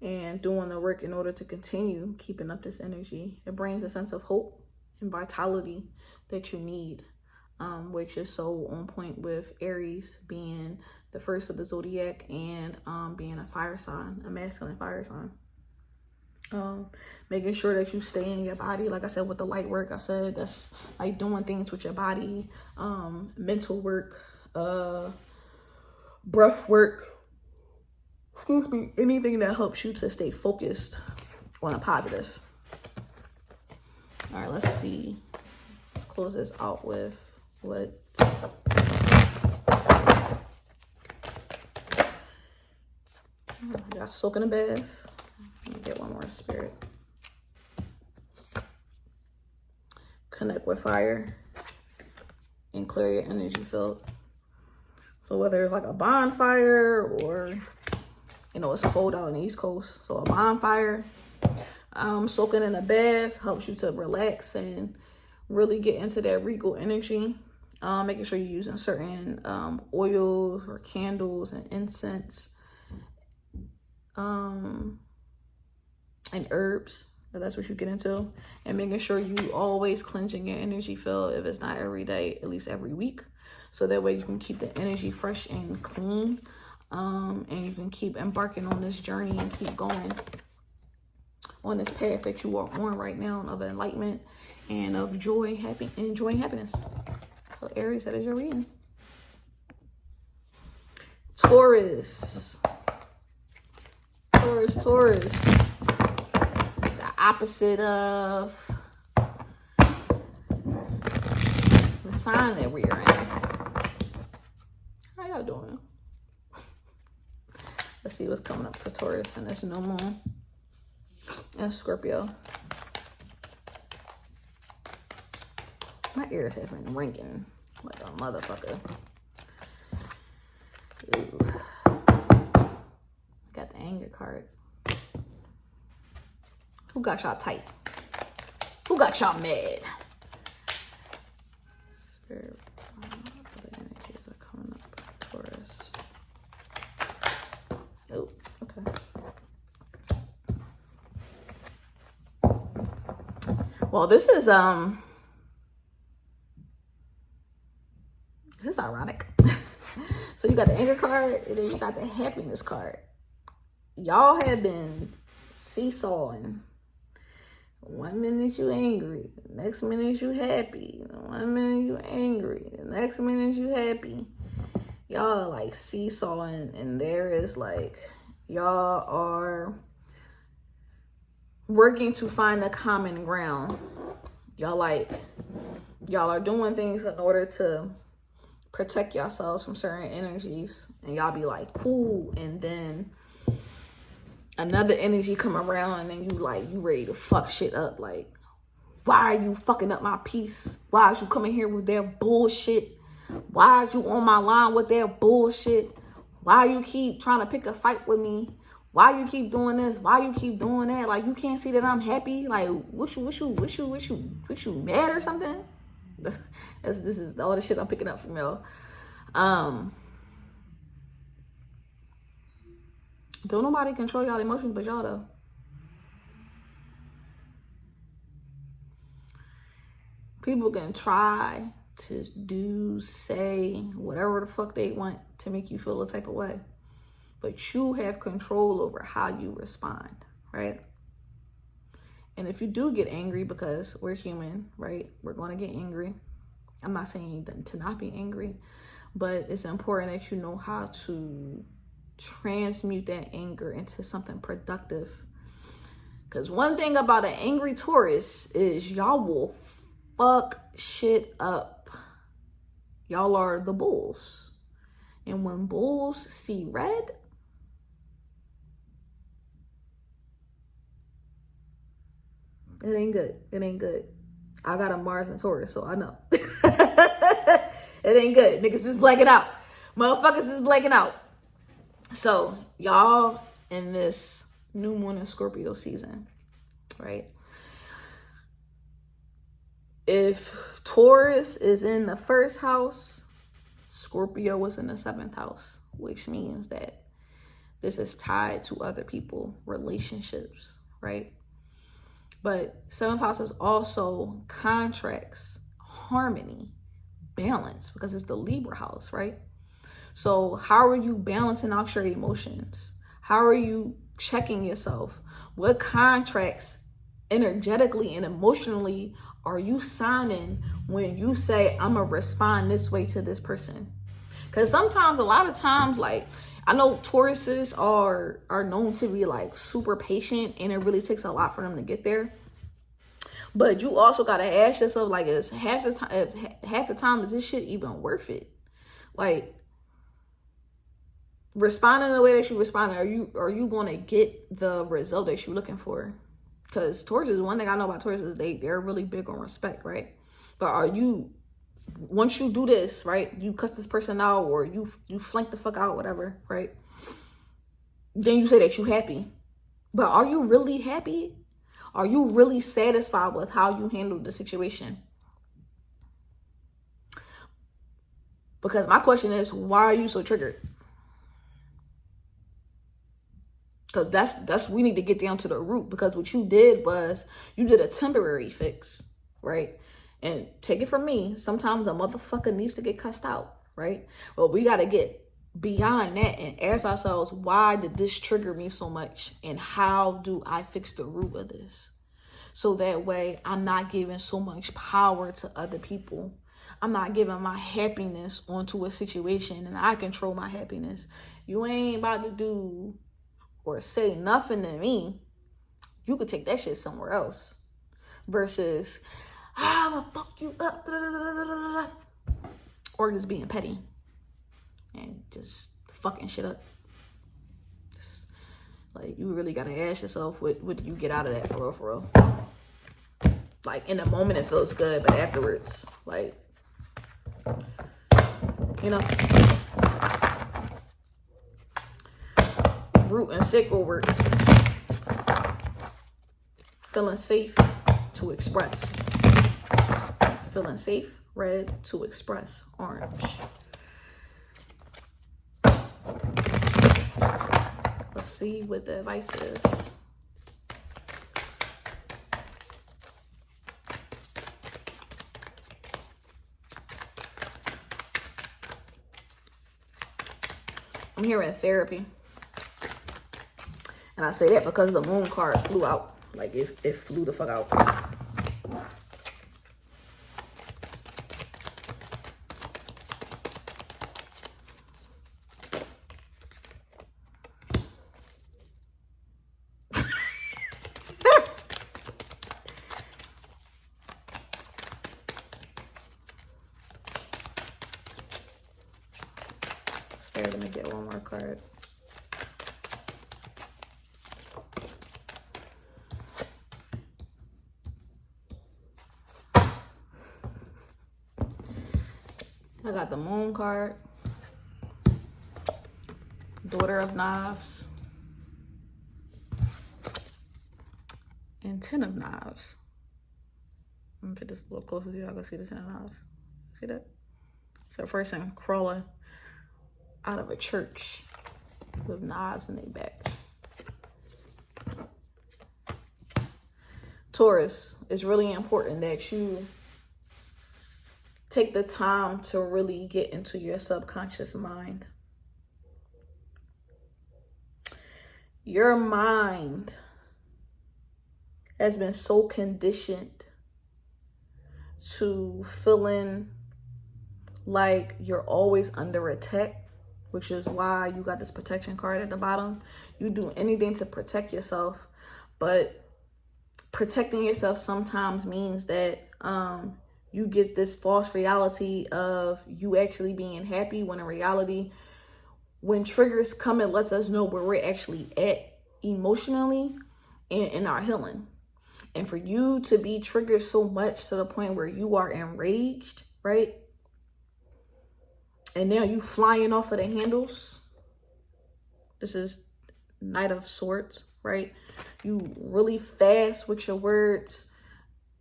and doing the work in order to continue keeping up this energy, it brings a sense of hope and vitality that you need, which is so on point with Aries being the first of the zodiac and being a fire sign, a masculine fire sign. Making sure that you stay in your body. Like I said, with the light work, I said that's like doing things with your body, mental work, breath work, anything that helps you to stay focused on a positive. All right, let's see. Let's close this out with what I got. Soak in a bath. Let me get one more spirit. Connect with fire and clear your energy field. So whether it's like a bonfire or, you know, it's cold out on the East Coast. So a bonfire, soaking in a bath helps you to relax and really get into that regal energy. Making sure you're using certain oils or candles and incense. And herbs, if that's what you get into, and making sure you always cleansing your energy field, if it's not every day, at least every week, so that way you can keep the energy fresh and clean, and you can keep embarking on this journey and keep going. on this path that you are on right now of enlightenment and of joy, enjoying happiness. So Aries, that is your reading. Taurus. Taurus. The opposite of the sign that we are in. How y'all doing? Let's see what's coming up for Taurus and this new moon and Scorpio. My ears have been ringing like a motherfucker. Ooh. Got the anger card. Who got y'all tight? Who got y'all mad? Spirit, other energies are coming up for Taurus. Oh, okay. Well, this is ironic. So you got the anger card and then you got the happiness card. Y'all have been seesawing. 1 minute you angry, the next minute you happy. 1 minute you angry, the next minute you happy. Y'all like seesawing, and there is like, y'all are working to find the common ground. Y'all are doing things in order to protect yourselves from certain energies, and y'all be like cool, and then another energy come around and then you ready to fuck shit up. Like, why are you fucking up my peace? Why is you coming here with their bullshit? Why is you on my line with their bullshit? Why you keep trying to pick a fight with me? Why you keep doing this? Why you keep doing that? Like, you can't see that I'm happy? Like, what you mad or something? This is all the shit I'm picking up from y'all. Don't nobody control y'all emotions but y'all though. People can try to do, say, whatever the fuck they want to make you feel a type of way. But you have control over how you respond, right? And if you do get angry, because we're human, right? We're going to get angry. I'm not saying to not be angry, but it's important that you know how to transmute that anger into something productive. Because one thing about an angry Taurus is y'all will fuck shit up. Y'all are the bulls. And when bulls see red, it ain't good. It ain't good. I got a Mars and Taurus, so I know. It ain't good. Niggas is blacking out. Motherfuckers is blacking out. So y'all in this new moon in Scorpio season, right? If Taurus is in the first house, Scorpio was in the 7th house, which means that this is tied to other people, relationships, right? But 7th house is also contracts, harmony, balance, because it's the Libra house, right? So how are you balancing out your emotions? How are you checking yourself? What contracts energetically and emotionally are you signing when you say, I'm going to respond this way to this person? Because sometimes, a lot of times, like, I know Tauruses are known to be like super patient, and it really takes a lot for them to get there. But you also got to ask yourself, like, is half the time is this shit even worth it? Like, responding the way that you respond, are you going to get the result that you're looking for? Because Tauruses, one thing I know about Tauruses, they're really big on respect, right? But are you, once you do this, right, you cuss this person out, or you flank the fuck out, whatever, right? Then you say that you happy. But are you really happy? Are you really satisfied with how you handled the situation? Because my question is, why are you so triggered? Because that's we need to get down to the root. Because what you did was you did a temporary fix, right? And take it from me, sometimes a motherfucker needs to get cussed out, right? But we got to get beyond that and ask ourselves, why did this trigger me so much? And how do I fix the root of this? So that way I'm not giving so much power to other people. I'm not giving my happiness onto a situation, and I control my happiness. You ain't about to do or say nothing to me. You could take that shit somewhere else. Versus, I'ma fuck you up. Or just being petty and just fucking shit up. Just, like, you really gotta ask yourself, what do you get out of that, for real? Like, in the moment it feels good, but afterwards, like, you know. Root and sacral work. Feeling safe to express. Feeling safe, red, to express, orange. Let's see what the advice is. I'm hearing therapy. And I say that because the moon card flew out. Like, it flew the fuck out. Scared to make it one more card. I got the moon card, daughter of knives, and 10 of knives. Let me put this a little closer so y'all can see the 10 of knives. See that? It's a person crawling out of a church with knives in their back. Taurus, it's really important that you take the time to really get into your subconscious mind. Your mind has been so conditioned to feeling like you're always under attack, which is why you got this protection card at the bottom. You do anything to protect yourself, but protecting yourself sometimes means that you get this false reality of you actually being happy, when in reality, when triggers come, it lets us know where we're actually at emotionally and in our healing. And for you to be triggered so much to the point where you are enraged, right? And now you flying off of the handles. This is Knight of Swords, right? You really fast with your words.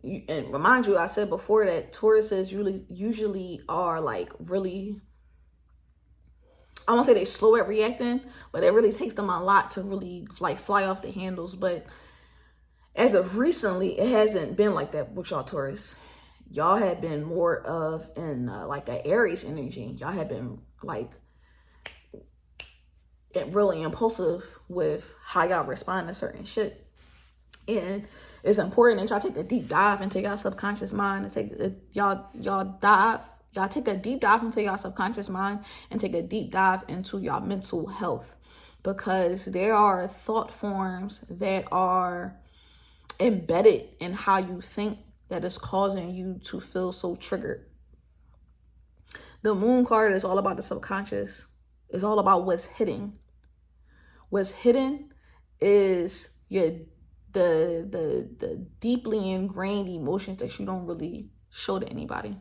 And remind you, I said before that Tauruses usually are like really, I won't say they slow at reacting, but it really takes them a lot to really like fly off the handles. But as of recently, it hasn't been like that with y'all Taurus. Y'all had been more of in like an Aries energy. Y'all had been like really impulsive with how y'all respond to certain shit. And it's important that y'all take a deep dive into y'all subconscious mind and take y'all take a deep dive into y'all subconscious mind and take a deep dive into y'all mental health, because there are thought forms that are embedded in how you think that is causing you to feel so triggered. The moon card is all about the subconscious. It's all about what's hidden. What's hidden is the deeply ingrained emotions that you don't really show to anybody.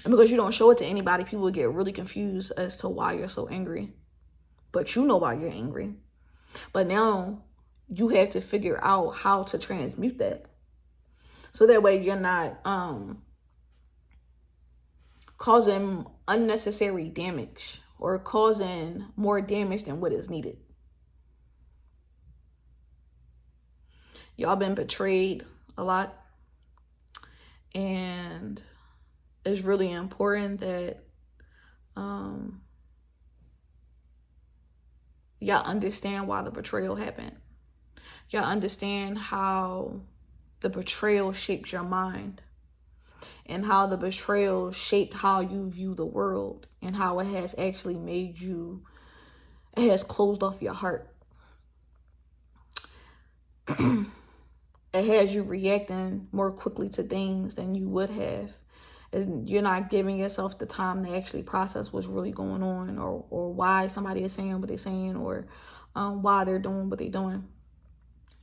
And because you don't show it to anybody, people get really confused as to why you're so angry. But you know why you're angry. But now you have to figure out how to transmute that. So that way you're not causing unnecessary damage or causing more damage than what is needed. Y'all been betrayed a lot. And it's really important that y'all understand why the betrayal happened. Y'all understand how the betrayal shaped your mind, and how the betrayal shaped how you view the world, and how it has actually made you, it has closed off your heart. It has you reacting more quickly to things than you would have. And you're not giving yourself the time to actually process what's really going on, or why somebody is saying what they're saying, or why they're doing what they're doing.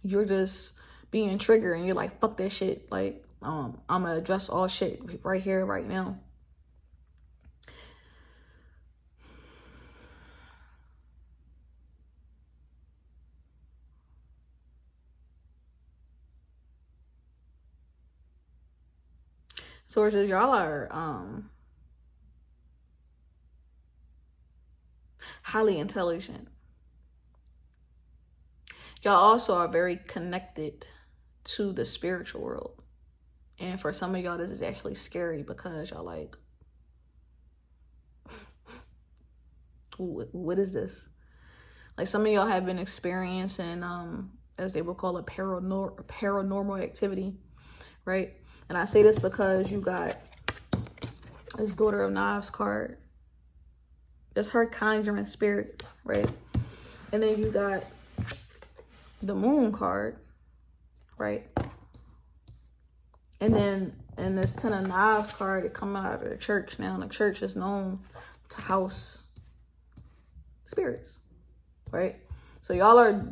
You're just being triggered, and you're like, fuck that shit. Like, I'm gonna address all shit right here, right now. Sources, y'all are highly intelligent. Y'all also are very connected to the spiritual world. And for some of y'all, this is actually scary, because y'all like, what is this? Like, some of y'all have been experiencing, as they would call it, paranormal activity, right? And I say this because you got this Daughter of Knives card. It's her conjuring spirits, right? And then you got the Moon card, right? And then in this Ten of Knives card, it comes out of the church. Now the church is known to house spirits, right? So y'all are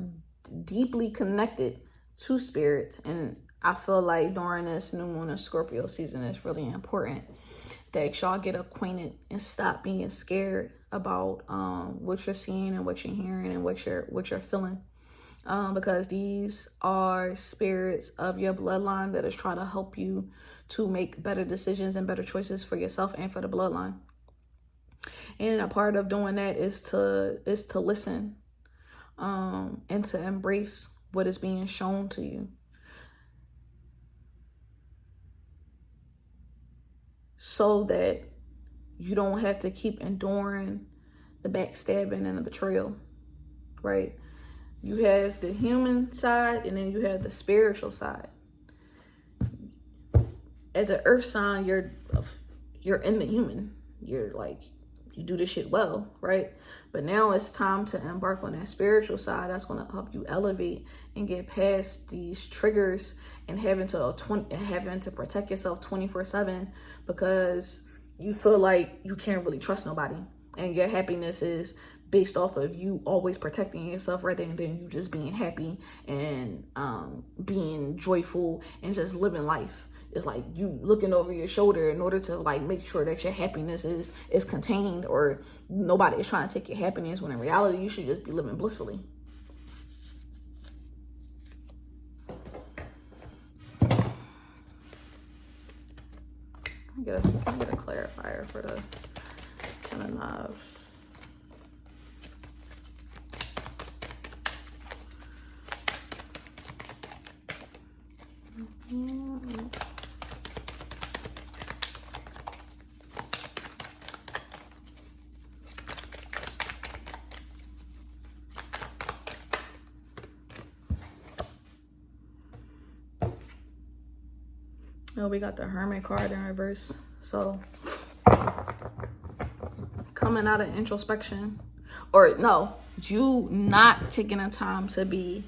deeply connected to spirits, and I feel like during this new Moon in Scorpio season, it's really important that y'all get acquainted and stop being scared about what you're seeing and what you're hearing and what you're feeling, because these are spirits of your bloodline that is trying to help you to make better decisions and better choices for yourself and for the bloodline. And a part of doing that is to listen, and to embrace what is being shown to you, so that you don't have to keep enduring the backstabbing and the betrayal, right? You have the human side, and then you have the spiritual side. As an earth sign, you're in the human. You're like, you do this shit well, right? But now it's time to embark on that spiritual side that's going to help you elevate and get past these triggers, and having to protect yourself 24/7, because you feel like you can't really trust nobody, and your happiness is based off of you always protecting yourself, rather than you just being happy and being joyful and just living life. It's like you looking over your shoulder in order to like make sure that your happiness is contained, or nobody is trying to take your happiness, when in reality you should just be living blissfully. Get a clarifier for the Ten of Knives. Oh, we got the Hermit card in reverse. So coming out of introspection, or no, you not taking the time to be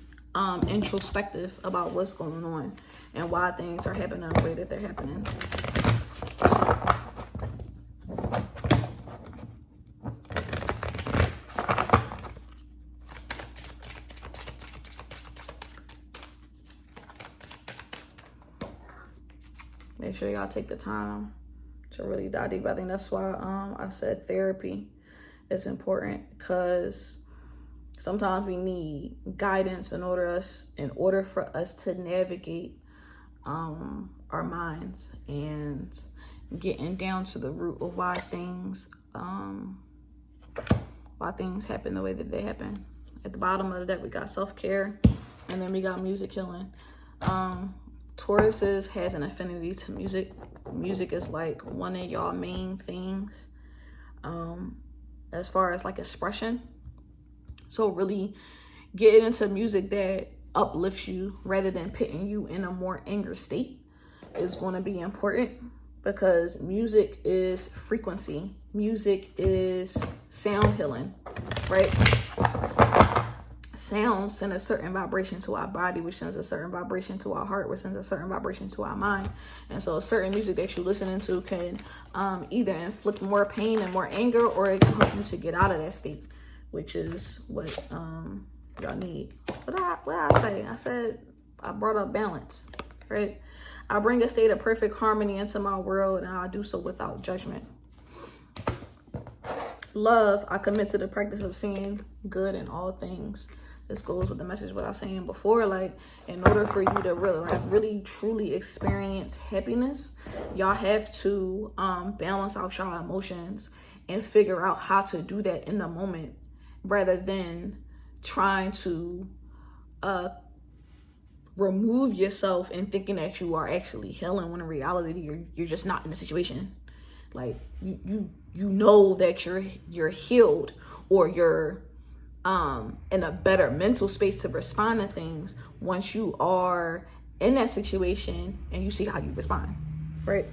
introspective about what's going on and why things are happening the way that they're happening. Make sure y'all take the time to really dive deep. I think that's why I said therapy is important, because sometimes we need guidance in order for us to navigate our minds and getting down to the root of why things happen the way that they happen. At the bottom of the deck, we got self-care, and then we got music healing. Taurus has an affinity to music. Music is like one of y'all main things as far as like expression. So really getting into music that uplifts you rather than putting you in a more anger state is going to be important, because music is frequency. Music is sound healing, right? Sounds send a certain vibration to our body, which sends a certain vibration to our heart, which sends a certain vibration to our mind. And so certain music that you're listening to can either inflict more pain and more anger, or it can help you to get out of that state, which is what y'all need. What did I say? I said I brought up balance, right? I bring a state of perfect harmony into my world, and I do so without judgment. Love, I commit to the practice of seeing good in all things. This goes with the message what I was saying before. Like, in order for you to really truly experience happiness, y'all have to balance out y'all emotions and figure out how to do that in the moment, rather than trying to remove yourself and thinking that you are actually healing, when in reality you're just not in the situation. Like, you know that you're healed, or you're in a better mental space to respond to things once you are in that situation and you see how you respond, right?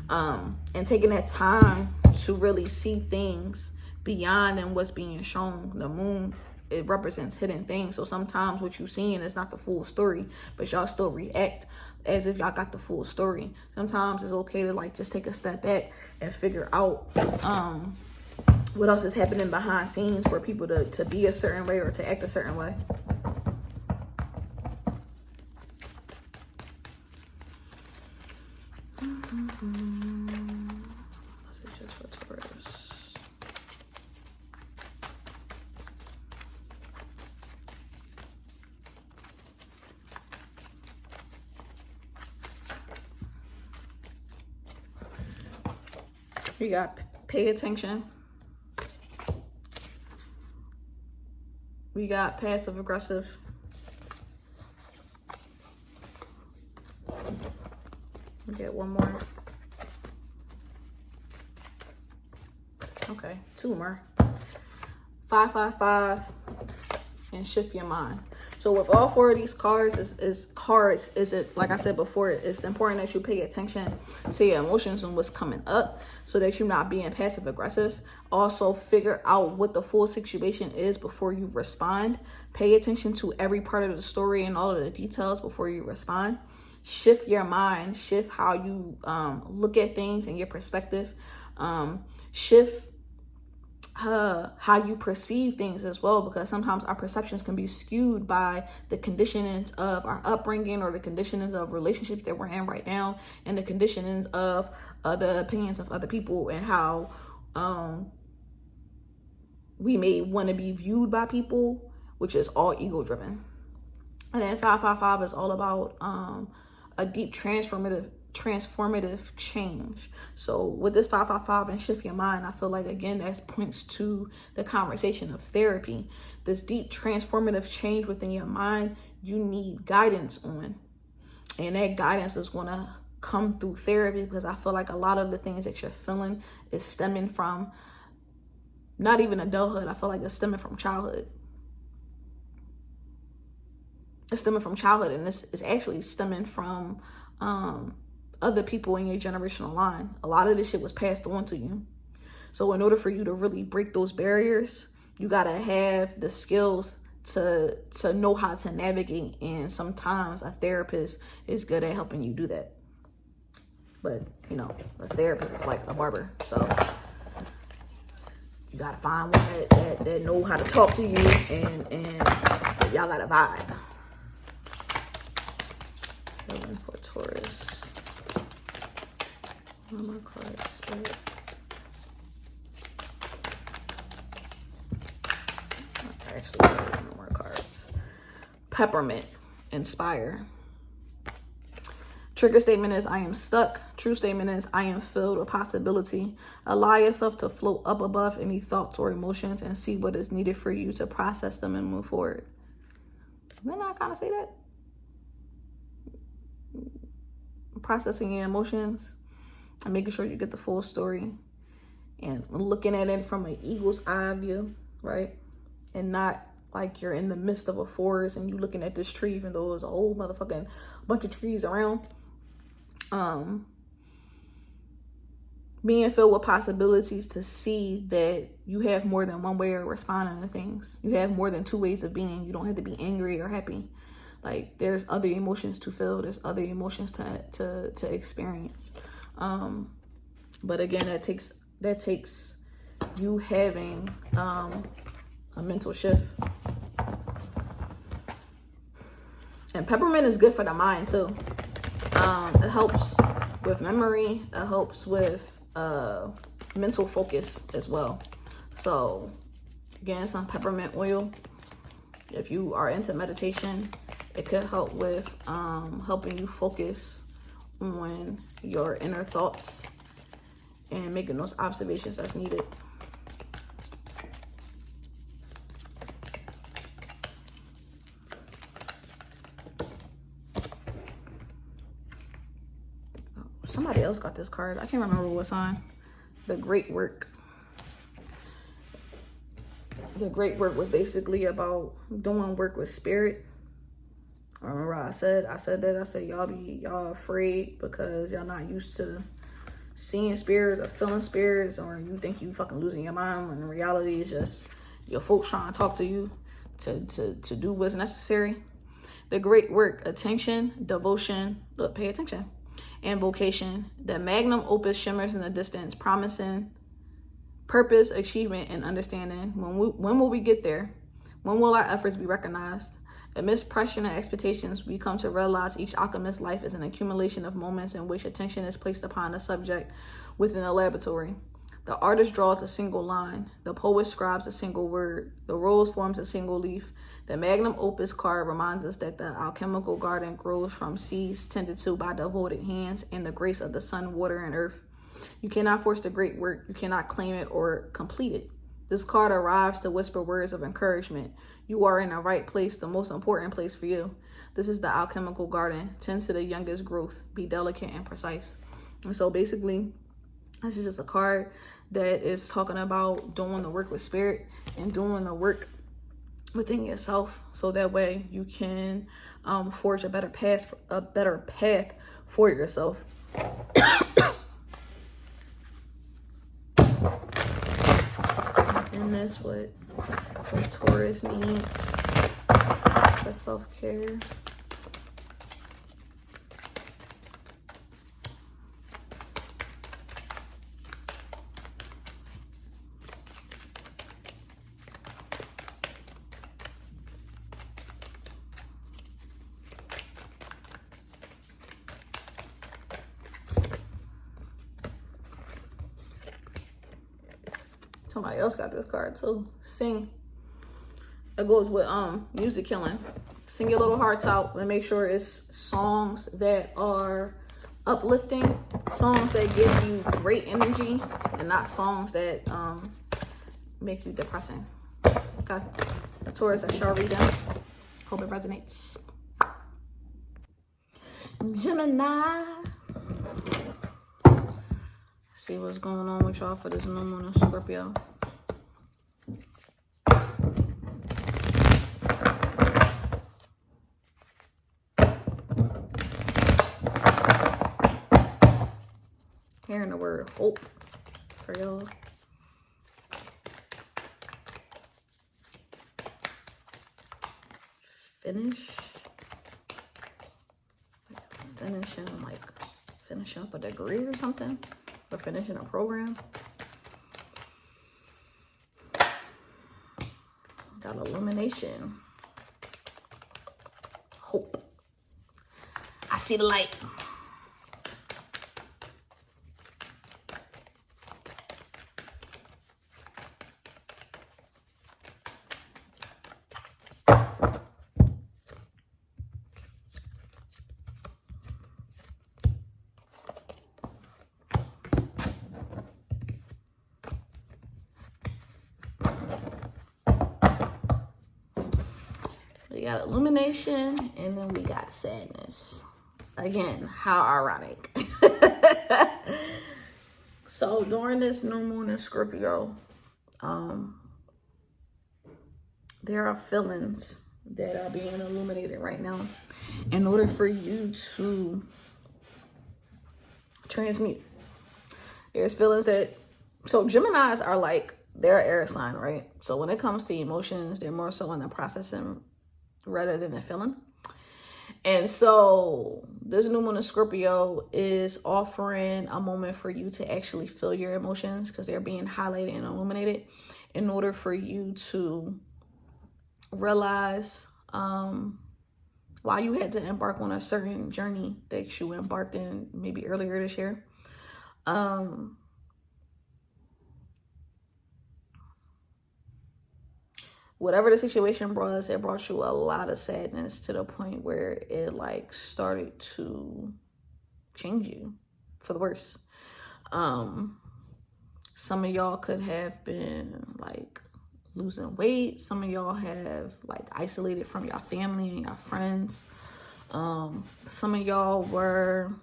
And taking that time to really see things beyond and what's being shown. The moon, it represents hidden things. So sometimes what you're seeing is not the full story, but y'all still react as if y'all got the full story. Sometimes it's okay to like just take a step back and figure out what else is happening behind scenes for people to be a certain way or to act a certain way. Messages for Taurus. We got pay attention. We got passive aggressive. We get one more. Okay, two more. 555 and shift your mind. So with all four of these cards, is it, like I said before, it's important that you pay attention to your emotions and what's coming up, so that you're not being passive aggressive. Also, figure out what the full situation is before you respond. Pay attention to every part of the story and all of the details before you respond. Shift your mind. Shift how you look at things and your perspective. Shift how you perceive things as well, because sometimes our perceptions can be skewed by the conditionings of our upbringing, or the conditionings of relationships that we're in right now, and the conditionings of the opinions of other people, and how we may want to be viewed by people, which is all ego driven. And then 555 is all about a deep transformative change. So with this 555 and shift your mind, I feel like, again, that points to the conversation of therapy. This deep transformative change within your mind, you need guidance on, and that guidance is going to come through therapy, because I feel like a lot of the things that you're feeling is stemming from not even adulthood. I feel like it's stemming from childhood. It's stemming from childhood, and this is actually stemming from other people in your generational line. A lot of this shit was passed on to you. So in order for you to really break those barriers, you gotta have the skills to know how to navigate. And sometimes a therapist is good at helping you do that. But you know, a therapist is like a barber, so you gotta find one that know how to talk to you, and y'all gotta vibe. Healing for Taurus. One more card, Spirit. Actually, no more cards. Peppermint. Inspire. Trigger statement is, I am stuck. True statement is, I am filled with possibility. Allow yourself to float up above any thoughts or emotions and see what is needed for you to process them and move forward. Didn't I kind of say that? Processing your emotions and making sure you get the full story, and looking at it from an eagle's eye view, right? and not like you're in the midst of a forest and you looking at this tree even though there's a whole motherfucking bunch of trees around. Being filled with possibilities to see that you have more than one way of responding to things. You have more than two ways of being. You don't have to be angry or happy. Like, there's other emotions to feel. There's other emotions to experience. But again, that takes you having a mental shift. And peppermint is good for the mind too. It helps with memory. It helps with mental focus as well. So again, some peppermint oil. If you are into meditation, it could help with helping you focus on your inner thoughts and making those observations that's needed. Somebody else got this card. I can't remember what sign. The Great Work. The Great Work was basically about doing work with spirit. I remember I said y'all afraid because y'all not used to seeing spirits or feeling spirits, or you think you fucking losing your mind when in reality it's just your folks trying to talk to you to do what's necessary. The Great Work, attention, devotion, look, pay attention, and vocation. The magnum opus shimmers in the distance, promising purpose, achievement, and understanding. When will we get there? When will our efforts be recognized? Amidst pressure and expectations, we come to realize each alchemist's life is an accumulation of moments in which attention is placed upon a subject within a laboratory. The artist draws a single line. The poet scribes a single word. The rose forms a single leaf. The magnum opus card reminds us that the alchemical garden grows from seeds tended to by devoted hands and the grace of the sun, water, and earth. You cannot force the great work. You cannot claim it or complete it. This card arrives to whisper words of encouragement. You are in the right place, the most important place for you. This is the alchemical garden. Tend to the youngest growth. Be delicate and precise. And so basically, this is just a card that is talking about doing the work with spirit and doing the work within yourself, so that way you can forge a better path for yourself. And that's what Taurus needs for self-care. Somebody else got this card too. Sing. It goes with music killing. Sing your little hearts out and make sure it's songs that are uplifting, songs that give you great energy, and not songs that make you depressing. Okay. The Taurus, I shall read them. Hope it resonates. Gemini. See what's going on with y'all for this new moon in Scorpio. Hearing the word hope for y'all. Finishing up a degree or something, or finishing a program. Got illumination, hope. I see the light. We got illumination, and then we got sadness. Again, how ironic. So during this new moon in Scorpio, there are feelings that are being illuminated right now in order for you to transmute. There's feelings that, so Geminis are like, they're an air sign, right? So when it comes to emotions, they're more so in the processing rather than the feeling. And so this new moon in Scorpio is offering a moment for you to actually feel your emotions, because they're being highlighted and illuminated in order for you to realize why you had to embark on a certain journey that you embarked in maybe earlier this year. Whatever the situation was, it brought you a lot of sadness to the point where it like started to change you for the worse. Some of y'all could have been like losing weight. Some of y'all have like isolated from your family and your friends. Some of y'all were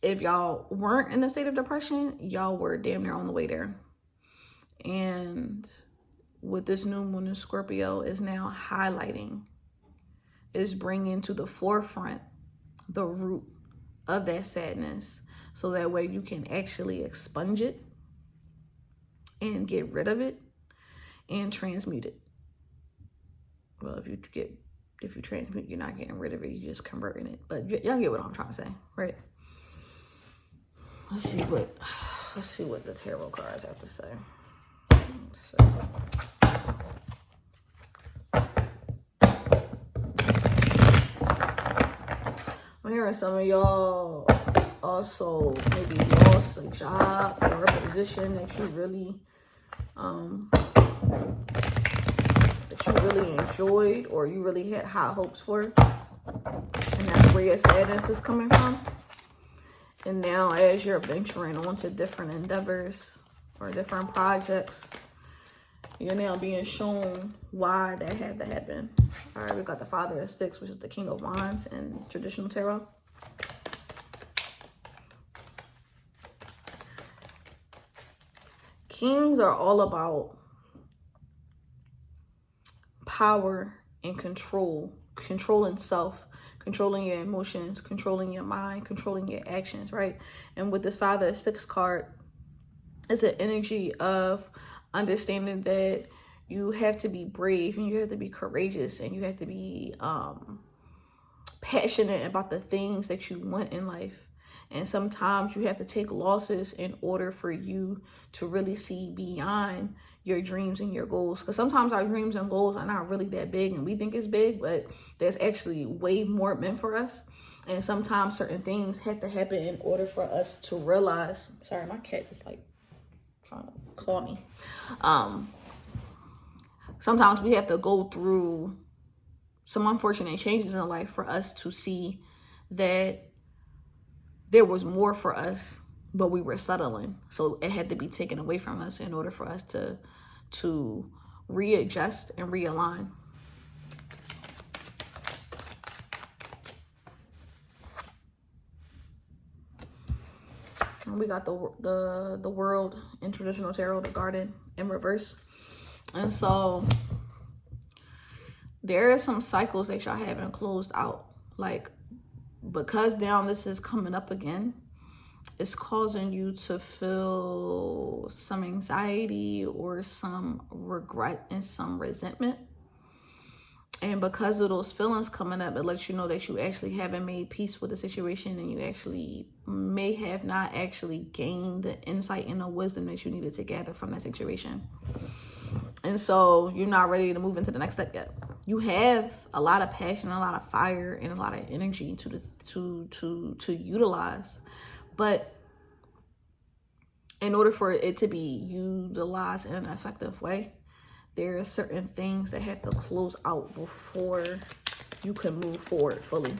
if y'all weren't in a state of depression, y'all were damn near on the way there. And with this new moon in Scorpio is now highlighting, is bringing to the forefront the root of that sadness, so that way you can actually expunge it and get rid of it and transmute it. Well, if you transmute, you're not getting rid of it, you're just converting it. But y'all get what I'm trying to say, right? Let's see what the tarot cards have to say. So, I'm hearing some of y'all also maybe lost a job or a position that you really enjoyed, or you really had high hopes for, and that's where your sadness is coming from. And now as you're venturing onto different endeavors or different projects, you're now being shown why that had to happen. All right, we got the Father of Six, which is the King of Wands in traditional tarot. Kings are all about power and control, controlling self, controlling your emotions, controlling your mind, controlling your actions, right? And with this Father of Six card, it's an energy of understanding that you have to be brave and you have to be courageous and you have to be passionate about the things that you want in life. And sometimes you have to take losses in order for you to really see beyond your dreams and your goals. Because sometimes our dreams and goals are not really that big and we think it's big, but there's actually way more meant for us. And sometimes certain things have to happen in order for us to realize. Sorry, my cat is like trying to claw me. Sometimes we have to go through some unfortunate changes in life for us to see that there was more for us, but we were settling. So it had to be taken away from us in order for us to readjust and realign. And we got the World in traditional tarot, the Garden in reverse. And so there are some cycles that y'all haven't closed out. Like, because now this is coming up again, it's causing you to feel some anxiety or some regret and some resentment. And because of those feelings coming up, it lets you know that you actually haven't made peace with the situation, and you actually may have not actually gained the insight and the wisdom that you needed to gather from that situation. And so you're not ready to move into the next step yet. You have a lot of passion, a lot of fire, and a lot of energy to utilize. But in order for it to be utilized in an effective way, there are certain things that have to close out before you can move forward fully.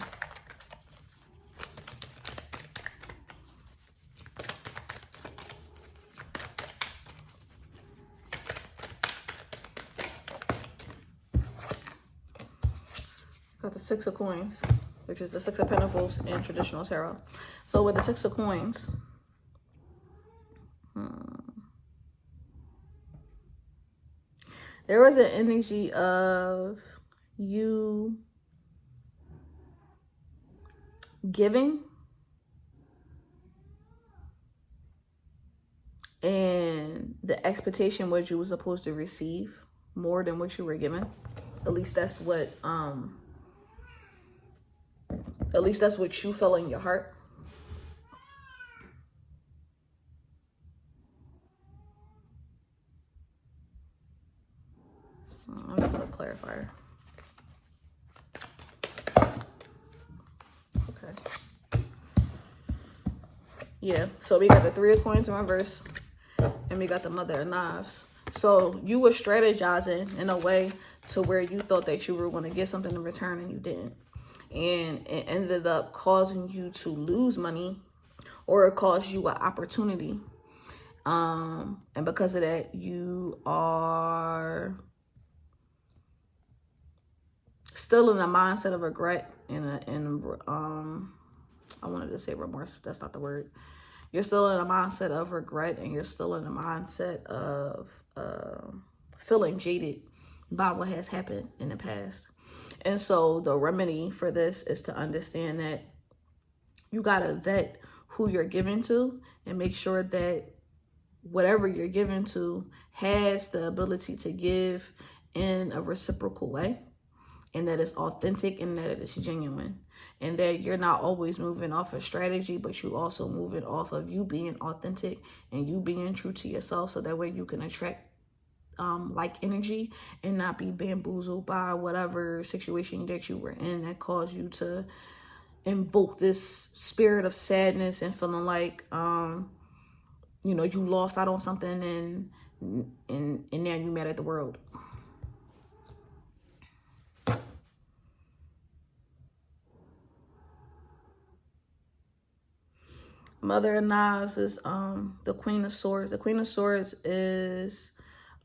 Got the Six of Coins, which is the Six of Pentacles in traditional tarot. So with the Six of Coins, There was an energy of you giving and the expectation was you were supposed to receive more than what you were given. At least that's what you feel in your heart. I'm gonna put a clarifier. Okay. Yeah, so we got the 3 of Coins in reverse and we got the Mother of Knives. So you were strategizing in a way to where you thought that you were going to get something in return and you didn't. And it ended up causing you to lose money, or it caused you an opportunity. And because of that, you are still in a mindset of regret and I wanted to say remorse. That's not the word. You're still in a mindset of regret, and you're still in a mindset of feeling jaded by what has happened in the past. And so the remedy for this is to understand that you got to vet who you're giving to and make sure that whatever you're giving to has the ability to give in a reciprocal way, and that it's authentic and that it is genuine, and that you're not always moving off of strategy, but you also moving off of you being authentic and you being true to yourself, so that way you can attract like energy and not be bamboozled by whatever situation that you were in that caused you to invoke this spirit of sadness and feeling like you know, you lost out on something and now you mad at the world. Mother of Knives is the Queen of Swords. The Queen of Swords is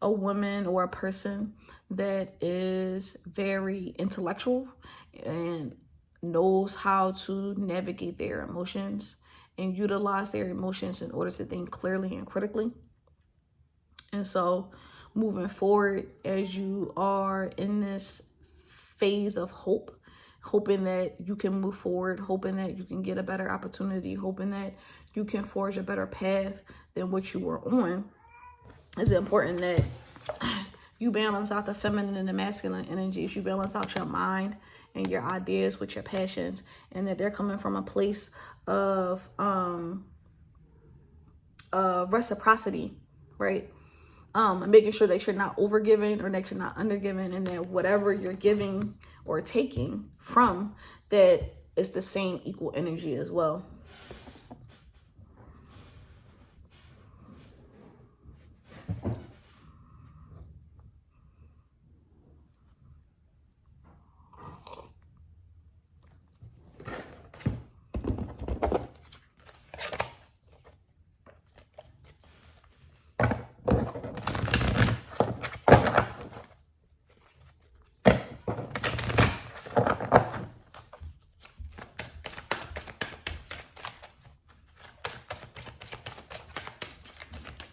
a woman or a person that is very intellectual and knows how to navigate their emotions and utilize their emotions in order to think clearly and critically. And so moving forward, as you are in this phase of hope, hoping that you can move forward, hoping that you can get a better opportunity, hoping that you can forge a better path than what you were on, it's important that you balance out the feminine and the masculine energies. You balance out your mind and your ideas with your passions, and that they're coming from a place of reciprocity, right? And making sure that you're not overgiving or that you're not undergiving, and that whatever you're giving or taking from, that is the same equal energy as well.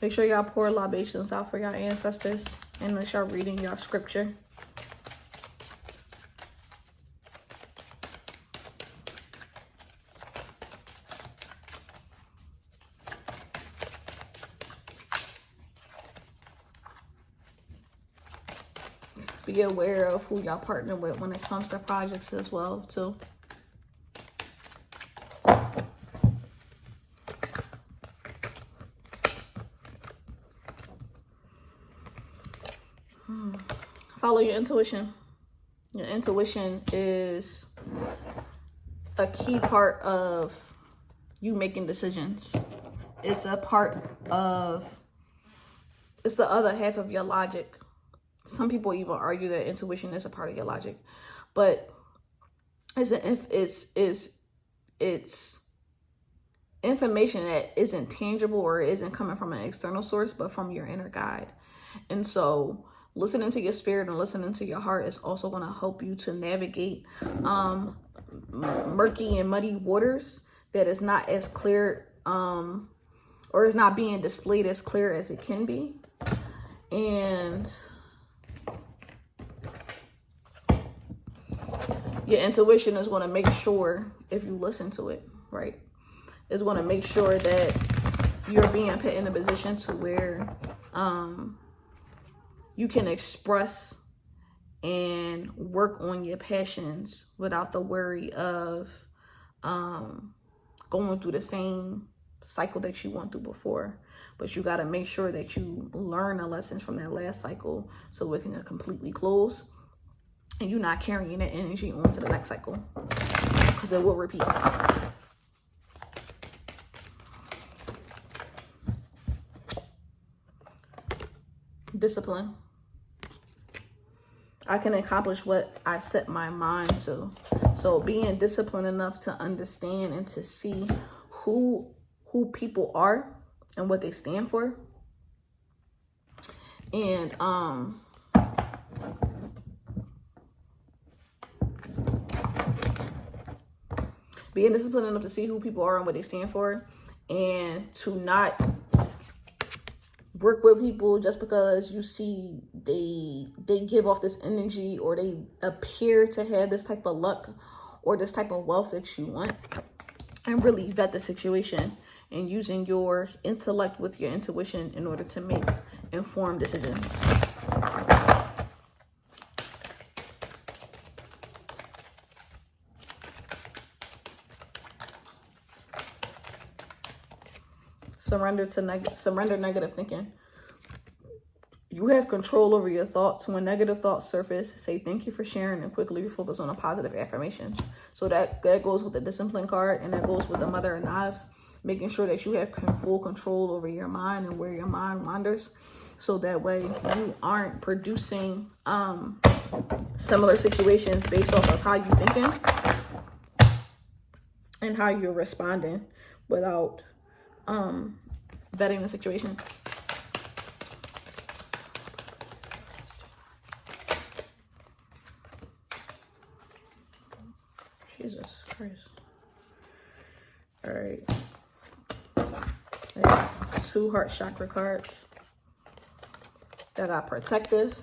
Make sure y'all pour libations out for your ancestors and let y'all reading your scripture. Be aware of who y'all partner with when it comes to projects as well, too. Follow your intuition. Your intuition is a key part of you making decisions. It's a part of, it's the other half of your logic. Some people even argue that intuition is a part of your logic, but it's information that isn't tangible or isn't coming from an external source, but from your inner guide. And so listening to your spirit and listening to your heart is also going to help you to navigate murky and muddy waters that is not as clear or is not being displayed as clear as it can be. And Your intuition is going to make sure, if you listen to it, right, is going to make sure that you're being put in a position to where you can express and work on your passions without the worry of going through the same cycle that you went through before. But you got to make sure that you learn the lessons from that last cycle so it can completely close, and you're not carrying that energy on to the next cycle, because it will repeat. Discipline. I can accomplish what I set my mind to. So being disciplined enough to understand and to see who people are and what they stand for. And being disciplined enough to see who people are and what they stand for, and to not work with people just because you see they give off this energy, or they appear to have this type of luck or this type of wealth that you want. And really vet the situation, and using your intellect with your intuition in order to make informed decisions. Surrender negative thinking. You have control over your thoughts. When negative thoughts surface, say thank you for sharing, and quickly focus on a positive affirmation. So that goes with the discipline card, and that goes with the Mother of Knives, making sure that you have full control over your mind and where your mind wanders, so that way you aren't producing similar situations based off of how you're thinking and how you're responding without vetting the situation. Jesus Christ. All right. I got 2 heart chakra cards. I got protective,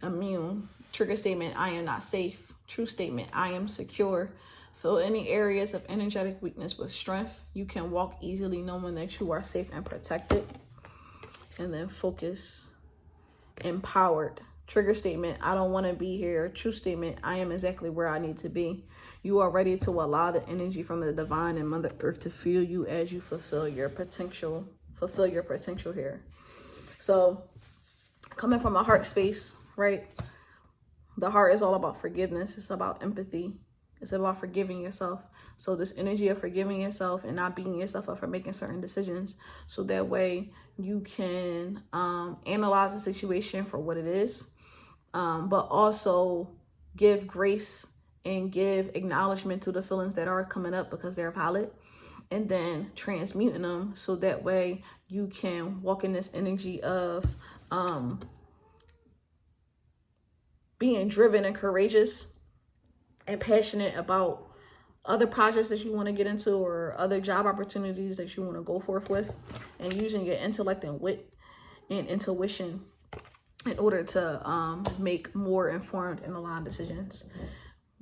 immune, trigger statement, I am not safe, true statement, I am secure. Fill any areas of energetic weakness with strength. You can walk easily knowing that you are safe and protected. And then focus, empowered. Trigger statement, I don't want to be here. True statement, I am exactly where I need to be. You are ready to allow the energy from the divine and Mother Earth to feel you as you fulfill your potential here. So coming from a heart space, right? The heart is all about forgiveness. It's about empathy. It's about forgiving yourself. So this energy of forgiving yourself and not beating yourself up for making certain decisions, so that way you can analyze the situation for what it is, but also give grace and give acknowledgement to the feelings that are coming up because they're valid, and then transmuting them so that way you can walk in this energy of being driven and courageous and passionate about other projects that you want to get into, or other job opportunities that you want to go forth with, and using your intellect and wit and intuition in order to make more informed and aligned decisions.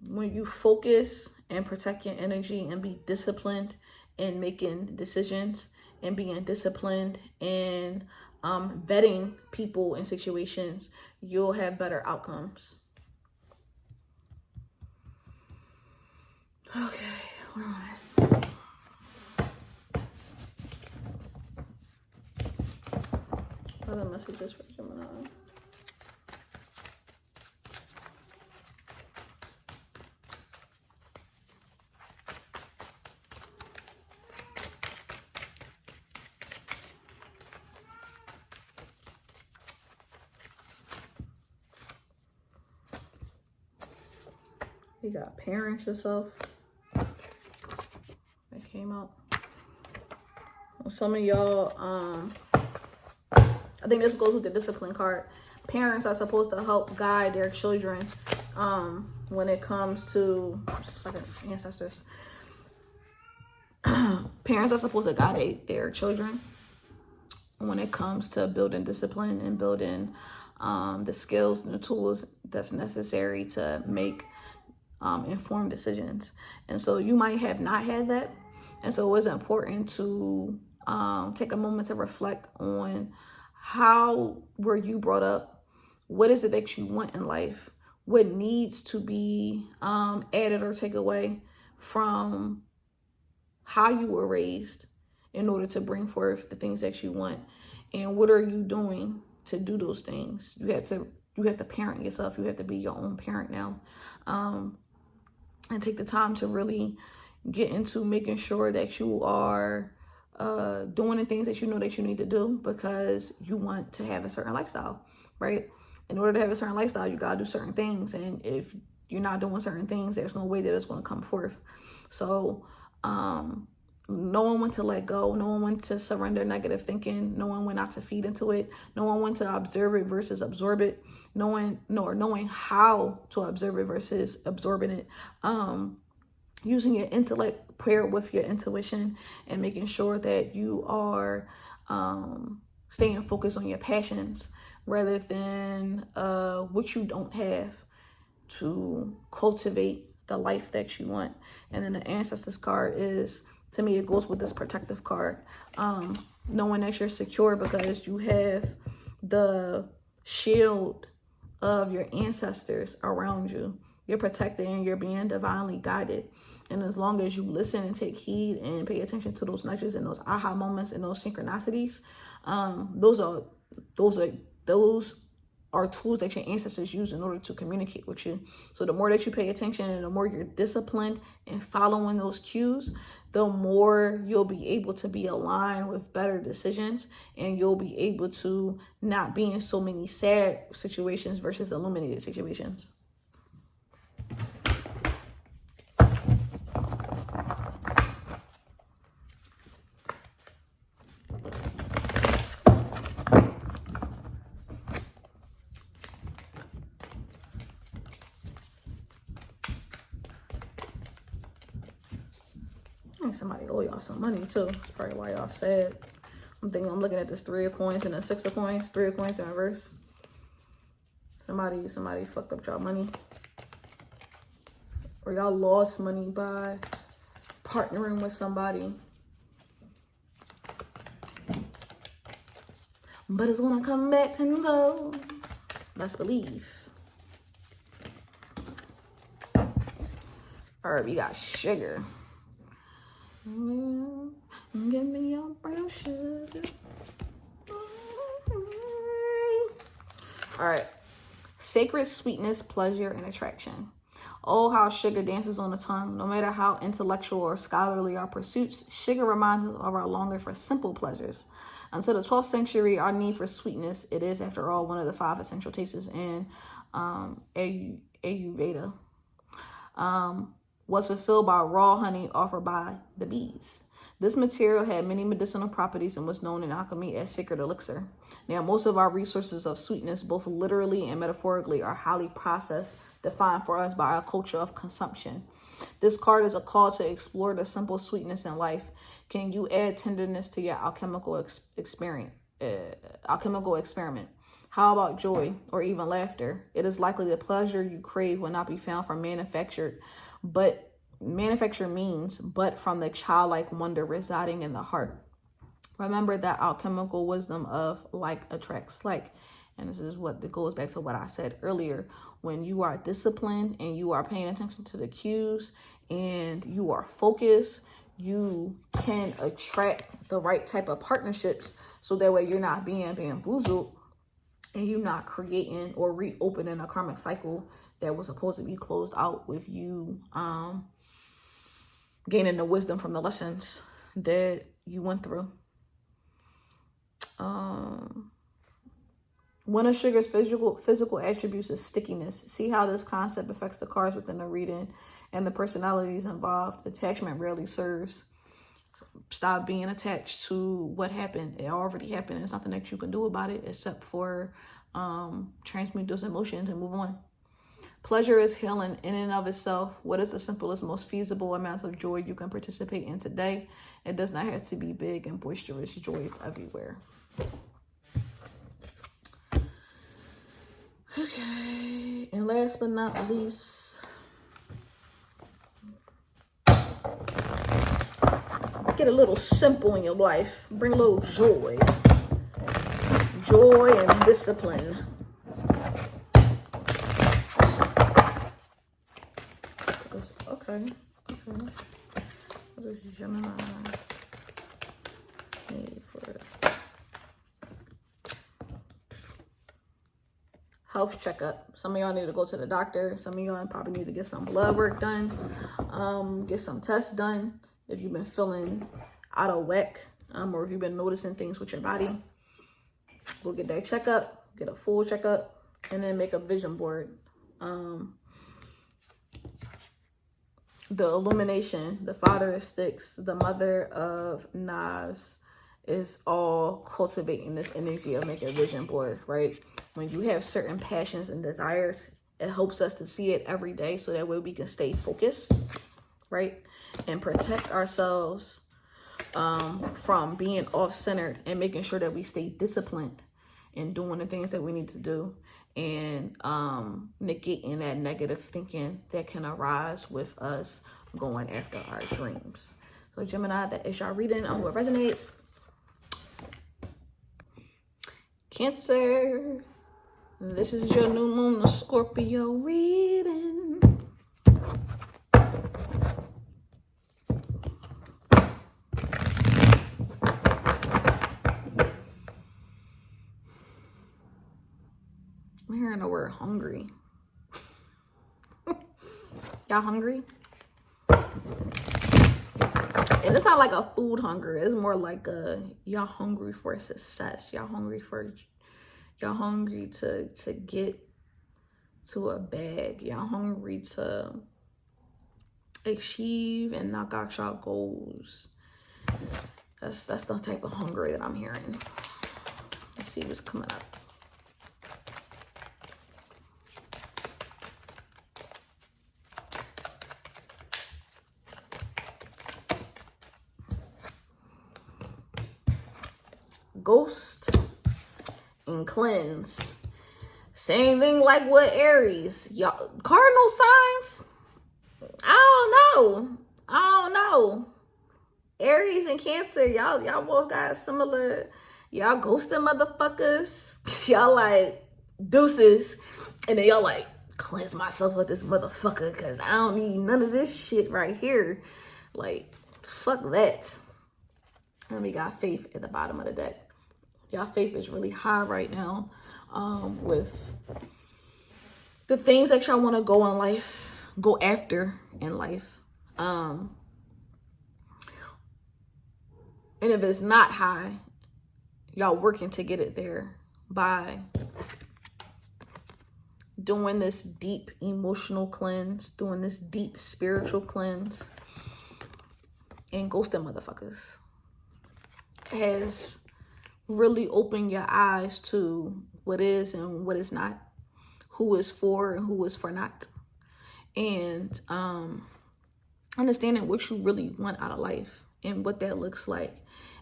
When you focus and protect your energy and be disciplined in making decisions and being disciplined in vetting people and situations, you'll have better outcomes. Okay, we're on it. Other messages for Gemini. You got parent yourself. That came out. Well, some of y'all, I think this goes with the discipline card. Parents are supposed to help guide their children when it comes to ancestors. Parents are supposed to guide their children when it comes to building discipline and building the skills and the tools that's necessary to make informed decisions. And so you might have not had that. And so it was important to take a moment to reflect on how were you brought up? What is it that you want in life? What needs to be added or take away from how you were raised in order to bring forth the things that you want? And what are you doing to do those things? You have to parent yourself. You have to be your own parent now. And take the time to really get into making sure that you are doing the things that you know that you need to do because you want to have a certain lifestyle, right? In order to have a certain lifestyle, you got to do certain things. And if you're not doing certain things, there's no way that it's going to come forth. So knowing when to let go, knowing when to surrender negative thinking, knowing when not to feed into it, knowing when to observe it versus absorb it, knowing how to observe it versus absorbing it, using your intellect paired with your intuition, and making sure that you are staying focused on your passions rather than what you don't have to cultivate the life that you want. And then the ancestors card is, to me, it goes with this protective card. Knowing that you're secure because you have the shield of your ancestors around you. You're protected and you're being divinely guided. And as long as you listen and take heed and pay attention to those nudges and those aha moments and those synchronicities, those are tools that your ancestors use in order to communicate with you. So the more that you pay attention and the more you're disciplined and following those cues, the more you'll be able to be aligned with better decisions, and you'll be able to not be in so many sad situations versus illuminated situations. Somebody owe y'all some money too. That's probably why y'all sad. I'm looking at this 3 of coins and a 6 of coins. 3 of coins in reverse. Somebody fucked up y'all money. Or y'all lost money by partnering with somebody. But it's gonna come back tenfold. Let's believe. Alright, we got sugar. Give me your brown sugar. All right. Sacred sweetness, pleasure, and attraction. Oh, how sugar dances on the tongue. No matter how intellectual or scholarly our pursuits, sugar reminds us of our longing for simple pleasures. Until the 12th century, our need for sweetness, it is, after all, one of the 5 essential tastes in Ayurveda, was fulfilled by raw honey offered by the bees. This material had many medicinal properties and was known in alchemy as sacred elixir. Now, most of our resources of sweetness, both literally and metaphorically, are highly processed, defined for us by our culture of consumption. This card is a call to explore the simple sweetness in life. Can you add tenderness to your alchemical experiment? How about joy or even laughter? It is likely the pleasure you crave will not be found from manufactured means, but from the childlike wonder residing in the heart. Remember that alchemical wisdom of like attracts like. And this is what goes back to what I said earlier. When you are disciplined and you are paying attention to the cues and you are focused, you can attract the right type of partnerships. So that way you're not being bamboozled and you're not creating or reopening a karmic cycle that was supposed to be closed out with you gaining the wisdom from the lessons that you went through. One of sugar's physical attributes is stickiness. See how this concept affects the cards within the reading and the personalities involved. Attachment rarely serves. Stop being attached to what happened. It already happened. There's nothing that you can do about it except for transmute those emotions and move on. Pleasure is healing in and of itself. What is the simplest, most feasible amounts of joy you can participate in today? It does not have to be big and boisterous. Joy is everywhere. Okay, and last but not least, get a little simple in your life. Bring a little joy. Joy and discipline. Okay. What is Gemini need for health checkup? Some of y'all need to go to the doctor. Some of y'all probably need to get some blood work done. Get some tests done if you've been feeling out of whack, or if you've been noticing things with your body. Go get that checkup, get a full checkup, and then make a vision board. The illumination, the father of sticks, the mother of knives is all cultivating this energy of making a vision board, right? When you have certain passions and desires, it helps us to see it every day so that way we can stay focused, right? And protect ourselves from being off-centered and making sure that we stay disciplined in doing the things that we need to do, and negating that negative thinking that can arise with us going after our dreams. So Gemini, that is y'all reading. I hope it resonates. Cancer, this is your new Moon in Scorpio reading. I'm hearing the word hungry. Y'all hungry? And it's not like a food hunger. It's more like y'all hungry for success. Y'all hungry to get to a bag. Y'all hungry to achieve and knock out y'all goals. That's the type of hunger that I'm hearing. Let's see what's coming up. Ghost and cleanse. Same thing like with Aries. Y'all, cardinal signs? I don't know. Aries and Cancer, y'all both got similar. Y'all ghosting motherfuckers. Y'all like deuces. And then y'all like, cleanse myself with this motherfucker because I don't need none of this shit right here. Like, fuck that. And we got Faith at the bottom of the deck. Y'all faith is really high right now with the things that y'all want to go after in life. And if it's not high, y'all working to get it there by doing this deep emotional cleanse, doing this deep spiritual cleanse, and ghosting motherfuckers has really opened your eyes to what is and what is not, who is for and who is for not, and understanding what you really want out of life and what that looks like,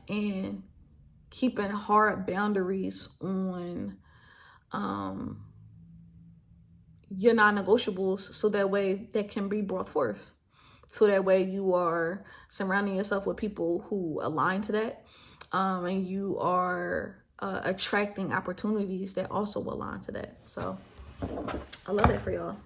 and keeping hard boundaries on your non-negotiables, so that way that can be brought forth, so that way you are surrounding yourself with people who align to that, and you are attracting opportunities that also align to that. So I love that for y'all.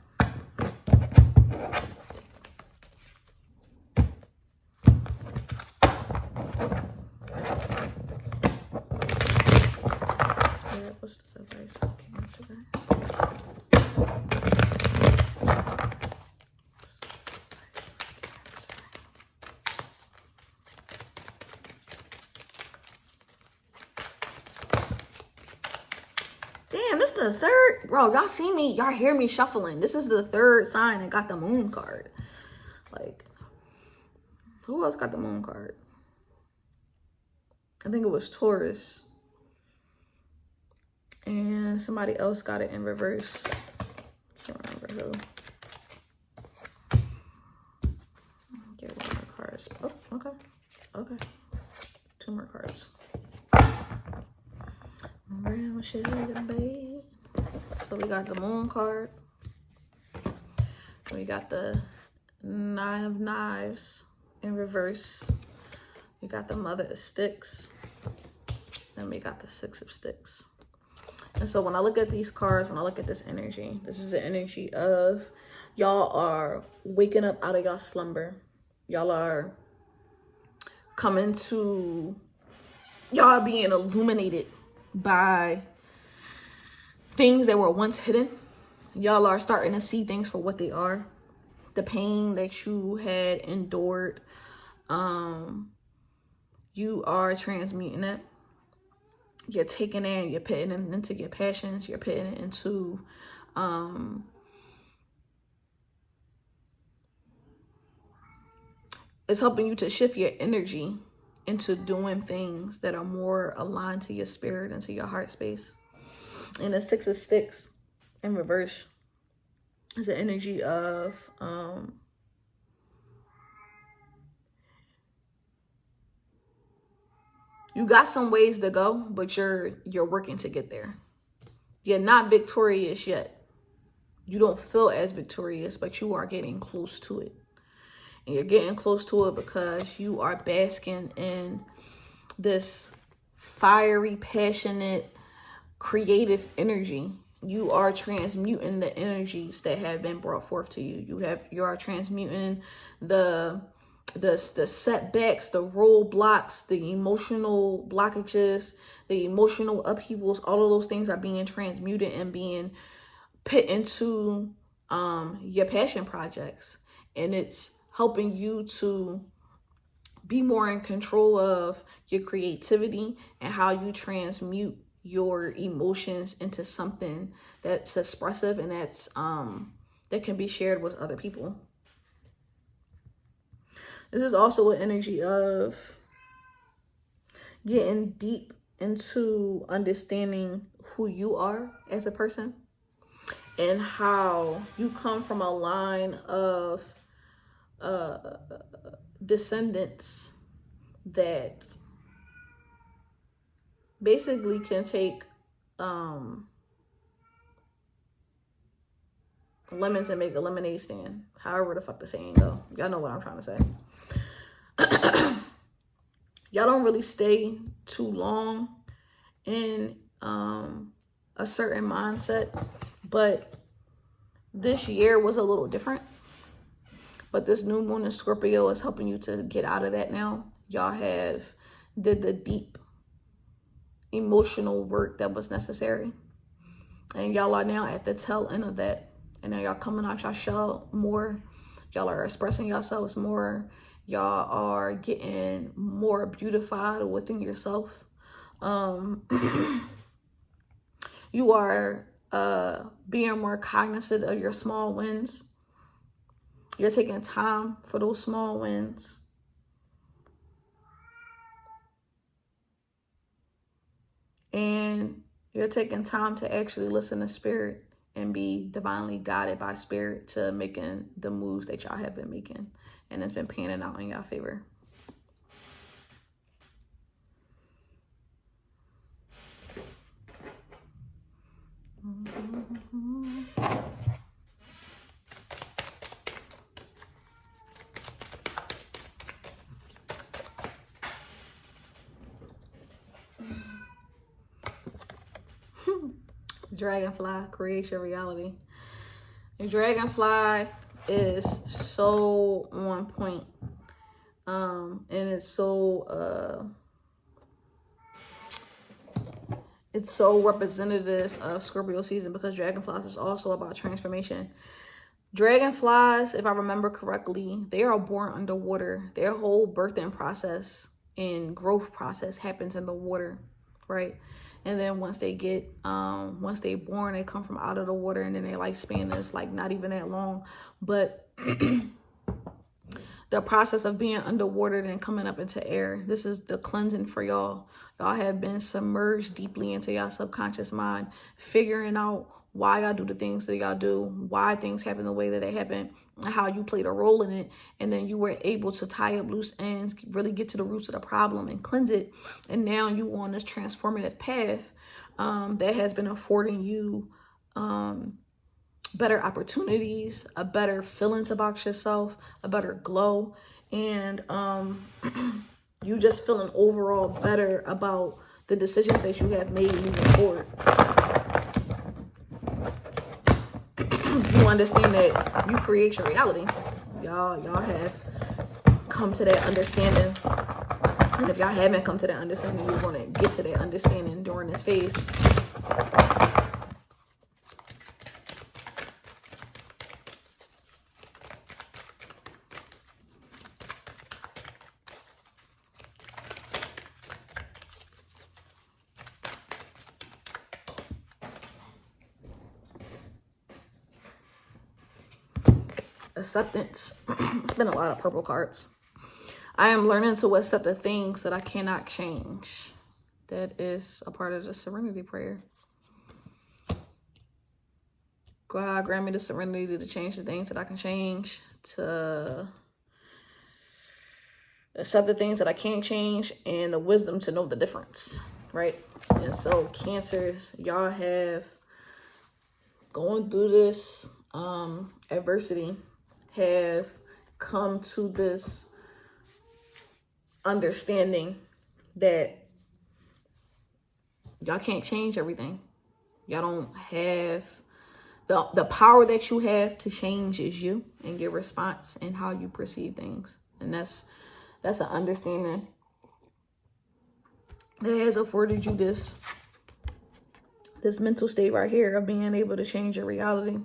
Spirit, what's the advice for Cancer? Damn, this is the third. Bro, y'all see me. Y'all hear me shuffling. This is the third sign that got the moon card. Like, who else got the moon card? I think it was Taurus. And somebody else got it in reverse. Can't remember who. Get one more cards. Oh, okay. Okay. 2 more cards. Brown sugar, babe. So we got the Moon card. We got the Nine of Knives in reverse. We got the Mother of Sticks. Then we got the Six of Sticks. And so when I look at these cards, when I look at this energy, this is the energy of y'all are waking up out of y'all slumber. Y'all are coming to, y'all are being illuminated by things that were once hidden. Y'all are starting to see things for what they are. The pain that you had endured, you are transmuting it. You're taking it and you're putting it into your passions. You're putting it into it's helping you to shift your energy into doing things that are more aligned to your spirit and to your heart space. And the Six of Sticks in reverse is the energy of you got some ways to go, but you're working to get there. You're not victorious yet. You don't feel as victorious, but you are getting close to it. And you're getting close to it because you are basking in this fiery, passionate, creative energy. You are transmuting the energies that have been brought forth to you. You are transmuting the setbacks, the roadblocks, the emotional blockages, the emotional upheavals. All of those things are being transmuted and being put into your passion projects. And it's helping you to be more in control of your creativity and how you transmute your emotions into something that's expressive and that's that can be shared with other people. This is also an energy of getting deep into understanding who you are as a person and how you come from a line of descendants that basically can take lemons and make a lemonade stand. However the fuck the saying go. Y'all know what I'm trying to say. Y'all don't really stay too long in a certain mindset, but this year was a little different. But this new moon in Scorpio is helping you to get out of that now. Y'all have did the deep emotional work that was necessary. And y'all are now at the tail end of that. And now y'all coming out y'all shell more. Y'all are expressing yourselves more. Y'all are getting more beautified within yourself. You are being more cognizant of your small wins. You're taking time for those small wins. And you're taking time to actually listen to spirit and be divinely guided by spirit to making the moves that y'all have been making. And it's been panning out in y'all favor. Dragonfly, create your reality. The dragonfly is so on point. And it's so representative of Scorpio season because dragonflies is also about transformation. Dragonflies, if I remember correctly, they are born underwater. Their whole birthing process and growth process happens in the water, right? And then once they born, they come from out of the water, and then their lifespan is like not even that long. But the process of being underwater and coming up into air, this is the cleansing for y'all. Y'all have been submerged deeply into your subconscious mind, figuring out why y'all do the things that y'all do, why things happen the way that they happen, how you played a role in it. And then you were able to tie up loose ends, really get to the roots of the problem and cleanse it. And now you on this transformative path that has been affording you better opportunities, a better feelings about yourself, a better glow, and you just feeling overall better about the decisions that you have made moving forward. You understand that you create your reality. Y'all have come to that understanding. And if y'all haven't come to that understanding, you're going to get to that understanding during this phase. Acceptance. It's been a lot of purple cards. I am learning to accept the things that I cannot change. That is a part of the serenity prayer. God, grant me the serenity to change the things that I can change, to accept the things that I can't change, and the wisdom to know the difference, right? And so Cancers, y'all have going through this adversity, have come to this understanding that y'all can't change everything. Y'all don't have the power that you have to change is you and your response and how you perceive things. And that's an understanding that has afforded you this mental state right here of being able to change your reality.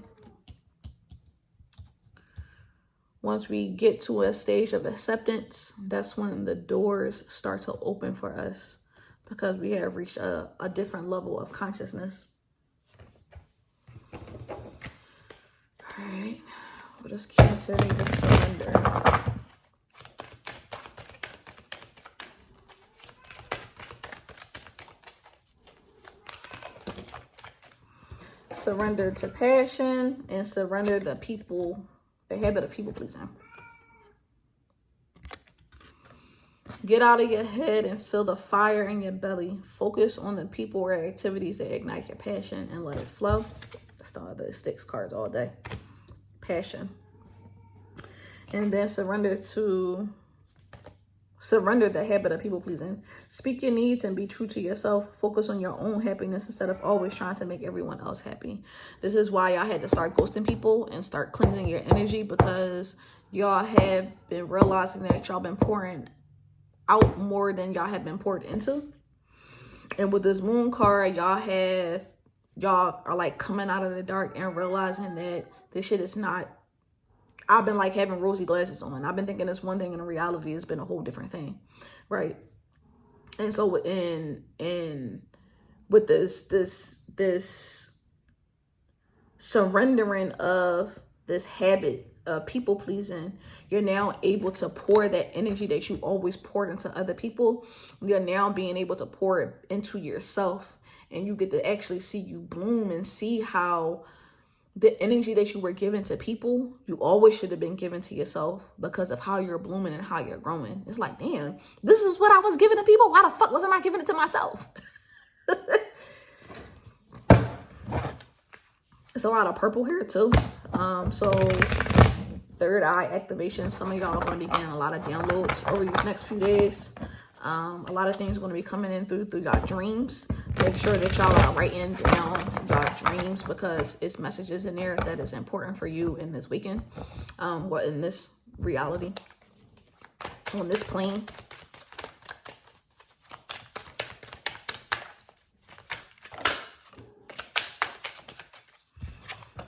Once we get to a stage of acceptance, that's when the doors start to open for us, because we have reached a different level of consciousness. All right, what does Cancer need to surrender? Surrender to passion and surrender the habit of people pleasing. Get out of your head and feel the fire in your belly. Focus on the people or activities that ignite your passion and let it flow. That's the sticks cards all day. Passion. And then surrender the habit of people pleasing. Speak your needs and be true to yourself. Focus on your own happiness instead of always trying to make everyone else happy. This is why y'all had to start ghosting people and start cleansing your energy, because y'all have been realizing that y'all been pouring out more than y'all have been poured into. And with this moon card, y'all are like coming out of the dark and realizing that this shit is not. I've been like having rosy glasses on. I've been thinking it's one thing, and in reality it's been a whole different thing, right? And so with this surrendering of this habit of people pleasing, you're now able to pour that energy that you always poured into other people. You're now being able to pour it into yourself, and you get to actually see you bloom and see how the energy that you were given to people, you always should have been given to yourself, because of how you're blooming and how you're growing. It's like, damn, this is what I was giving to people. Why the fuck wasn't I giving it to myself? It's a lot of purple here too. So third eye activation. Some of y'all are going to be getting a lot of downloads over these next few days. A lot of things are going to be coming in through y'all dreams. Make sure that y'all are writing down y'all dreams, because it's messages in there that is important for you in this weekend, in this reality, on this plane.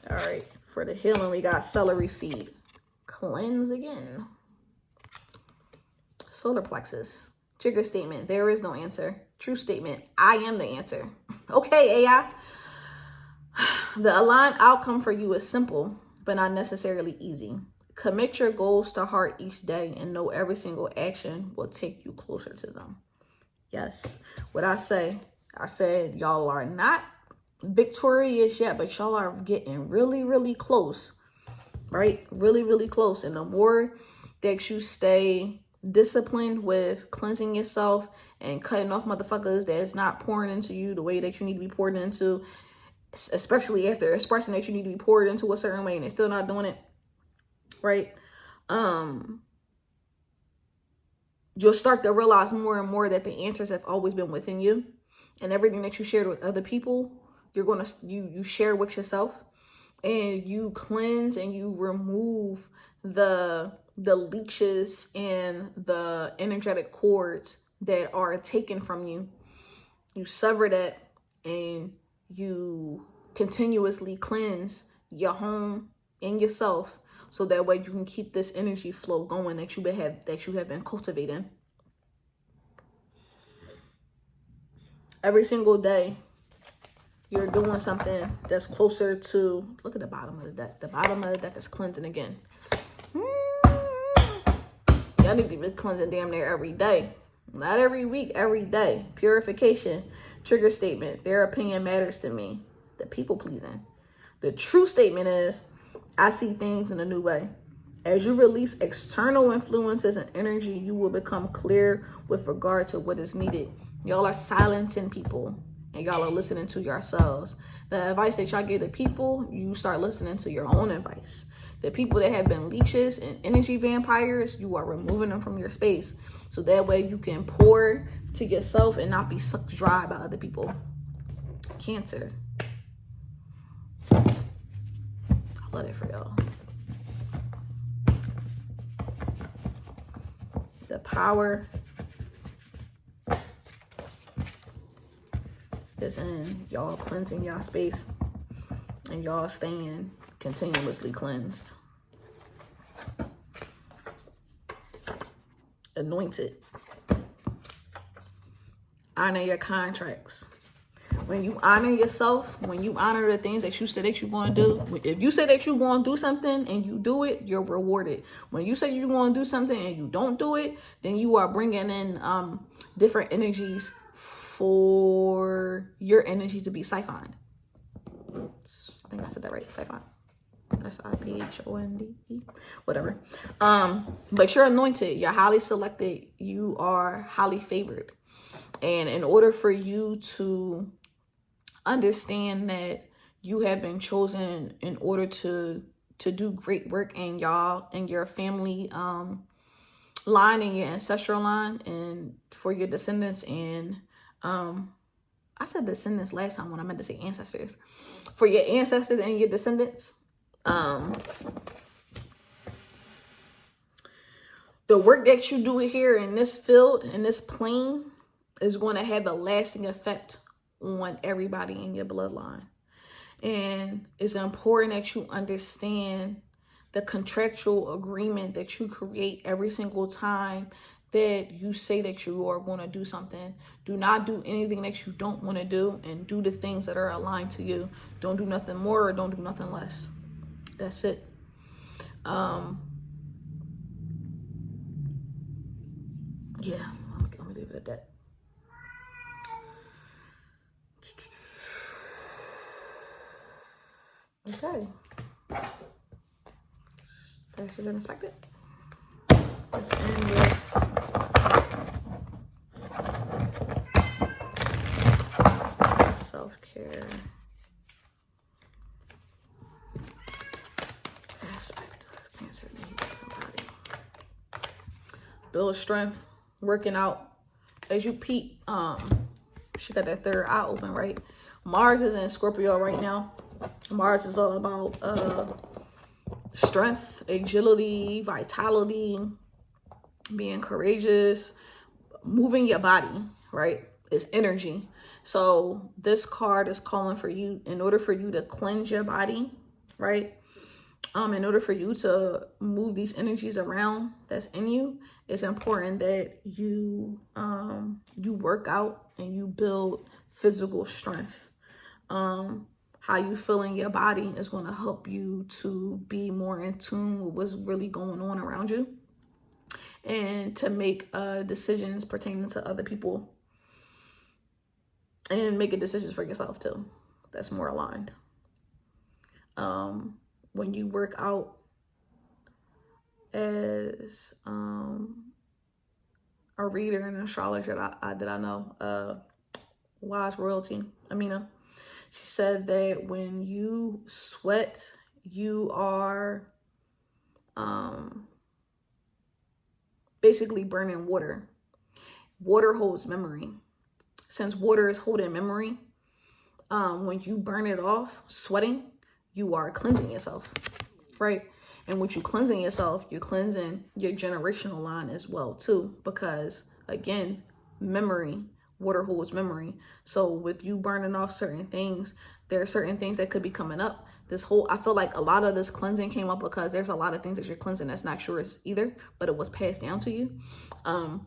All right, for the healing, we got celery seed. Cleanse again. Solar plexus. Trigger statement, there is no answer. True statement, I am the answer. Okay, AI. The aligned outcome for you is simple, but not necessarily easy. Commit your goals to heart each day and know every single action will take you closer to them. Yes, what I said, y'all are not victorious yet, but y'all are getting really, really close, right? Really, really close. And the more that you stay disciplined with cleansing yourself and cutting off motherfuckers that's not pouring into you the way that you need to be poured into, especially after expressing that you need to be poured into a certain way and they're still not doing it, right? You'll start to realize more and more that the answers have always been within you, and everything that you shared with other people, you share with yourself, and you cleanse and you remove the leeches and the energetic cords that are taken from you. You sever that and you continuously cleanse your home and yourself, so that way you can keep this energy flow going that you have been cultivating. Every single day, you're doing something that's closer to, look at the bottom of the deck. The bottom of the deck is cleansing again. Y'all need to be cleansing damn near every day. Not every week, every day. Purification, trigger statement, their opinion matters to me. The people pleasing. The true statement is, I see things in a new way. As you release external influences and energy, you will become clear with regard to what is needed. Y'all are silencing people and y'all are listening to yourselves. The advice that y'all give to people, you start listening to your own advice. The people that have been leeches and energy vampires, you are removing them from your space. So that way you can pour to yourself and not be sucked dry by other people. Cancer. I love it for y'all. The power is in y'all cleansing y'all space and y'all staying continuously cleansed. Anointed. Honor your contracts. When you honor yourself, when you honor the things that you said that you're going to do, if you say that you're going to do something and you do it, you're rewarded. When you say you're going to do something and you don't do it, then you are bringing in different energies for your energy to be siphoned. I think I said that right, siphon. SIPHONDE, whatever. But you're anointed, you're highly selected, you are highly favored. And in order for you to understand that you have been chosen in order to do great work in y'all and your family line and your ancestral line, and for your descendants, and I said descendants last time when I meant to say ancestors. For your ancestors and your descendants, the work that you do here in this field, in this plane, is going to have a lasting effect on everybody in your bloodline. And it's important that you understand the contractual agreement that you create every single time that you say that you are going to do something. Do not do anything that you don't want to do, and do the things that are aligned to you. Don't do nothing more or don't do nothing less. That's it. Yeah, let me leave it at that. Okay. Faster than expected. Let's end with self-care aspect of Cancer body. Build strength, working out. As you peep, she got that third eye open, right? Mars is in Scorpio right now. Mars is all about strength, agility, vitality, being courageous, moving your body, right? It's energy. So this card is calling for you, in order for you to cleanse your body, right? In order for you to move these energies around that's in you, it's important that you work out and you build physical strength. How you feel in your body is going to help you to be more in tune with what's really going on around you, and to make decisions pertaining to other people, and making decisions for yourself too. That's more aligned. When you work out as a reader and an astrologer that I know, wise royalty, Amina. She said that when you sweat, you are basically burning water. Water holds memory. Since water is holding memory, when you burn it off, sweating, you are cleansing yourself, right? And with you cleansing yourself, you're cleansing your generational line as well too, because again, memory, water holds memory. So with you burning off certain things, there are certain things that could be coming up. I feel like a lot of this cleansing came up because there's a lot of things that you're cleansing that's not yours either, but it was passed down to you. And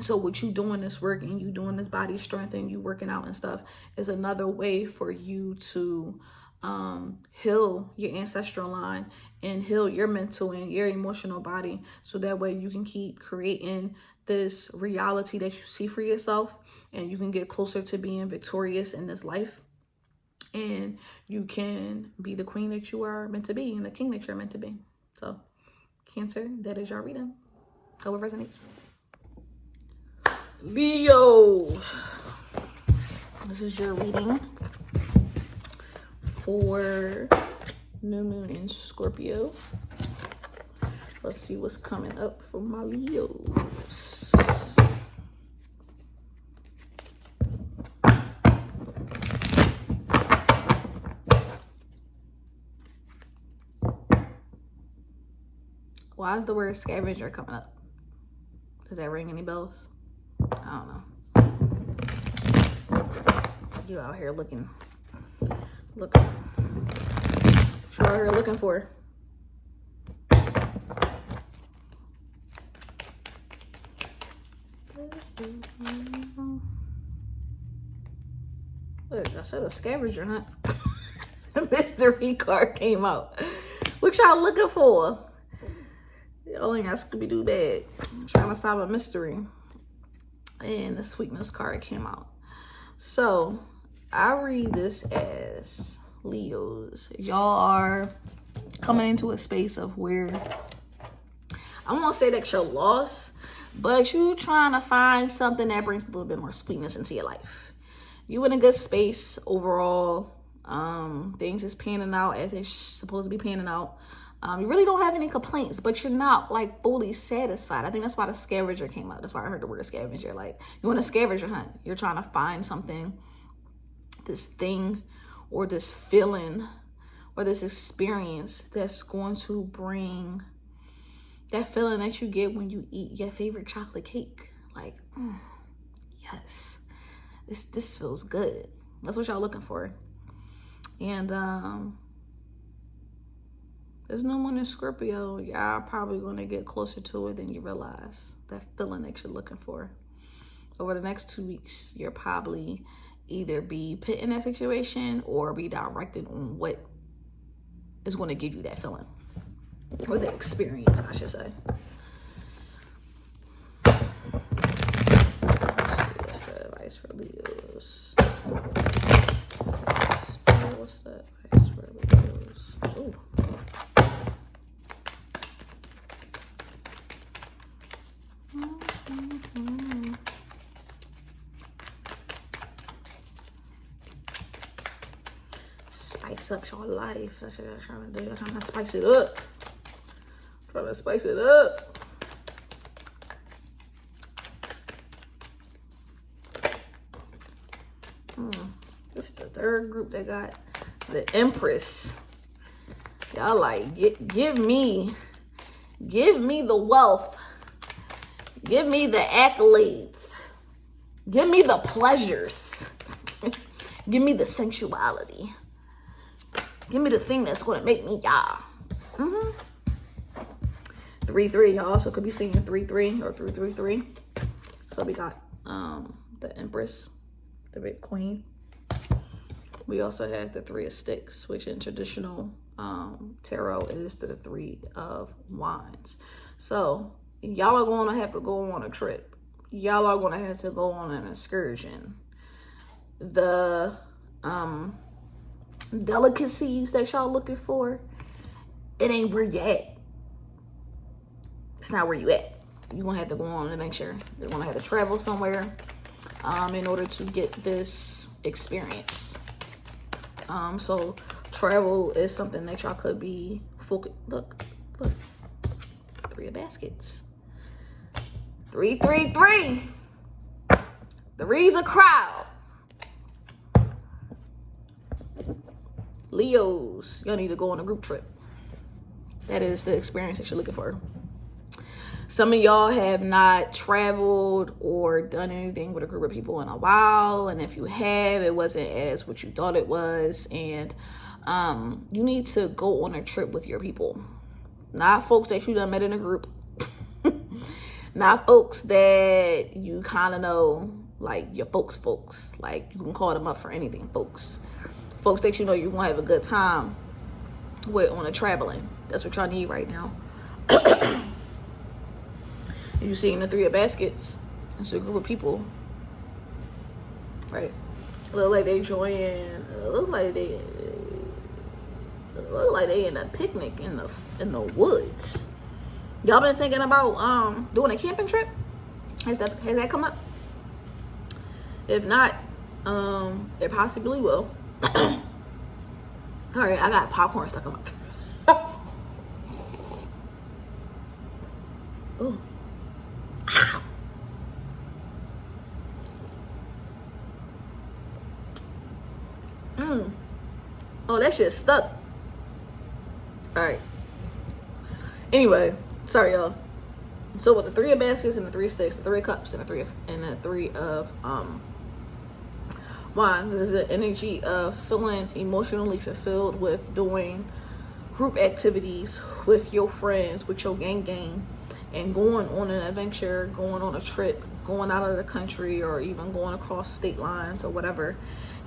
so with you doing this work and you doing this body strength and you working out and stuff is another way for you to heal your ancestral line and heal your mental and your emotional body. So that way you can keep creating this reality that you see for yourself and you can get closer to being victorious in this life. And you can be the queen that you are meant to be and the king that you're meant to be. So Cancer, that is your reading. Hope it resonates. Leo, this is your reading for new moon in Scorpio. Let's see what's coming up for my Leos. Why is the word scavenger coming up? Does that ring any bells? I don't know. You out here looking. What you out here looking for? What, I said a scavenger hunt. A mystery card came out. What y'all looking for? Y'all ain't got Scooby-Doo bag. I'm trying to solve a mystery. And the sweetness card came out. So I read this as Leos. Y'all are coming into a space of where I won't say that you're lost, but you trying to find something that brings a little bit more sweetness into your life. You in a good space overall. Things is panning out as it's supposed to be panning out. You really don't have any complaints, but you're not like fully satisfied. I think that's why the scavenger came out. That's why I heard the word scavenger. Like you want a scavenger hunt. You're trying to find something, this thing or this feeling or this experience that's going to bring that feeling that you get when you eat your favorite chocolate cake. Like, yes, this feels good. That's what y'all looking for. And there's no Moon in Scorpio. Y'all probably going to get closer to it than you realize. That feeling that you're looking for. Over the next 2 weeks, you'll probably either be put in that situation or be directed on what is going to give you that feeling. Or the experience, I should say. Let's see, what's the advice for Leos? What's the advice for Leos? Ooh. Spice up your life. That's what I'm trying to do. I'm trying to spice it up. Trying to spice it up. This is the third group that got the Empress. Y'all like, give me the wealth. Give me the accolades. Give me the pleasures. Give me the sensuality. Give me the thing that's going to make me y'all. 3-3, y'all. So could be seeing 3-3 or 3-3-3. So we got the Empress, the big queen. We also have the 3 of Sticks, which in traditional tarot is the 3 of Wands. So y'all are going to have to go on a trip. Y'all are going to have to go on an excursion. The delicacies that y'all looking for, it ain't where you at. It's not where you at. you're gonna have to go on an adventure. You're gonna have to travel somewhere in order to get this experience. So travel is something that y'all could be focused. Look, 3 of baskets. 3, 3, 3. Three's a crowd. Leos, y'all need to go on a group trip. That is the experience that you're looking for. Some of y'all have not traveled or done anything with a group of people in a while. And if you have, it wasn't as what you thought it was. And you need to go on a trip with your people. Not folks that you done met in a group. Not folks that you kind of know, like your folks. Like you can call them up for anything, folks. Folks that you know you're going to have a good time with on a traveling. That's what y'all need right now. You see in the 3 of baskets, it's a group of people, right? Look like they join. Look like they in a picnic in the woods. Y'all been thinking about doing a camping trip? Has that come up? If not, it possibly will. All right, I got popcorn stuck in my throat. Ooh. Oh, that shit stuck. All right. Anyway, sorry y'all. So with the 3 of baskets and the 3 of sticks, the 3 of cups and the 3 of wands, this is the energy of feeling emotionally fulfilled with doing group activities with your friends, with your gang, and going on an adventure, going on a trip, going out of the country, or even going across state lines or whatever,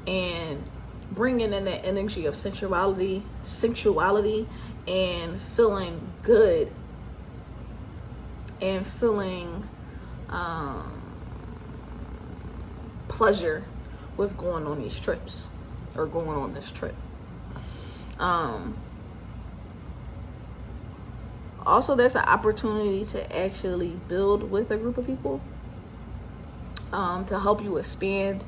and bringing in that energy of sensuality, and feeling good, and feeling pleasure with going on these trips, or going on this trip. Also, there's an opportunity to actually build with a group of people to help you expand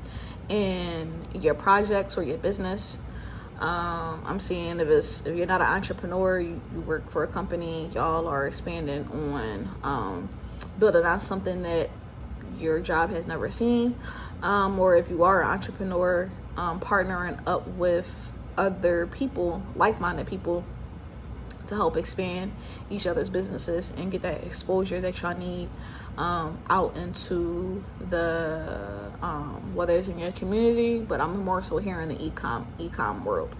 in your projects or your business. I'm seeing if you're not an entrepreneur, you work for a company, y'all are expanding on building out something that your job has never seen, or if you are an entrepreneur, partnering up with other people, like-minded people, to help expand each other's businesses and get that exposure that y'all need out into the whether it's in your community, but I'm more so here in the e-com world.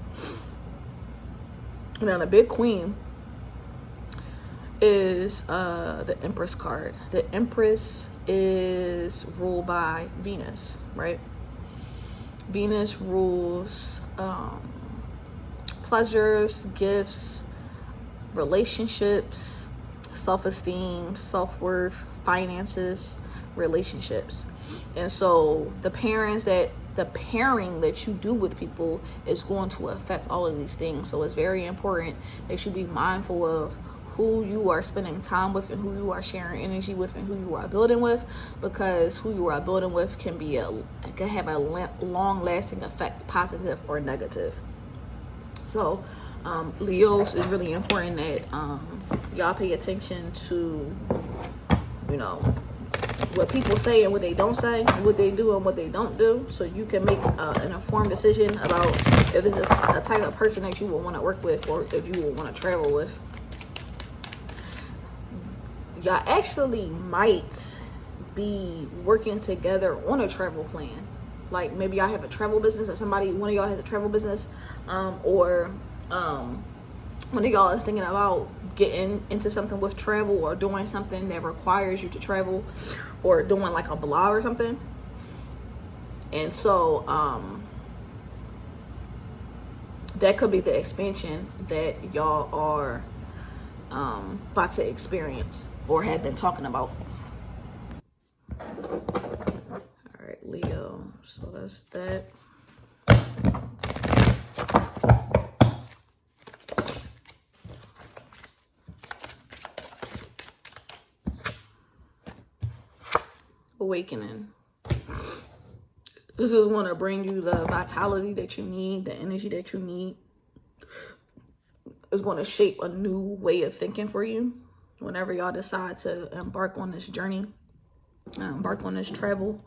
Now the big queen is the Empress card. The Empress is ruled by Venus, right? Venus rules pleasures, gifts, relationships, self-esteem, self-worth, finances, relationships. And so the pairing that you do with people is going to affect all of these things. So it's very important that you be mindful of who you are spending time with and who you are sharing energy with and who you are building with, because who you are building with can have a long-lasting effect, positive or negative. So Leos, is really important that y'all pay attention to, what people say and what they don't say, what they do and what they don't do, so you can make an informed decision about if this is a type of person that you will want to work with or if you will want to travel with. Y'all actually might be working together on a travel plan. Like maybe y'all have a travel business, or one of y'all has a travel business, or one of y'all is thinking about getting into something with travel, or doing something that requires you to travel, or doing like a blog or something. And so that could be the expansion that y'all are about to experience or have been talking about. All right, Leo, so that's that. awakening. This is going to bring you the vitality that you need, the energy that you need. It's going to shape a new way of thinking for you whenever y'all decide to embark on this journey, embark on this travel.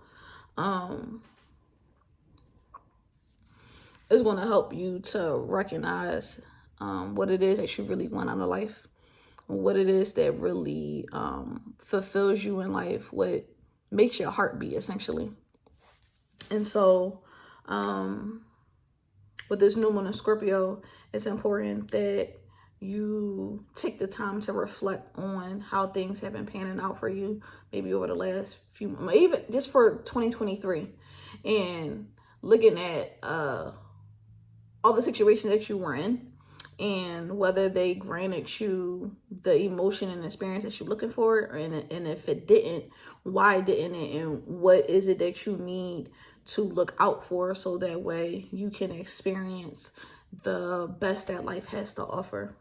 It's going to help you to recognize what it is that you really want out of life, what it is that really fulfills you in life, what makes your heart beat, essentially. And so with this new moon in Scorpio, it's important that you take the time to reflect on how things have been panning out for you, maybe over the last few months, even just for 2023, and looking at all the situations that you were in and whether they granted you the emotion and experience that you're looking for, and if it didn't, why didn't it, and what is it that you need to look out for so that way you can experience the best that life has to offer.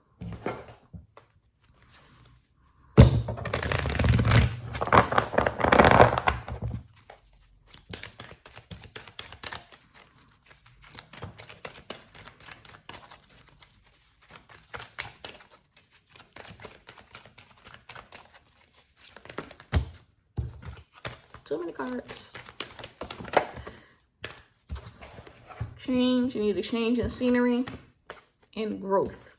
Too many cards. Change. You need a change in scenery and growth.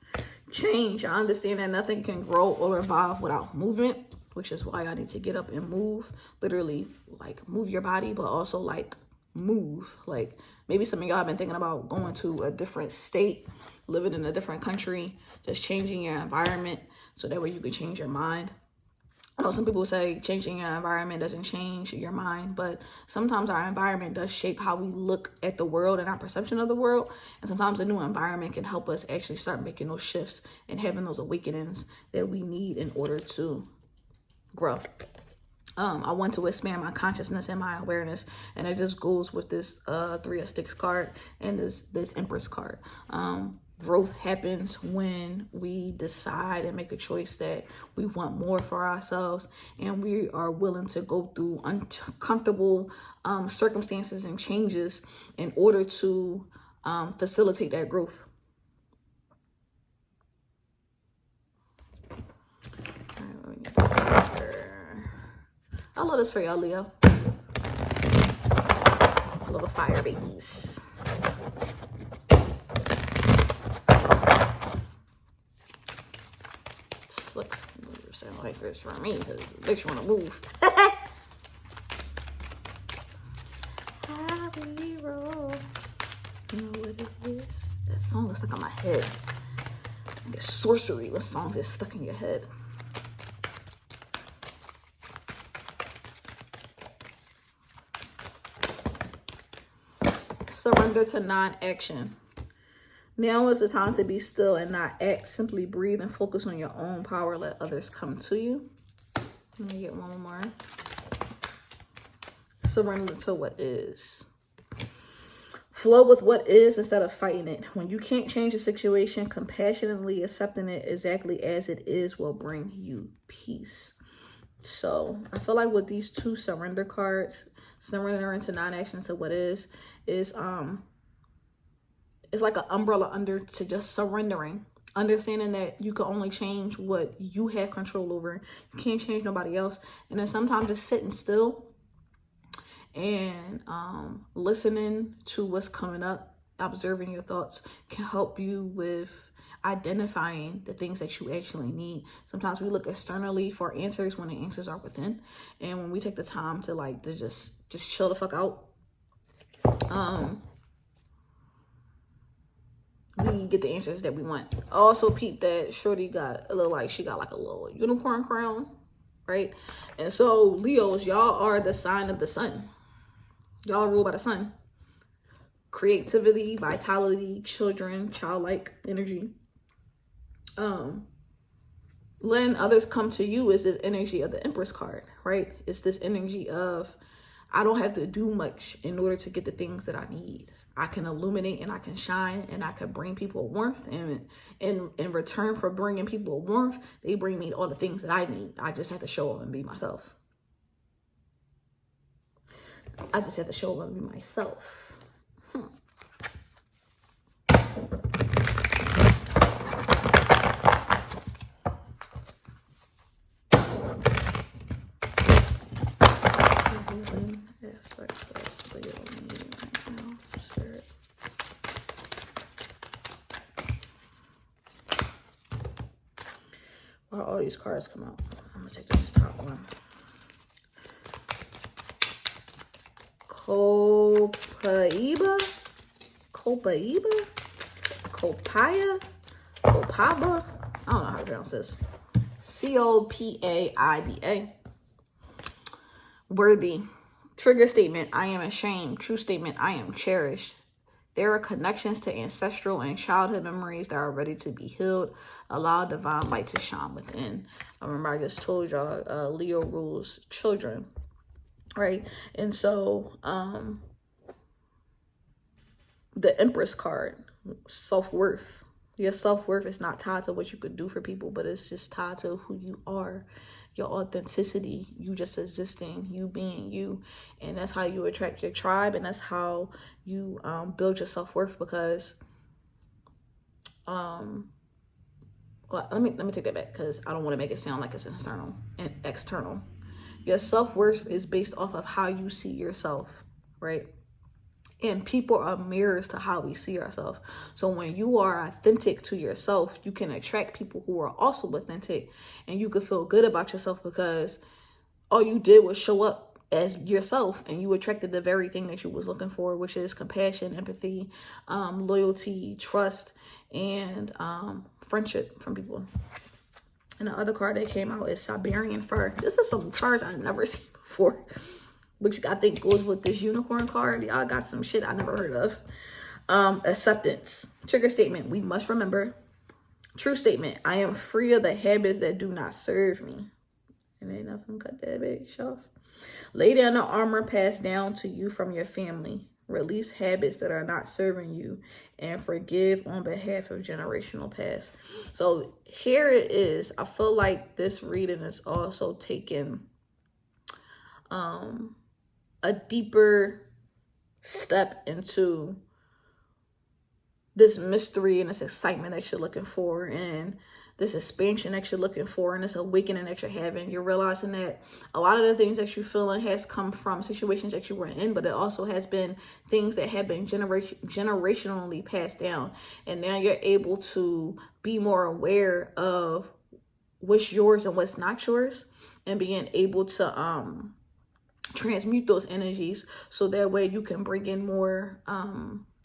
Change. I understand that nothing can grow or evolve without movement, which is why I need to get up and move. Literally, like, move your body, but also, like, move. Like, maybe some of y'all have been thinking about going to a different state, living in a different country, just changing your environment so that way you can change your mind. I know some people say changing your environment doesn't change your mind, but sometimes our environment does shape how we look at the world and our perception of the world. And sometimes a new environment can help us actually start making those shifts and having those awakenings that we need in order to grow. I want to expand my consciousness and my awareness, and it just goes with this 3 of Sticks card and this Empress card. Growth happens when we decide and make a choice that we want more for ourselves, and we are willing to go through uncomfortable circumstances and changes in order to facilitate that growth. I love this for y'all, Leo. Little fire babies. This looks sound like this for me because it makes you want to move. Happy roll. You know what it is? That song is stuck on my head. Like a sorcery. What song is stuck in your head? Surrender to non-action. Now is the time to be still and not act. Simply breathe and focus on your own power. Let others come to you. Let me get one more. Surrender to what is. Flow with what is instead of fighting it. When you can't change a situation, compassionately accepting it exactly as it is will bring you peace. So I feel like with these 2 surrender cards, surrendering to non-action to what is it's like an umbrella under to just surrendering, understanding that you can only change what you have control over. You can't change nobody else. And then sometimes just sitting still and listening to what's coming up, observing your thoughts can help you with identifying the things that you actually need. Sometimes we look externally for answers when the answers are within, and when we take the time to to just chill the fuck out, we get the answers that we want. Also peep that shorty got a little, she got like a little unicorn crown, right? And so Leos, y'all are the sign of the sun. Y'all rule by the sun. Creativity, vitality, children, childlike energy. Letting others come to you is this energy of the Empress card, right? It's this energy of, I don't have to do much in order to get the things that I need. I can illuminate and I can shine and I can bring people warmth, and in return for bringing people warmth, they bring me all the things that I need. I just have to show up and be myself. I just have to show up and be myself. Why all these cards come out? I'm gonna take this top one. Copaiba, Copaiba, Copaya, Copaba. I don't know how to pronounce this. Copaiba. Worthy. Trigger statement, I am ashamed. True statement, I am cherished. There are connections to ancestral and childhood memories that are ready to be healed. Allow divine light to shine within. I remember I just told y'all, Leo rules children, right? And so, the Empress card, self-worth. Your self-worth is not tied to what you could do for people, but it's just tied to who you are, your authenticity, you just existing, you being you. And that's how you attract your tribe, and that's how you build your self-worth. Because well, let me take that back, because I don't want to make it sound like it's internal and external. Your self-worth is based off of how you see yourself, right? And people are mirrors to how we see ourselves. So when you are authentic to yourself, you can attract people who are also authentic, and you can feel good about yourself because all you did was show up as yourself, and you attracted the very thing that you was looking for, which is compassion, empathy, loyalty, trust, and friendship from people. And the other card that came out is Siberian Fur. This is some cards I've never seen before, which I think goes with this unicorn card. Y'all got some shit I never heard of. Acceptance. Trigger statement, we must remember. True statement, I am free of the habits that do not serve me. And ain't nothing cut that bitch off. Lay down the armor passed down to you from your family. Release habits that are not serving you, and forgive on behalf of generational past. So here it is. I feel like this reading is also taking a deeper step into this mystery and this excitement that you're looking for, and this expansion that you're looking for, and this awakening that you're having. You're realizing that a lot of the things that you're feeling has come from situations that you were in, but it also has been things that have been generationally passed down. And now you're able to be more aware of what's yours and what's not yours, and being able to transmute those energies, so that way you can bring in more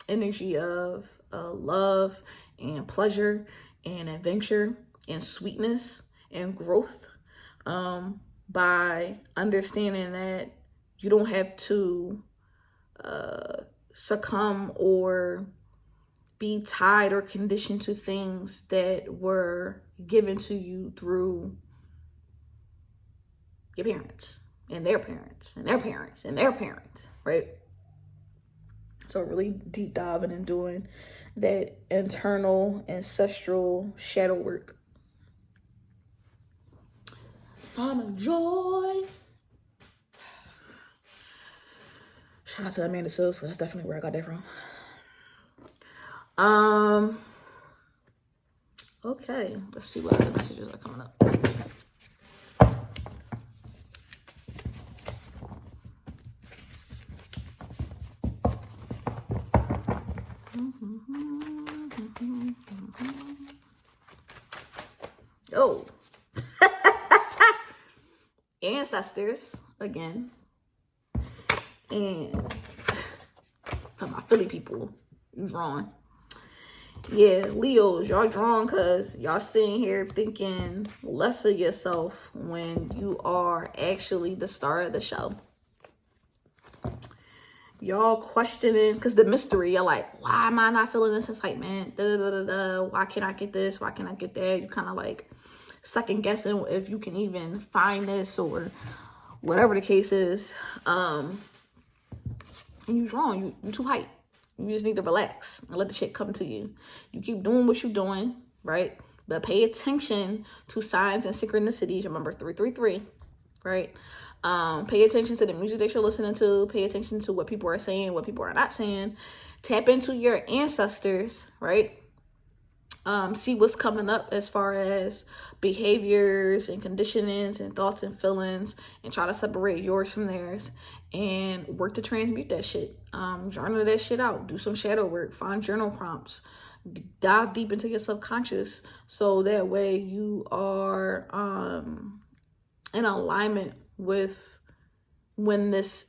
energy of love and pleasure and adventure and sweetness and growth, by understanding that you don't have to succumb or be tied or conditioned to things that were given to you through your parents and their parents and their parents and their parents, right? So really deep diving and doing that internal ancestral shadow work. Find joy. Shout out to Amanda Sills, that's definitely where I got that from. Okay, let's see what other messages are coming up. Oh, ancestors again, and for my Philly people, you drawn. Yeah, Leos, y'all drawn because y'all sitting here thinking less of yourself when you are actually the star of the show. Y'all questioning, because the mystery, you're like, why am I not feeling this excitement? Why can't I get this? Why can't I get that? You kind of like second guessing if you can even find this or whatever the case is. And you wrong. You too hype. You just need to relax and let the shit come to you. You keep doing what you're doing, right? But pay attention to signs and synchronicities. Remember 333, right? Pay attention to the music that you're listening to. Pay attention to what people are saying, what people are not saying. Tap into your ancestors, right? See what's coming up as far as behaviors and conditionings and thoughts and feelings, and try to separate yours from theirs and work to transmute that shit. Journal that shit out. Do some shadow work. Find journal prompts. Dive deep into your subconscious, so that way you are in alignment with when this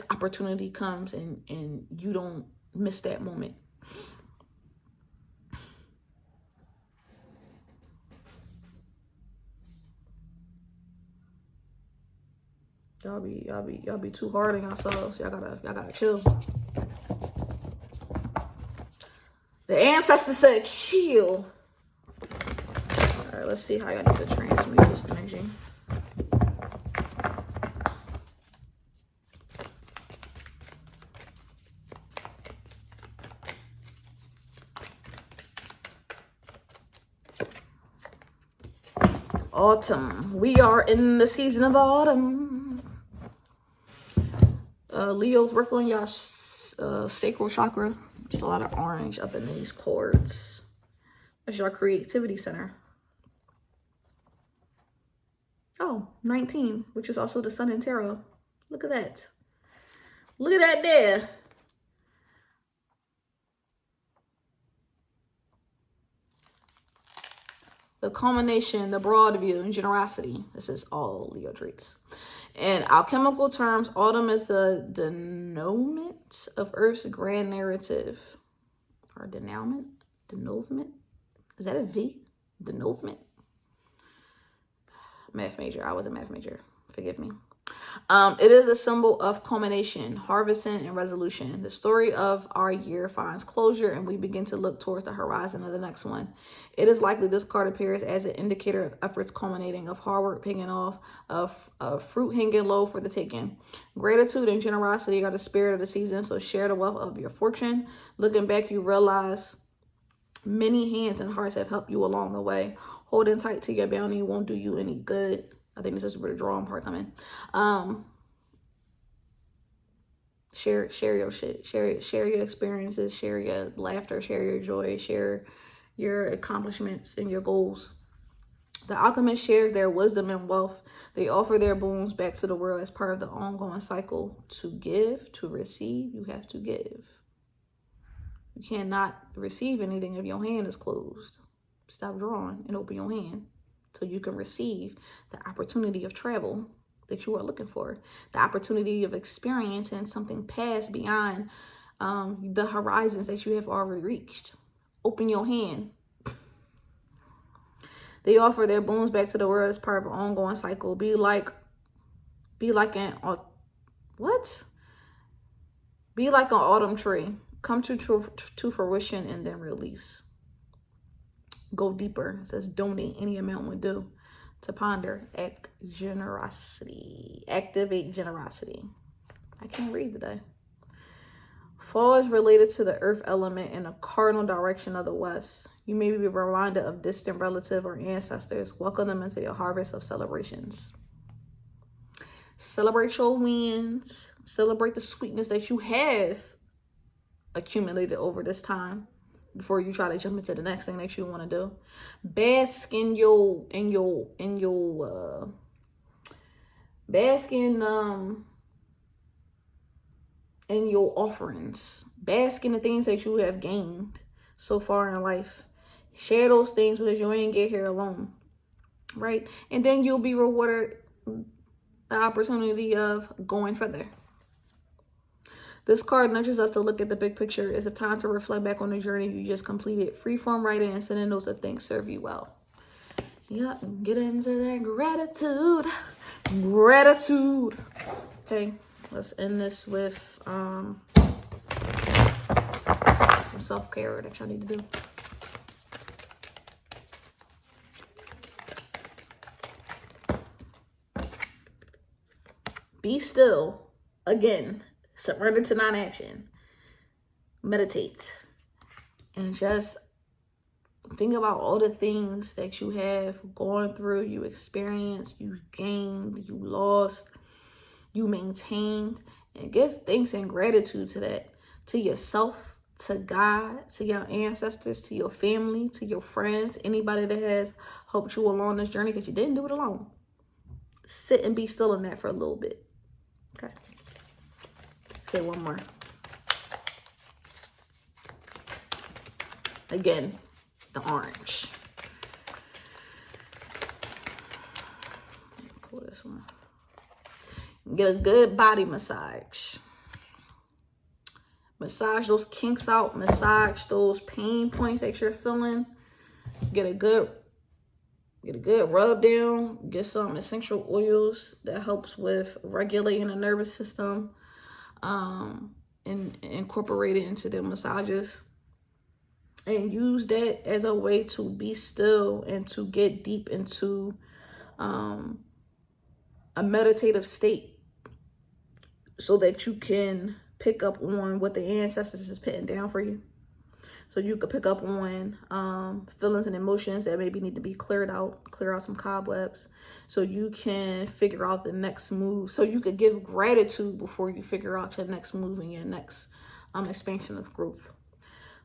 opportunity comes, and you don't miss that moment. Y'all be too hard on yourselves. Y'all gotta chill. The ancestors said chill. All right, let's see how y'all need to transmute this energy. Autumn. We are in the season of autumn. Leo's work on your sacral chakra. There's a lot of orange up in these cords. That's your creativity center. Oh, 19, which is also the sun in tarot. Look at that. Look at that there. The culmination, the broad view, and generosity. This is all Leo traits. In alchemical terms, autumn is the denouement of Earth's grand narrative. Or denouement? Denouement? Is that a V? Denouement? Math major. I was a math major. Forgive me. It is a symbol of culmination, harvesting, and resolution. The story of our year finds closure, and we begin to look towards the horizon of the next one. It is likely this card appears as an indicator of efforts culminating, of hard work paying off, of fruit hanging low for the taking. Gratitude and generosity are the spirit of the season, so share the wealth of your fortune. Looking back, you realize many hands and hearts have helped you along the way. Holding tight to your bounty won't do you any good. I think this is where the drawing part come in. Share your shit. Share your experiences. Share your laughter. Share your joy. Share your accomplishments and your goals. The alchemist shares their wisdom and wealth. They offer their boons back to the world as part of the ongoing cycle. To give, to receive, you have to give. You cannot receive anything if your hand is closed. Stop drawing and open your hand, so you can receive the opportunity of travel that you are looking for, the opportunity of experiencing something past beyond the horizons that you have already reached. Open your hand. They offer their boons back to the world as part of an ongoing cycle. Be like an autumn tree. Come to fruition and then release. Go deeper. It says donate. Any amount would do. To ponder. Act generosity. Activate generosity. I can't read today. Fall is related to the earth element in a cardinal direction of the west. You may be reminded of distant relative or ancestors. Welcome them into your harvest of celebrations. Celebrate your wins. Celebrate the sweetness that you have accumulated over this time before you try to jump into the next thing that you want to do. Bask in your offerings. Bask in the things that you have gained so far in life. Share those things, because you ain't get here alone, right? And then you'll be rewarded the opportunity of going further. This card nudges us to look at the big picture. It's a time to reflect back on the journey you just completed. Freeform writing and sending notes of thanks serve you well. Yeah, get into that gratitude. Gratitude. Okay, let's end this with some self-care that y'all need to do. Be still. Again. Surrender to non-action. Meditate. And just think about all the things that you have gone through, you experienced, you gained, you lost, you maintained, and give thanks and gratitude to that, to yourself, to God, to your ancestors, to your family, to your friends, anybody that has helped you along this journey, because you didn't do it alone. Sit and be still in that for a little bit. Okay. Let's get one more. Again, the orange. Pull this one. Get a good body massage. Massage those kinks out. Massage those pain points that you're feeling. Get a good rub down. Get some essential oils that helps with regulating the nervous system. And incorporate it into the massages. And use that as a way to be still and to get deep into a meditative state, so that you can pick up on what the ancestors is putting down for you. So you could pick up on feelings and emotions that maybe need to be clear out some cobwebs, so you can figure out the next move. So you could give gratitude before you figure out your next move and your next expansion of growth.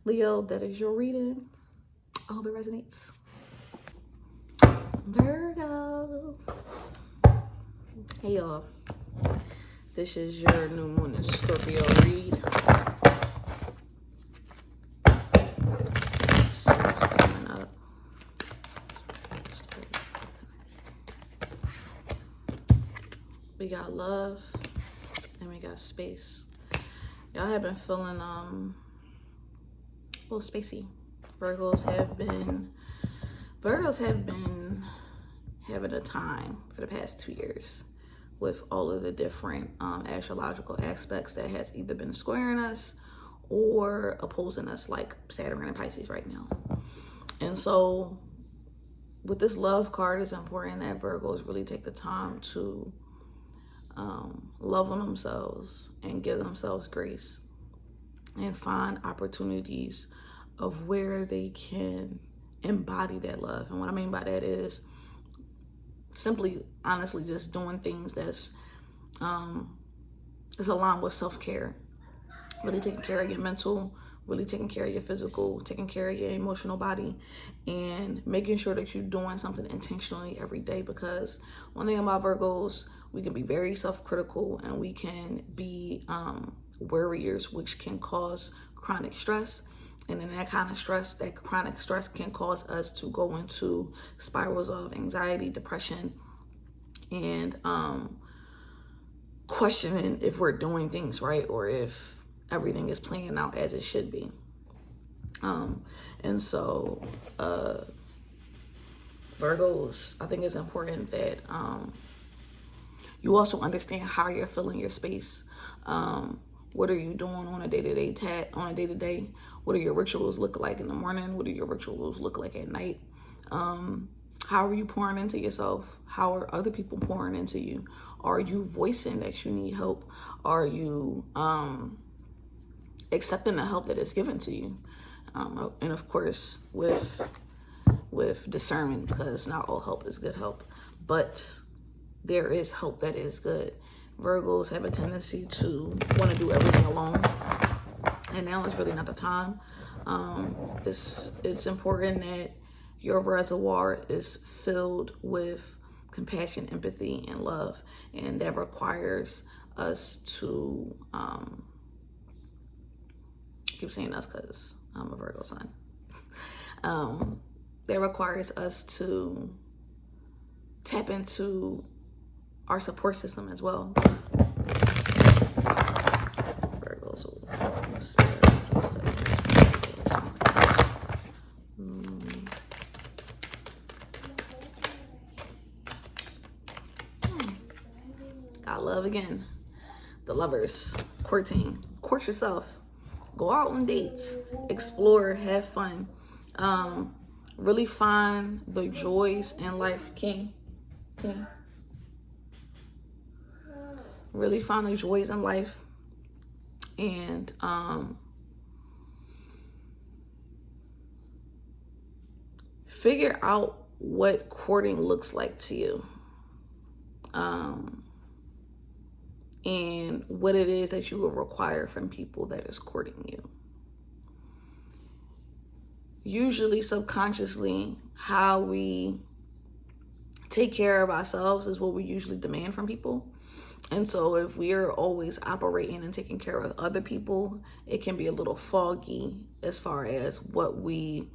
Leo, that is your reading. I hope it resonates. Virgo. Hey y'all. This is your new Moon in Scorpio read. So what's coming up. We got love and we got space. Y'all have been feeling a little spacey. Virgos have been having a time for the past 2 years with all of the different astrological aspects that has either been squaring us or opposing us, like Saturn and Pisces right now. And so with this love card, it's important that Virgos really take the time to love on themselves and give themselves grace and find opportunities of where they can embody that love. And what I mean by that is simply, honestly, just doing things that's aligned with self-care. Really taking care of your mental, really taking care of your physical, taking care of your emotional body, and making sure that you're doing something intentionally every day. Because one thing about Virgos, we can be very self-critical and we can be worriers, which can cause chronic stress. And then that chronic stress can cause us to go into spirals of anxiety, depression, and questioning if we're doing things right or if everything is playing out as it should be. And so Virgos, I think it's important that you also understand how you're filling your space. What are you doing on a day-to-day? What do your rituals look like in the morning? What do your rituals look like at night? How are you pouring into yourself? How are other people pouring into you? Are you voicing that you need help? Are you accepting the help that is given to you? And of course, with discernment, because not all help is good help, but there is help that is good. Virgos have a tendency to want to do everything alone, and now is really not the time. It's important that your reservoir is filled with compassion, empathy, and love, and that requires us to keep saying us because I'm a Virgo sun. That requires us to tap into our support system as well. Virgos. Got love again. The lovers, courting. Court yourself. Go out on dates. Explore. Have fun. Really find the joys in life. King. Really find the joys in life, and figure out what courting looks like to you. And what it is that you will require from people that is courting you. Usually subconsciously, how we take care of ourselves is what we usually demand from people. And so if we are always operating and taking care of other people, it can be a little foggy as far as what we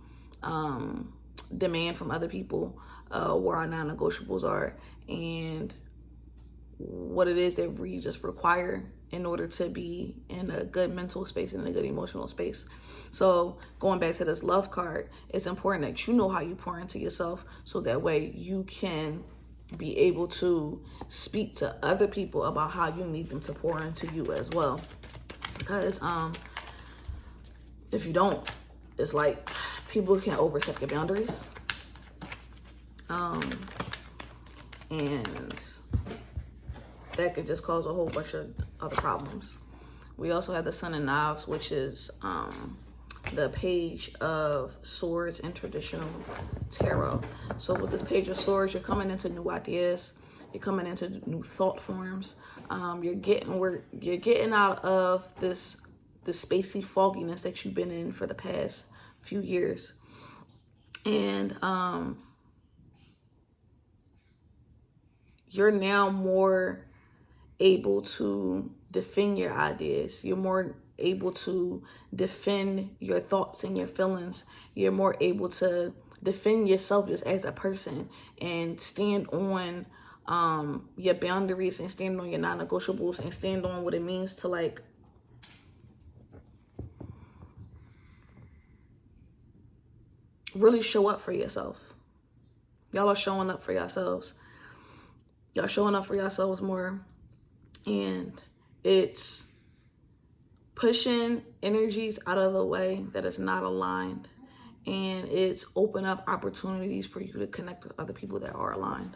demand from other people, where our non-negotiables are, and what it is that we just require in order to be in a good mental space and a good emotional space. So going back to this love card, it's important that you know how you pour into yourself, so that way you can be able to speak to other people about how you need them to pour into you as well. Because if you don't, it's like people can overstep your boundaries. And that could just cause a whole bunch of other problems. We also have the Sun in Knives, which is the Page of Swords in traditional tarot. So with this Page of Swords, you're coming into new ideas. You're coming into new thought forms. You're getting out of this spacey fogginess that you've been in for the past few years. And you're now more able to defend your ideas. You're more able to defend your thoughts and your feelings. You're more able to defend yourself just as a person and stand on your boundaries and stand on your non-negotiables and stand on what it means to like really show up for yourself. Y'all are showing up for yourselves. Y'all showing up for yourselves more. And it's pushing energies out of the way that is not aligned. And it's open up opportunities for you to connect with other people that are aligned.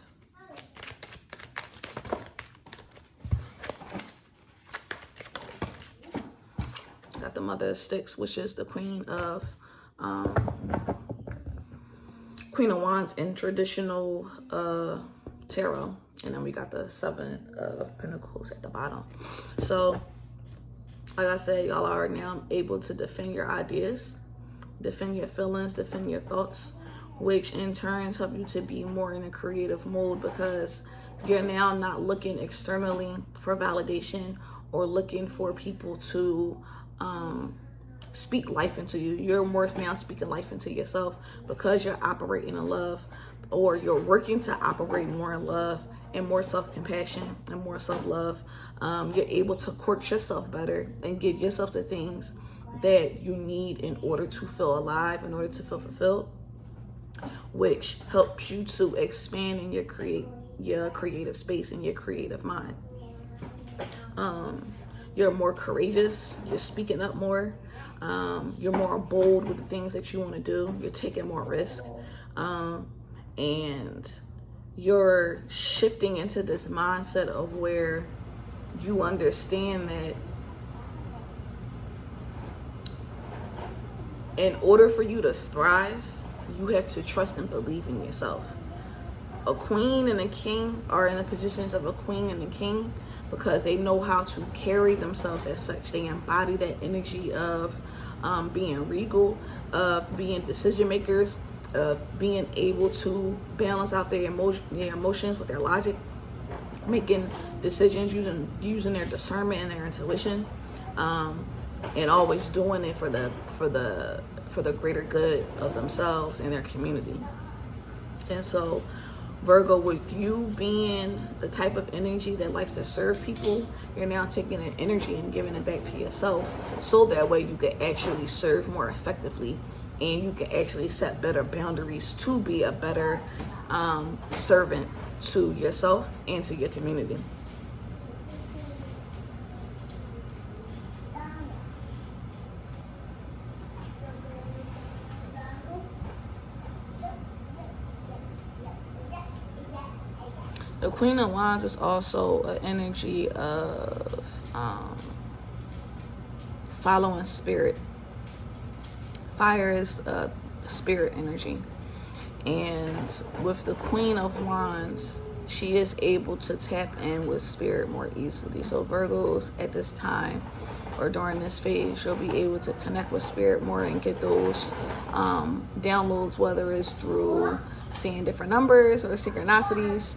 Got the Mother of Sticks, which is the Queen of Wands in traditional tarot. And then we got the Seven of Pentacles at the bottom. So, like I said, y'all are now able to defend your ideas, defend your feelings, defend your thoughts, which in turn help you to be more in a creative mode, because you're now not looking externally for validation or looking for people to speak life into you. You're more now speaking life into yourself, because you're operating in love, or you're working to operate more in love and more self-compassion and more self-love. You're able to court yourself better and give yourself the things that you need in order to feel alive, in order to feel fulfilled, which helps you to expand in your creative space and your creative mind. You're more courageous. You're speaking up more. You're more bold with the things that you want to do. You're taking more risk. And you're shifting into this mindset of where you understand that in order for you to thrive, you have to trust and believe in yourself. A queen and a king are in the positions of a queen and a king because they know how to carry themselves as such. They embody that energy of being regal, of being decision makers, of being able to balance out their emotions with their logic, making decisions using their discernment and their intuition, and always doing it for the greater good of themselves and their community. And so, Virgo, with you being the type of energy that likes to serve people, you're now taking that energy and giving it back to yourself, so that way you can actually serve more effectively, and you can actually set better boundaries to be a better servant to yourself and to your community. The Queen of Wands is also an energy of following spirit. Fire is spirit energy. And with the Queen of Wands, she is able to tap in with spirit more easily. So Virgos at this time or during this phase, you'll be able to connect with spirit more and get those downloads, whether it's through seeing different numbers or synchronicities,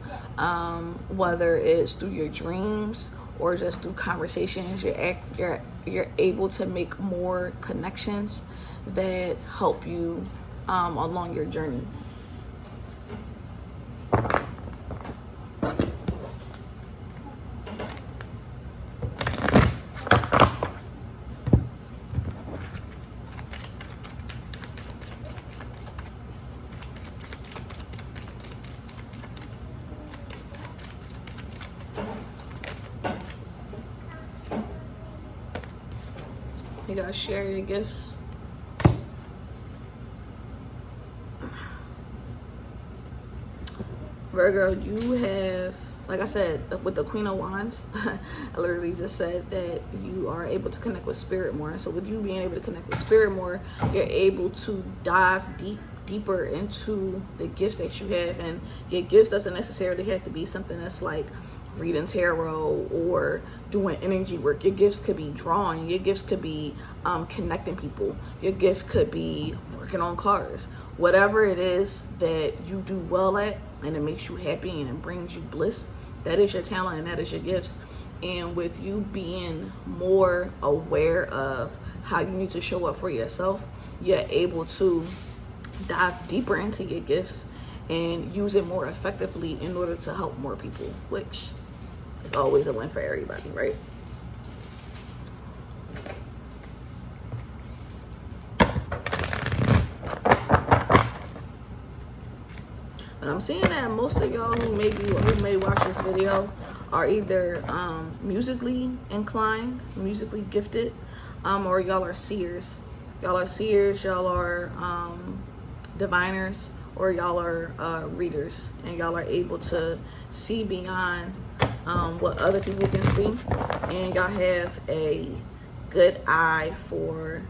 whether it's through your dreams or just through conversations. You're able to make more connections that help you along your journey. You gotta share your gifts. Virgo, you have, like I said, with the Queen of Wands, I literally just said that you are able to connect with spirit more. So with you being able to connect with spirit more, you're able to dive deeper into the gifts that you have. And your gifts doesn't necessarily have to be something that's like reading tarot or doing energy work. Your gifts could be drawing. Your gifts could be connecting people. Your gift could be working on cars. Whatever it is that you do well at and it makes you happy and it brings you bliss, that is your talent and that is your gifts. And with you being more aware of how you need to show up for yourself, you're able to dive deeper into your gifts and use it more effectively in order to help more people, which is always a win for everybody, right? And I'm seeing that most of y'all who may watch this video are either musically inclined, musically gifted, or y'all are seers. Y'all are seers, y'all are diviners, or y'all are readers, and y'all are able to see beyond what other people can see, and y'all have a good eye for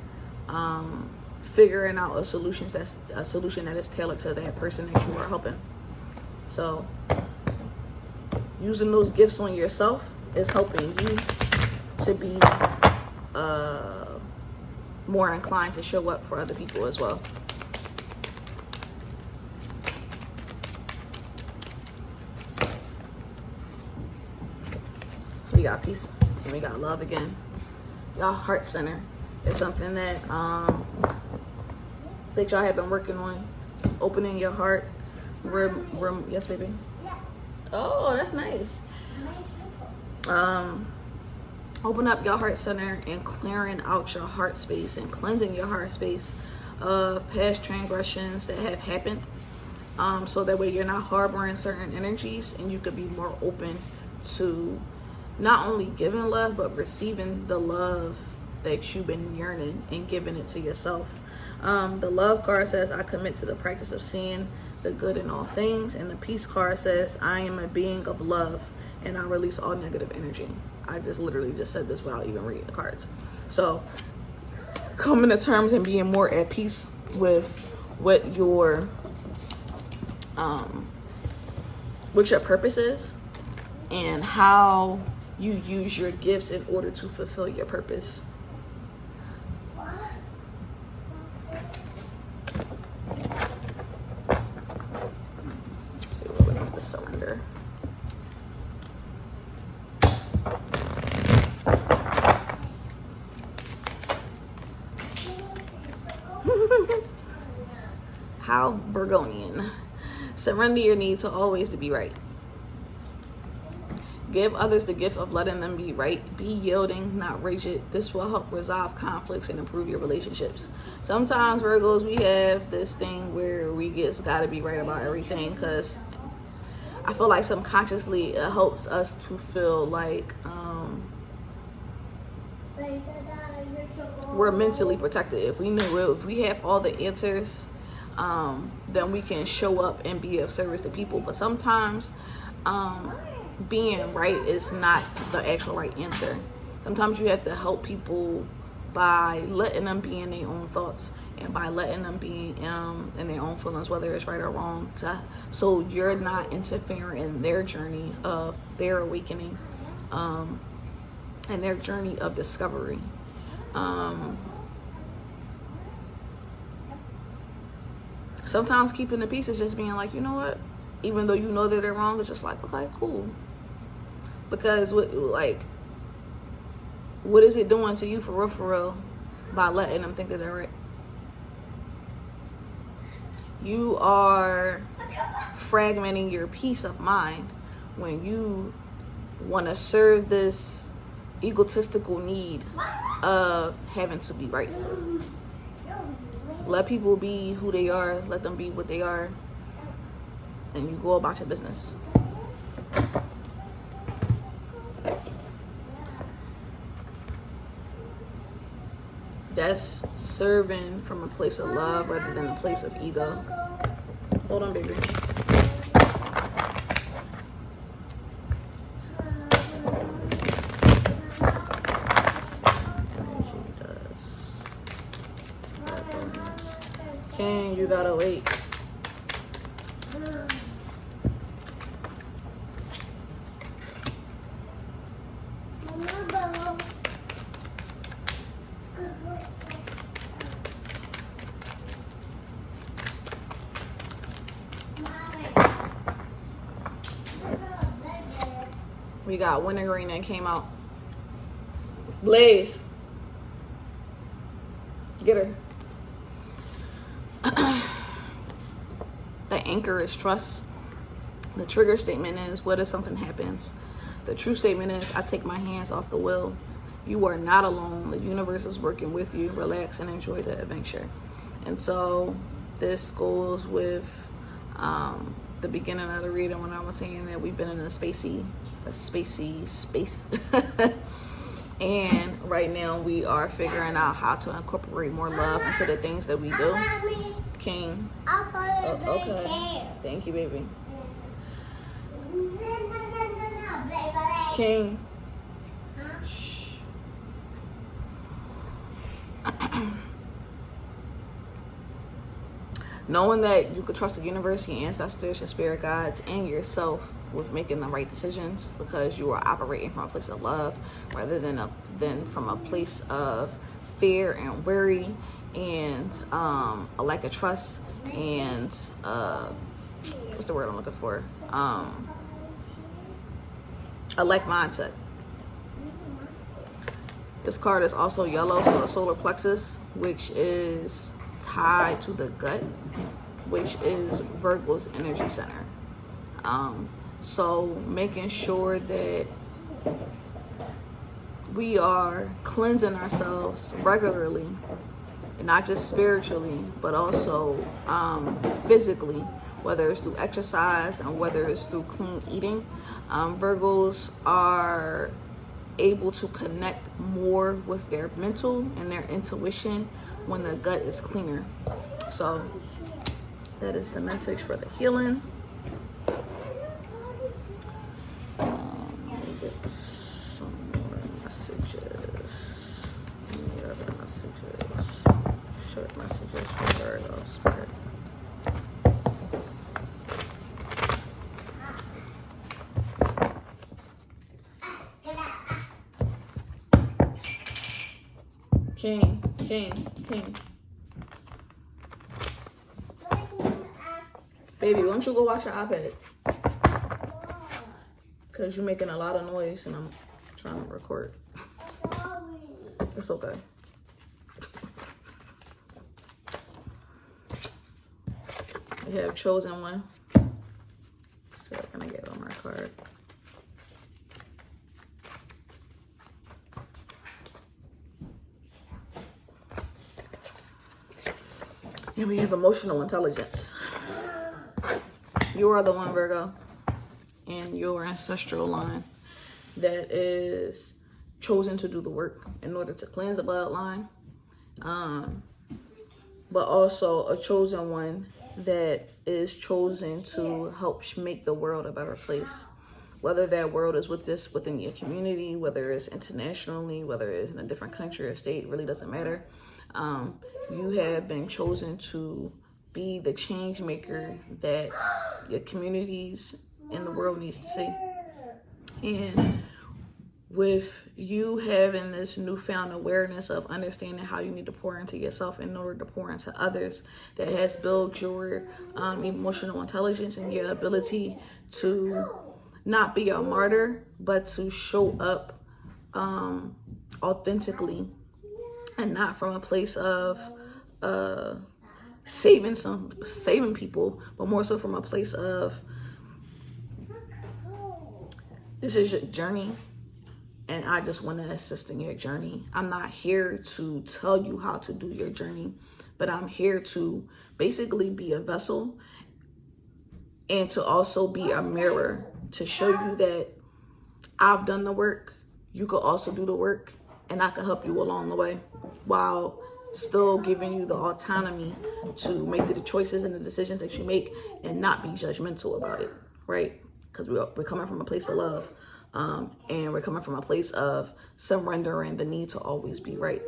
figuring out a solution that is tailored to that person that you are helping. So using those gifts on yourself is helping you to be more inclined to show up for other people as well. We got peace and we got love again. Y'all heart center is something that y'all have been working on. Opening your heart. Yes, baby. Oh, that's nice. Open up your heart center and clearing out your heart space and cleansing your heart space of past transgressions that have happened. So that way you're not harboring certain energies and you could be more open to not only giving love, but receiving the love that you've been yearning and giving it to yourself. The love card says, I commit to the practice of seeing the good in all things. And the peace card says, I am a being of love and I release all negative energy. I just literally just said this without even reading the cards. So coming to terms and being more at peace with what your purpose is and how you use your gifts in order to fulfill your purpose. Let's see what we need to surrender. How Virgonian. Surrender your need to always to be right. Give others the gift of letting them be right. Be yielding, not rigid. This will help resolve conflicts and improve your relationships. Sometimes, Virgos, we have this thing where we just gotta be right about everything, because I feel like subconsciously it helps us to feel like we're mentally protected. If we have all the answers, then we can show up and be of service to people. But sometimes being right is not the actual right answer. Sometimes you have to help people by letting them be in their own thoughts and by letting them be in their own feelings, whether it's right or wrong, so you're not interfering in their journey of their awakening, and their journey of discovery. Sometimes keeping the peace is just being like, you know what, even though you know that they're wrong, it's just like, okay, cool. Because what is it doing to you for real, by letting them think that they're right? You are fragmenting your peace of mind when you want to serve this egotistical need of having to be right. Let people be who they are. Let them be what they are. And you go about your business. That's serving from a place of love rather than a place of ego. Hold on, baby. King, you gotta wait. We got wintergreen that came out. Blaze. Get her. The anchor is trust. The trigger statement is, what if something happens? The true statement is, I take my hands off the wheel. You are not alone. The universe is working with you. Relax and enjoy the adventure. And so this goes with the beginning of the reading when I was saying that we've been in a spacey space. And right now we are figuring out how to incorporate more love into the things that we do. King. Okay. Thank you, baby. King. Shh. Knowing that you could trust the universe, your ancestors, your spirit guides, and yourself with making the right decisions, because you are operating from a place of love rather than from a place of fear and worry and a lack of trust and what's the word I'm looking for? A lack mindset. This card is also yellow, so the solar plexus, which is tied to the gut, which is Virgo's energy center. So making sure that we are cleansing ourselves regularly, and not just spiritually, but also physically, whether it's through exercise and whether it's through clean eating. Virgos are able to connect more with their mental and their intuition when the gut is cleaner. So that is the message for the healing. Get some more messages. Any other messages? Short messages for Virgo spirit. King. Baby, why don't you go watch your iPad? Because you're making a lot of noise and I'm trying to record. It's okay. We have chosen one. So I'm going to get on my card. And we have emotional intelligence. You are the one, Virgo, in your ancestral line that is chosen to do the work in order to cleanse the bloodline. But also a chosen one that is chosen to help make the world a better place. whether that world is within your community, whether it's internationally, whether it's in a different country or state, really doesn't matter. You have been chosen to be the change maker that your communities and the world needs to see. And with you having this newfound awareness of understanding how you need to pour into yourself in order to pour into others, that has built your emotional intelligence and your ability to not be a martyr, but to show up authentically, and not from a place of saving people, but more so from a place of, this is your journey, and I just want to assist in your journey. I'm not here to tell you how to do your journey, but I'm here to basically be a vessel and to also be a mirror to show you that I've done the work. You could also do the work, and I can help you along the way while still giving you the autonomy to make the choices and the decisions that you make and not be judgmental about it, right? Because we're coming from a place of love. And we're coming from a place of surrendering the need to always be right.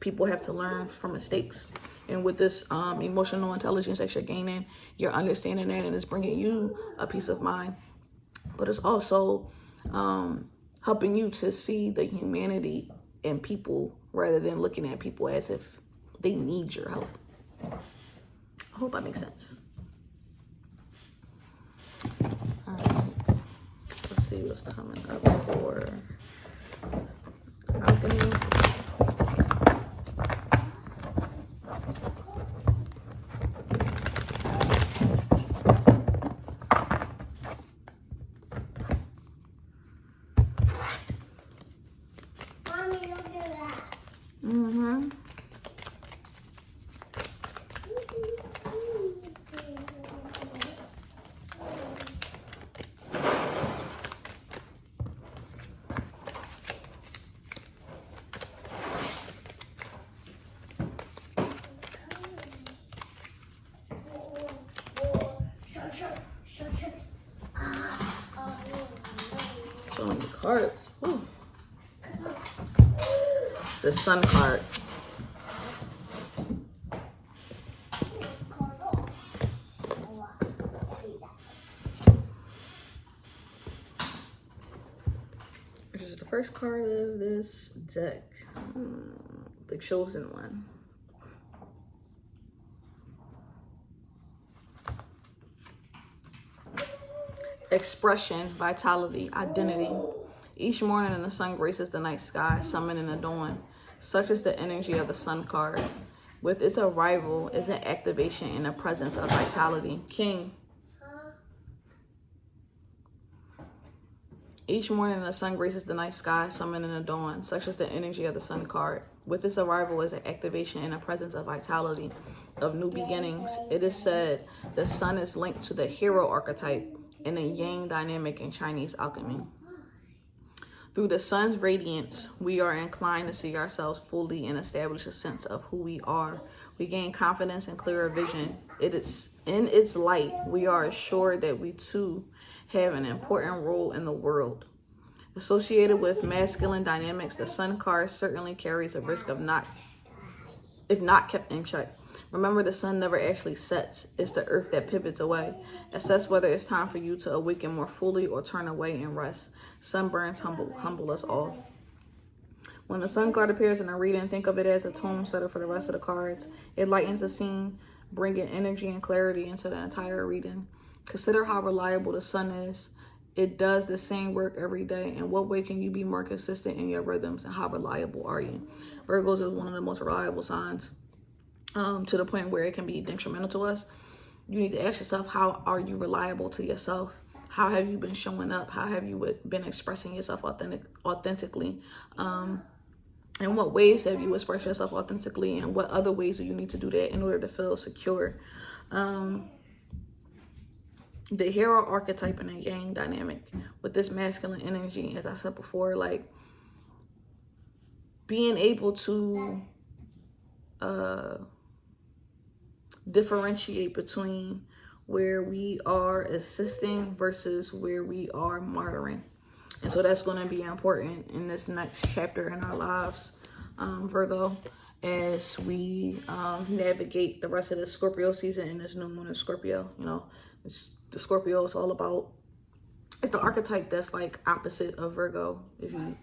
People have to learn from mistakes. And with this emotional intelligence that you're gaining, you're understanding that, and it's bringing you a peace of mind. But it's also helping you to see the humanity in people rather than looking at people as if they need your help. I hope that makes sense. All right. Let's see what's coming up for alchemy. Mommy, look at that. Mm-hmm. So many cards. Whew. The Sun card. Which is the first card of this deck. The Chosen One. Expression, vitality, identity. Each morning the sun graces the night sky, summoning the dawn. Such is the energy of the Sun card. With its arrival is an activation in the presence of vitality. King. Each morning the sun graces the night sky, summoning the dawn. Such is the energy of the Sun card. With its arrival is an activation in the presence of vitality, of new beginnings. It is said the sun is linked to the hero archetype in the yang dynamic in Chinese alchemy. Through the sun's radiance, we are inclined to see ourselves fully and establish a sense of who we are. We gain confidence and clearer vision. It is in its light, we are assured that we too have an important role in the world. Associated with masculine dynamics, the Sun card certainly carries a risk of if not kept in check. Remember, the sun never actually sets. It's the earth that pivots away. Assess whether it's time for you to awaken more fully or turn away and rest. Sunburns humble us all. When the Sun card appears in a reading, think of it as a tone setter for the rest of the cards. It lightens the scene, bringing energy and clarity into the entire reading. Consider how reliable the sun is. It does the same work every day. In what way can you be more consistent in your rhythms, and how reliable are you? Virgos is one of the most reliable signs, to the point where it can be detrimental to us. You need to ask yourself, how are you reliable to yourself? How have you been showing up? How have you been expressing yourself authentically? In what ways have you expressed yourself authentically, and what other ways do you need to do that in order to feel secure? The hero archetype in a yang dynamic with this masculine energy, as I said before, like being able to differentiate between where we are assisting versus where we are martyring. And so that's going to be important in this next chapter in our lives, Virgo, as we navigate the rest of the Scorpio season in this new moon in Scorpio. You know, the Scorpio is all about, it's the archetype that's like opposite of Virgo. If you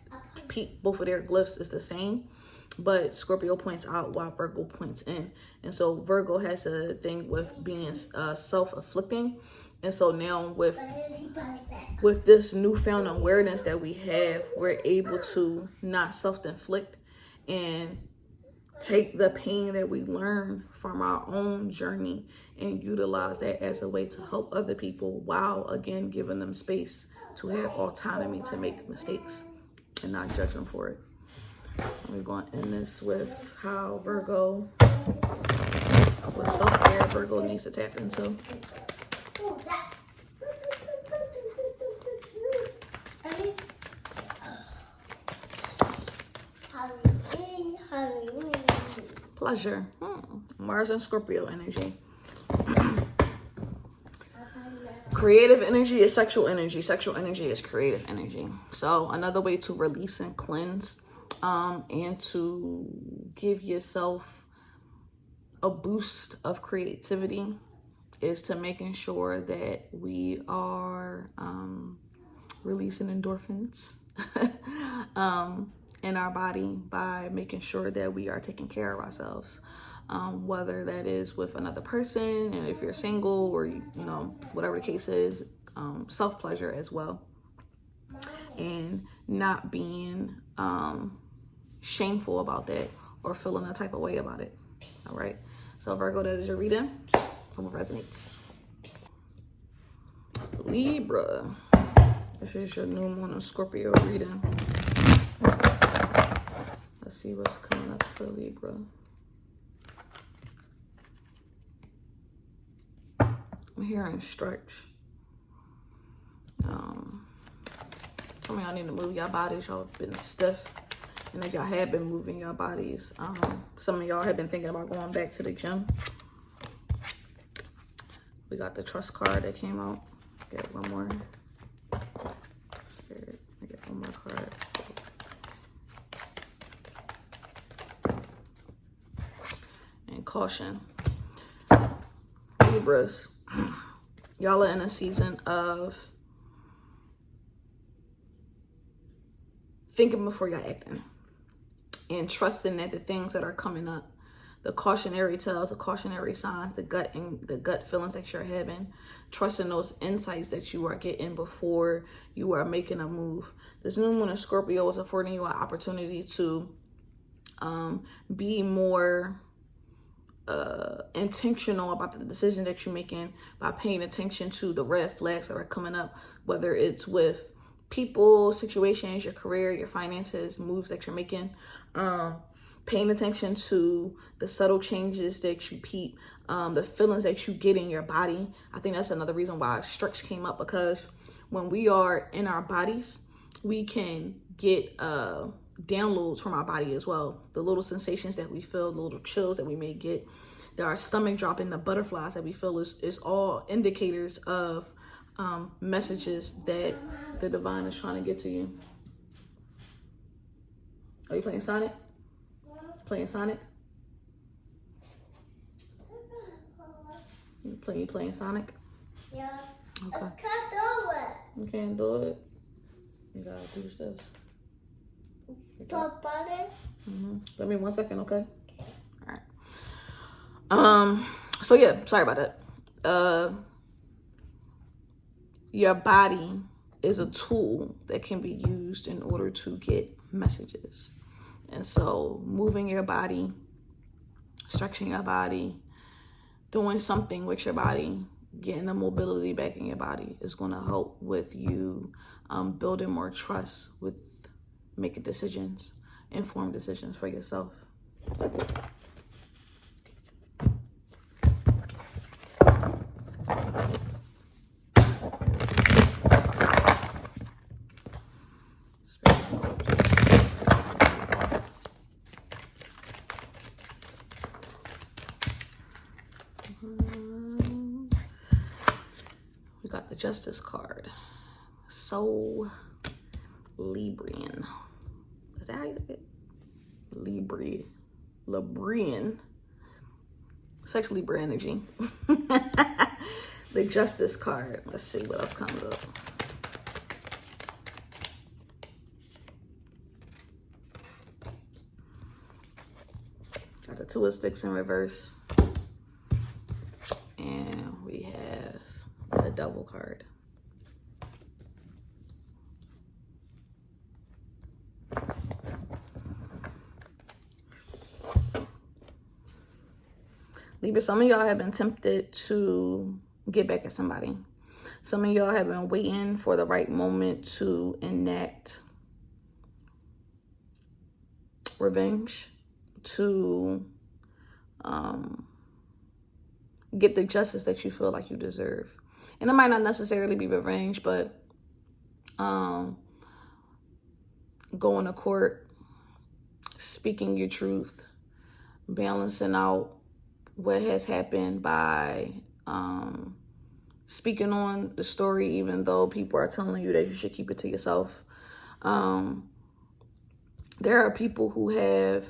peep, both of their glyphs is the same, but Scorpio points out while Virgo points in. And so Virgo has a thing with being self-afflicting. And so now with this newfound awareness that we have, we're able to not self-inflict and take the pain that we learn from our own journey and utilize that as a way to help other people, while again giving them space to have autonomy to make mistakes and not judge them for it. We're going to end this with how Virgo, with self-care, Virgo needs to tap into. Pleasure. Mars and Scorpio energy. Creative energy is sexual energy. Sexual energy is creative energy. So another way to release and cleanse and to give yourself a boost of creativity is to making sure that we are releasing endorphins in our body by making sure that we are taking care of ourselves, whether that is with another person, and if you're single, or you know, whatever the case is, self-pleasure as well, and not being shameful about that or feeling a type of way about it. All right, so Virgo, that is your reading. Hope it resonates. Libra, this is your new moon in Scorpio reading. Let's see what's coming up for Libra. I'm hearing stretch. Some of y'all need to move your bodies. Y'all have been stiff. And if y'all have been moving your bodies, some of y'all have been thinking about going back to the gym. We got the trust card that came out. Get one more. I get one more card. And caution. Libras, y'all are in a season of thinking before y'all acting and trusting that the things that are coming up, the cautionary tales, the cautionary signs, the gut feelings that you're having, trusting those insights that you are getting before you are making a move. This new moon in Scorpio is affording you an opportunity to be more intentional about the decision that you're making by paying attention to the red flags that are coming up, whether it's with people, situations, your career, your finances, moves that you're making, paying attention to the subtle changes that you peep, the feelings that you get in your body. I think that's another reason why stretch came up, because when we are in our bodies, we can get downloads from our body as well. The little sensations that we feel, the little chills that we may get, our stomach dropping, the butterflies that we feel is all indicators of messages that the divine is trying to get to you. Are you playing Sonic? Playing Sonic? You playing Sonic? Yeah. Okay. I can't do it. You can't do it? You gotta do this. Papa. Give me 1 second, okay? All right. So yeah, sorry about that. Your body is a tool that can be used in order to get messages. And so moving your body, stretching your body, doing something with your body, getting the mobility back in your body is going to help with you building more trust with making decisions, informed decisions for yourself. got the Justice card. So Librian. Is that how you say it? Librian. Sex Libra energy. The Justice card. Let's see what else comes up. Got the Two of Sticks in reverse. And we have the Devil card. Libra, some of y'all have been tempted to get back at somebody. Some of y'all have been waiting for the right moment to enact revenge, to get the justice that you feel like you deserve. And it might not necessarily be revenge, but going to court, speaking your truth, balancing out what has happened by speaking on the story, even though people are telling you that you should keep it to yourself. There are people who have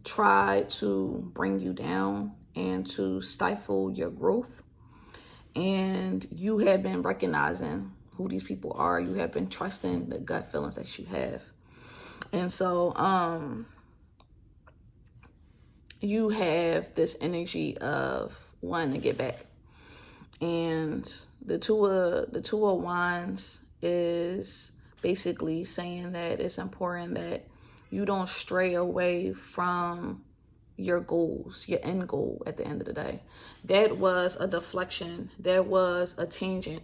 tried to bring you down and to stifle your growth. And you have been recognizing who these people are. You have been trusting the gut feelings that you have. And so you have this energy of wanting to get back. And the two of Wands is basically saying that it's important that you don't stray away from your goals, your end goal at the end of the day. That was a deflection. That was a tangent.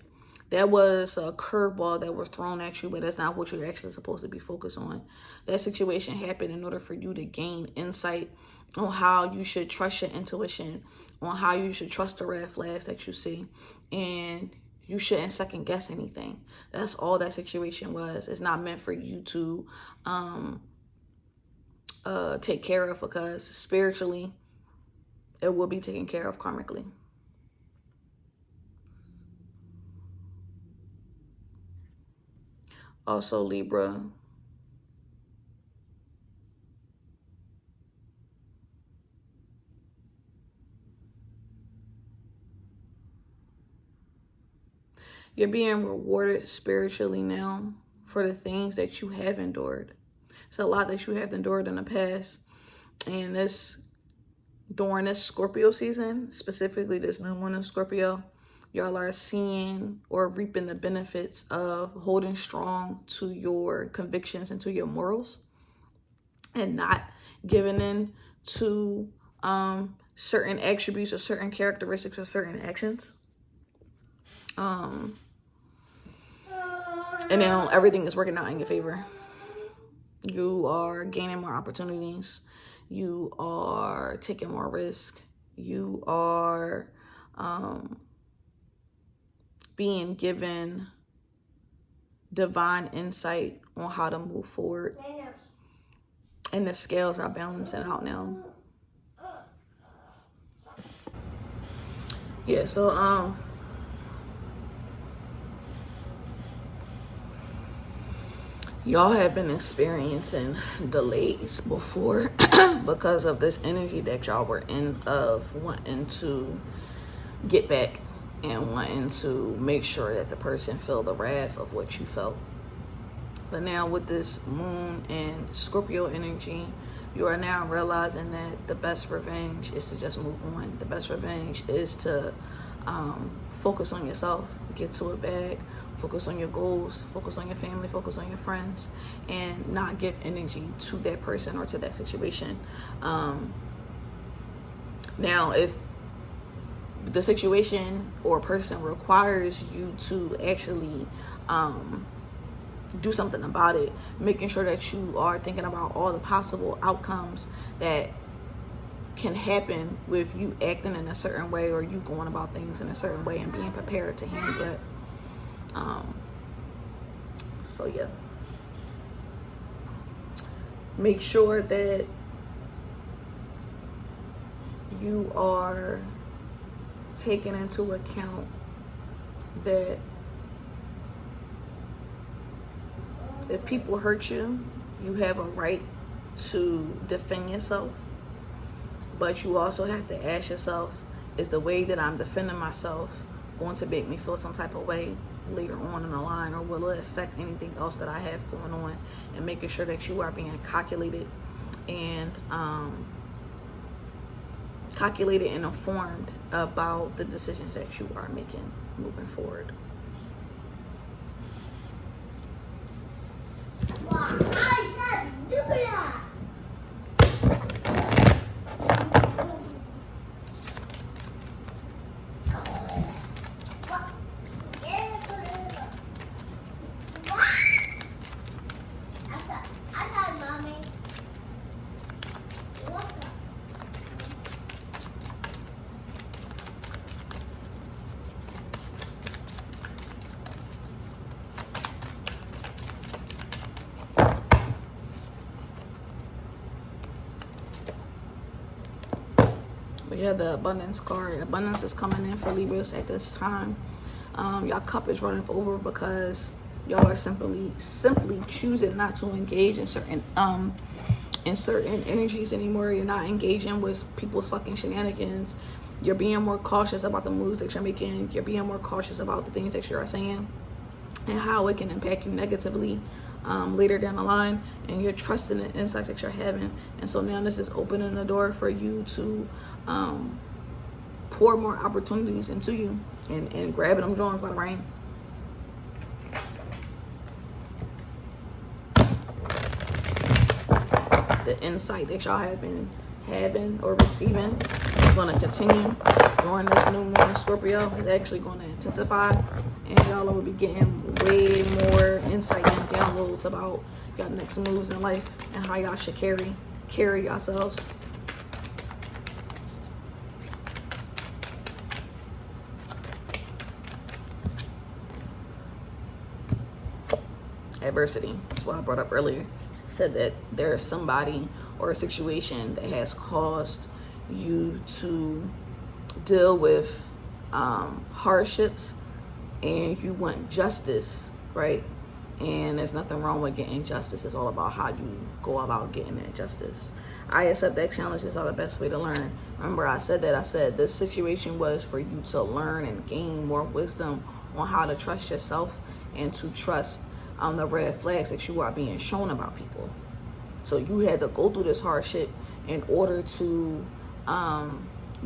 That was a curveball that was thrown at you, but that's not what you're actually supposed to be focused on. That situation happened in order for you to gain insight on how you should trust your intuition, on how you should trust the red flags that you see, and you shouldn't second guess anything. That's all that situation was. It's not meant for you to take care of, because spiritually it will be taken care of karmically. Also, Libra, you're being rewarded spiritually now for the things that you have endured. It's a lot that you have endured in the past. And during this Scorpio season, specifically this new Moon in Scorpio, y'all are seeing or reaping the benefits of holding strong to your convictions and to your morals, and not giving in to certain attributes or certain characteristics or certain actions. And now everything is working out in your favor. You are gaining more opportunities. You are taking more risk. You are being given divine insight on how to move forward. And the scales are balancing out now. Yeah, so y'all have been experiencing delays before because of this energy that y'all were in of wanting to get back and wanting to make sure that the person feel the wrath of what you felt. But now with this Moon and Scorpio energy, you are now realizing that the best revenge is to just move on. The best revenge is to focus on yourself, get to it back, focus on your goals, focus on your family, focus on your friends, and not give energy to that person or to that situation. Now, if the situation or person requires you to actually do something about it, making sure that you are thinking about all the possible outcomes that can happen with you acting in a certain way or you going about things in a certain way and being prepared to handle it. So yeah, make sure that you are taking into account that If people hurt you, you have a right to defend yourself. But you also have to ask yourself, is the way that I'm defending myself going to make me feel some type of way later on in the line, or will it affect anything else that I have going on? And making sure that you are being calculated and informed about the decisions that you are making moving forward. Wow, I said do that. But yeah, the abundance card. Abundance is coming in for Libras at this time. Y'all cup is running over because y'all are simply choosing not to engage in certain energies anymore. You're not engaging with people's fucking shenanigans. You're being more cautious about the moves that you're making. You're being more cautious about the things that you're saying and how it can impact you negatively later down the line. And you're trusting the insights that you're having. And so now this is opening the door for you to pour more opportunities into you and grabbing them drawings by the rain. The insight that y'all have been having or receiving is going to continue during this new Moon in Scorpio. It's actually going to intensify, and y'all will be getting way more insight and downloads about y'all next moves in life and how y'all should carry yourselves. Adversity. That's what I brought up earlier. Said that there is somebody or a situation that has caused you to deal with hardships, and you want justice, right? And there's nothing wrong with getting justice. It's all about how you go about getting that justice. I accept that challenges are the best way to learn. Remember, I said this situation was for you to learn and gain more wisdom on how to trust yourself and to trust the red flags that you are being shown about people. So you had to go through this hardship in order to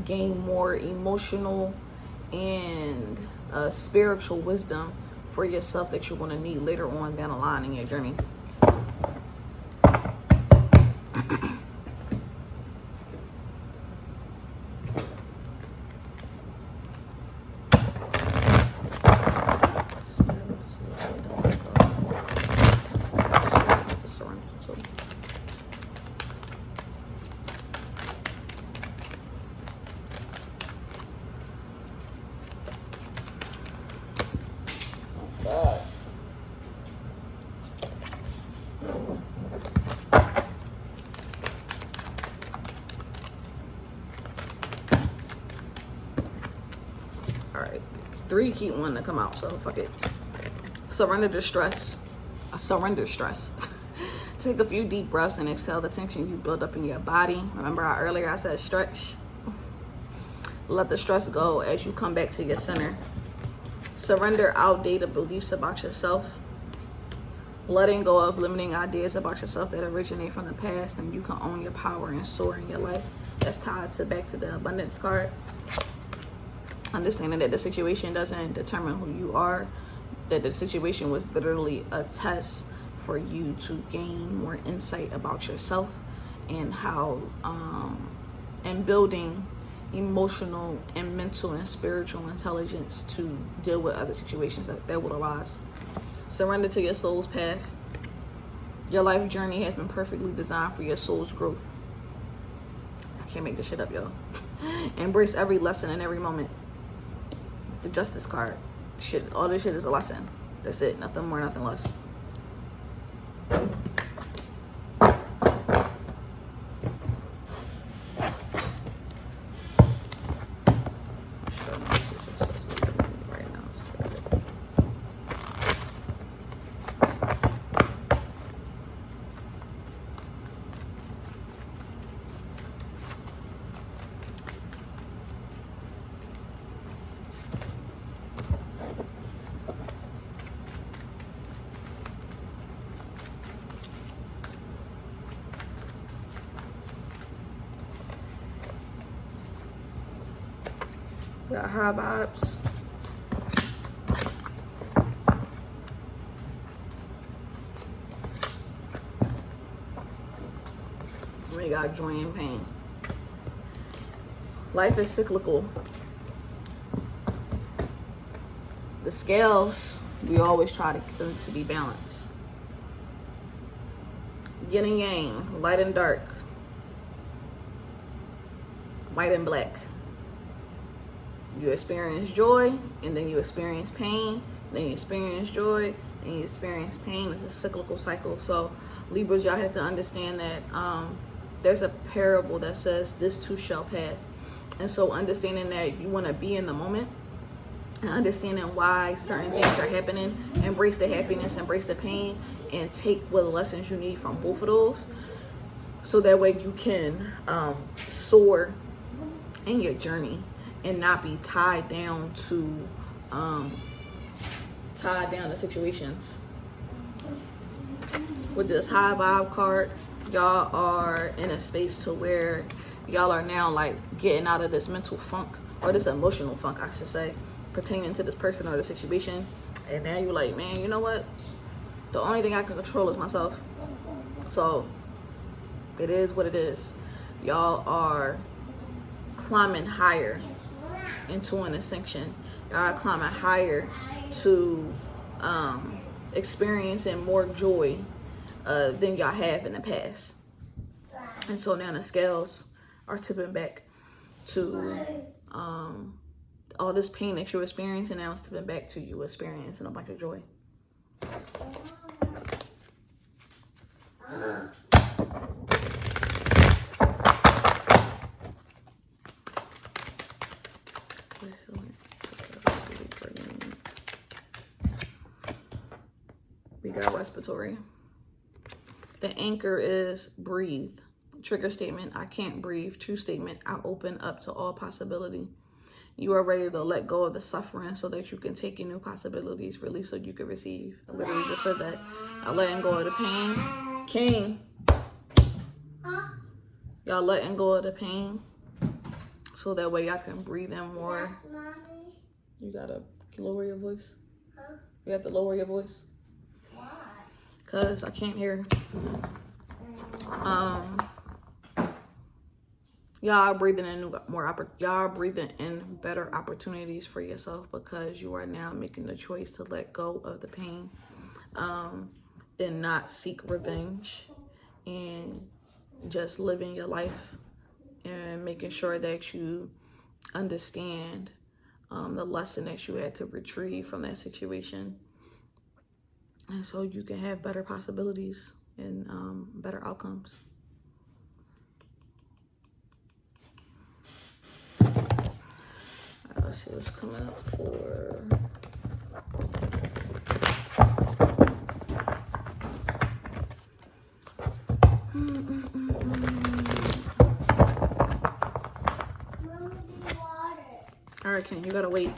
gain more emotional and spiritual wisdom for yourself that you're going to need later on down the line in your journey. Alright, 3 keep wanting to come out, so fuck it. Surrender to stress. Surrender stress. Take a few deep breaths and exhale the tension you build up in your body. Remember how earlier I said stretch? Let the stress go as you come back to your center. Surrender outdated beliefs about yourself. Letting go of limiting ideas about yourself that originate from the past, and you can own your power and soar in your life. That's tied back to the abundance card. Understanding that the situation doesn't determine who you are, that the situation was literally a test for you to gain more insight about yourself and how, and building emotional and mental and spiritual intelligence to deal with other situations that will arise. Surrender to your soul's path. Your life journey has been perfectly designed for your soul's growth. I can't make this shit up, y'all. Embrace every lesson and every moment. The justice card. Shit, all this shit is a lesson. That's it. Nothing more, nothing less. Got high vibes. We got joy and pain. Life is cyclical. The scales, we always try to get them to be balanced. Yin and yang, light and dark, white and black. You experience joy, and then you experience pain, then you experience joy, and you experience pain. It's a cyclical cycle. So Libras, y'all have to understand that there's a parable that says this too shall pass. And so understanding that you want to be in the moment and understanding why certain things are happening, embrace the happiness, embrace the pain, and take what lessons you need from both of those, so that way you can soar in your journey and not be tied down to situations. With this high vibe card, y'all are in a space to where y'all are now like getting out of this mental funk, or this emotional funk, I should say, pertaining to this person or the situation. And now you're like, man, you know what? The only thing I can control is myself. So it is what it is. Y'all are climbing higher into an ascension. Y'all are climbing higher to experiencing more joy than y'all have in the past. And so now the scales are tipping back to all this pain that you're experiencing. Now it's tipping back to you experiencing a bunch of joy. We got respiratory. The anchor is breathe. Trigger statement, I can't breathe. True statement, I open up to all possibility. You are ready to let go of the suffering so that you can take in new possibilities, release so you can receive. I literally just said that. I'm letting go of the pain. King. Y'all letting go of the pain so that way y'all can breathe in more. Yes, Mommy. You gotta lower your voice. Huh? You have to lower your voice. Why? Cause I can't hear. Y'all are breathing in y'all are breathing in better opportunities for yourself, because you are now making the choice to let go of the pain, and not seek revenge, and just living your life and making sure that you understand the lesson that you had to retrieve from that situation, and so you can have better possibilities and better outcomes. Let's see what's coming up for Hurricane. You gotta wait.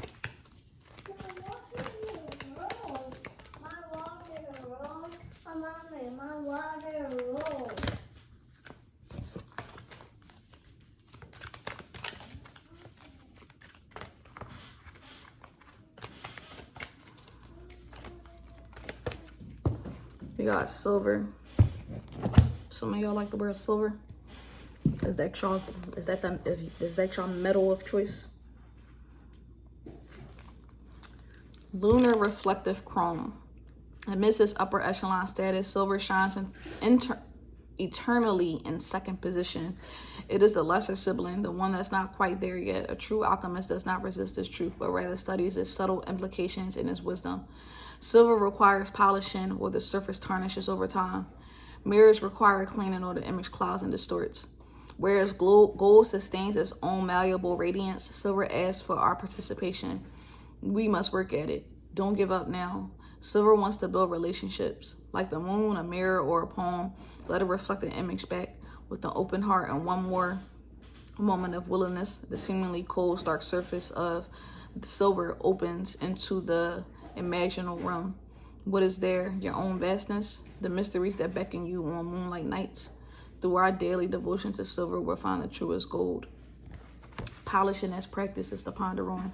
We got silver. Some of y'all like to wear silver. Is that y'all metal of choice? Lunar reflective chrome. Amidst its upper echelon status, silver shines eternally in second position. It is the lesser sibling, the one that's not quite there yet. A true alchemist does not resist its truth, but rather studies its subtle implications and its wisdom. Silver requires polishing, or the surface tarnishes over time. Mirrors require cleaning, or the image clouds and distorts. Whereas gold sustains its own malleable radiance, silver asks for our participation. We must work at it. Don't give up now. Silver wants to build relationships. Like the moon, a mirror, or a poem, let it reflect an image back. With an open heart and one more moment of willingness, the seemingly cold, stark surface of the silver opens into the imaginal realm. What is there? Your own vastness, the mysteries that beckon you on moonlight nights. Through our daily devotion to silver, we'll find the truest gold. polish and as practice is to ponder on.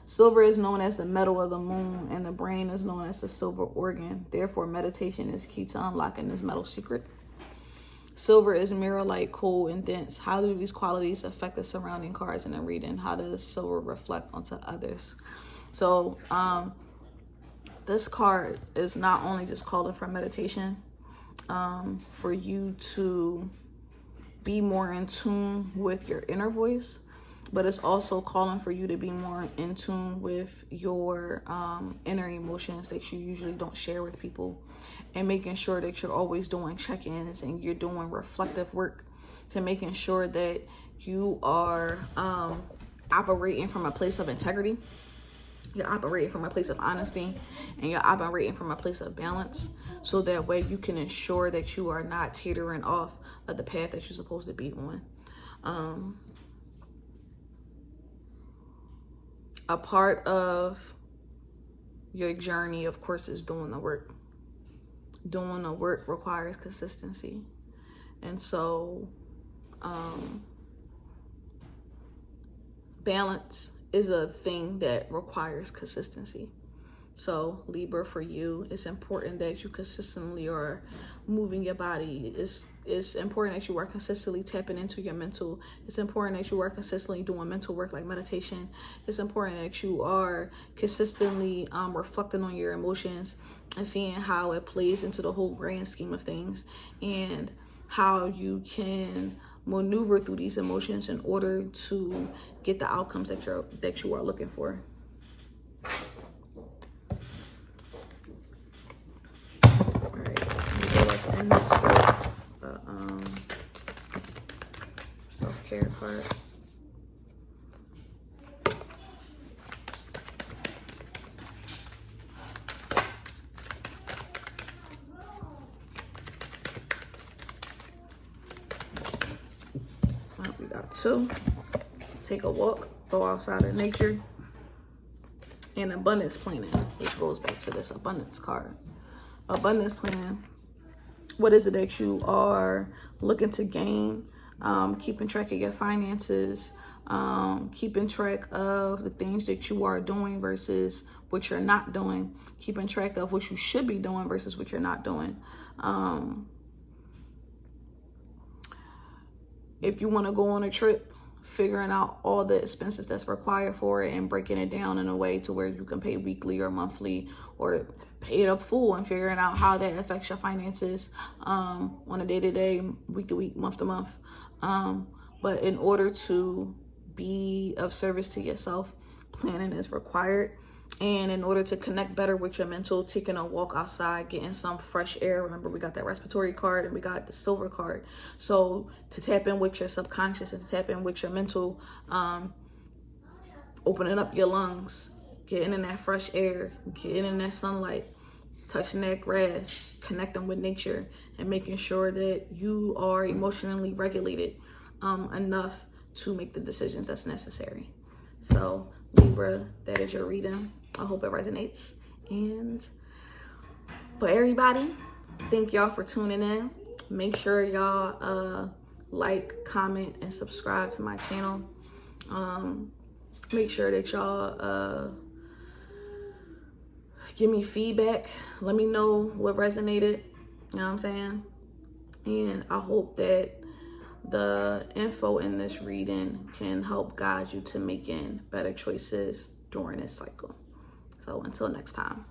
Silver is known as the metal of the moon, and the brain is known as the silver organ. Therefore, meditation is key to unlocking this metal secret. Silver is mirror-like, cool, and dense. How do these qualities affect the surrounding cards in the reading? How does silver reflect onto others? So, this card is not only just calling for meditation, for you to be more in tune with your inner voice, but it's also calling for you to be more in tune with your inner emotions that you usually don't share with people, and making sure that you're always doing check-ins and you're doing reflective work to making sure that you are operating from a place of integrity. You're operating from a place of honesty, and you're operating from a place of balance, so that way you can ensure that you are not teetering off of the path that you're supposed to be on. A part of your journey, of course, is doing the work. Doing the work requires consistency. And so balance is a thing that requires consistency. So Libra, for you, it's important that you consistently are moving your body. It's important that you are consistently tapping into your mental. It's important that you are consistently doing mental work like meditation. It's important that you are consistently reflecting on your emotions and seeing how it plays into the whole grand scheme of things, and how you can maneuver through these emotions in order to get the outcomes that you are looking for. All right, let's end this with self-care card. We got 2. Take a walk, go outside in nature, and abundance planning, which goes back to this abundance card. Abundance planning. What is it that you are looking to gain? Keeping track of your finances, keeping track of the things that you are doing versus what you're not doing, keeping track of what you should be doing versus what you're not doing. If you want to go on a trip, figuring out all the expenses that's required for it and breaking it down in a way to where you can pay weekly or monthly, or pay it up full, and figuring out how that affects your finances on a day-to-day, week-to-week, month-to-month. But in order to be of service to yourself, planning is required. And in order to connect better with your mental, taking a walk outside, getting some fresh air. Remember, we got that respiratory card and we got the silver card. So to tap in with your subconscious and to tap in with your mental, opening up your lungs, getting in that fresh air, getting in that sunlight, touching that grass, connecting with nature, and making sure that you are emotionally regulated enough to make the decisions that's necessary. So Libra, that is your reading. I hope it resonates. And for everybody, thank y'all for tuning in. Make sure y'all like, comment, and subscribe to my channel. Make sure that y'all give me feedback. Let me know what resonated. You know what I'm saying? And I hope that the info in this reading can help guide you to making better choices during this cycle. So until next time.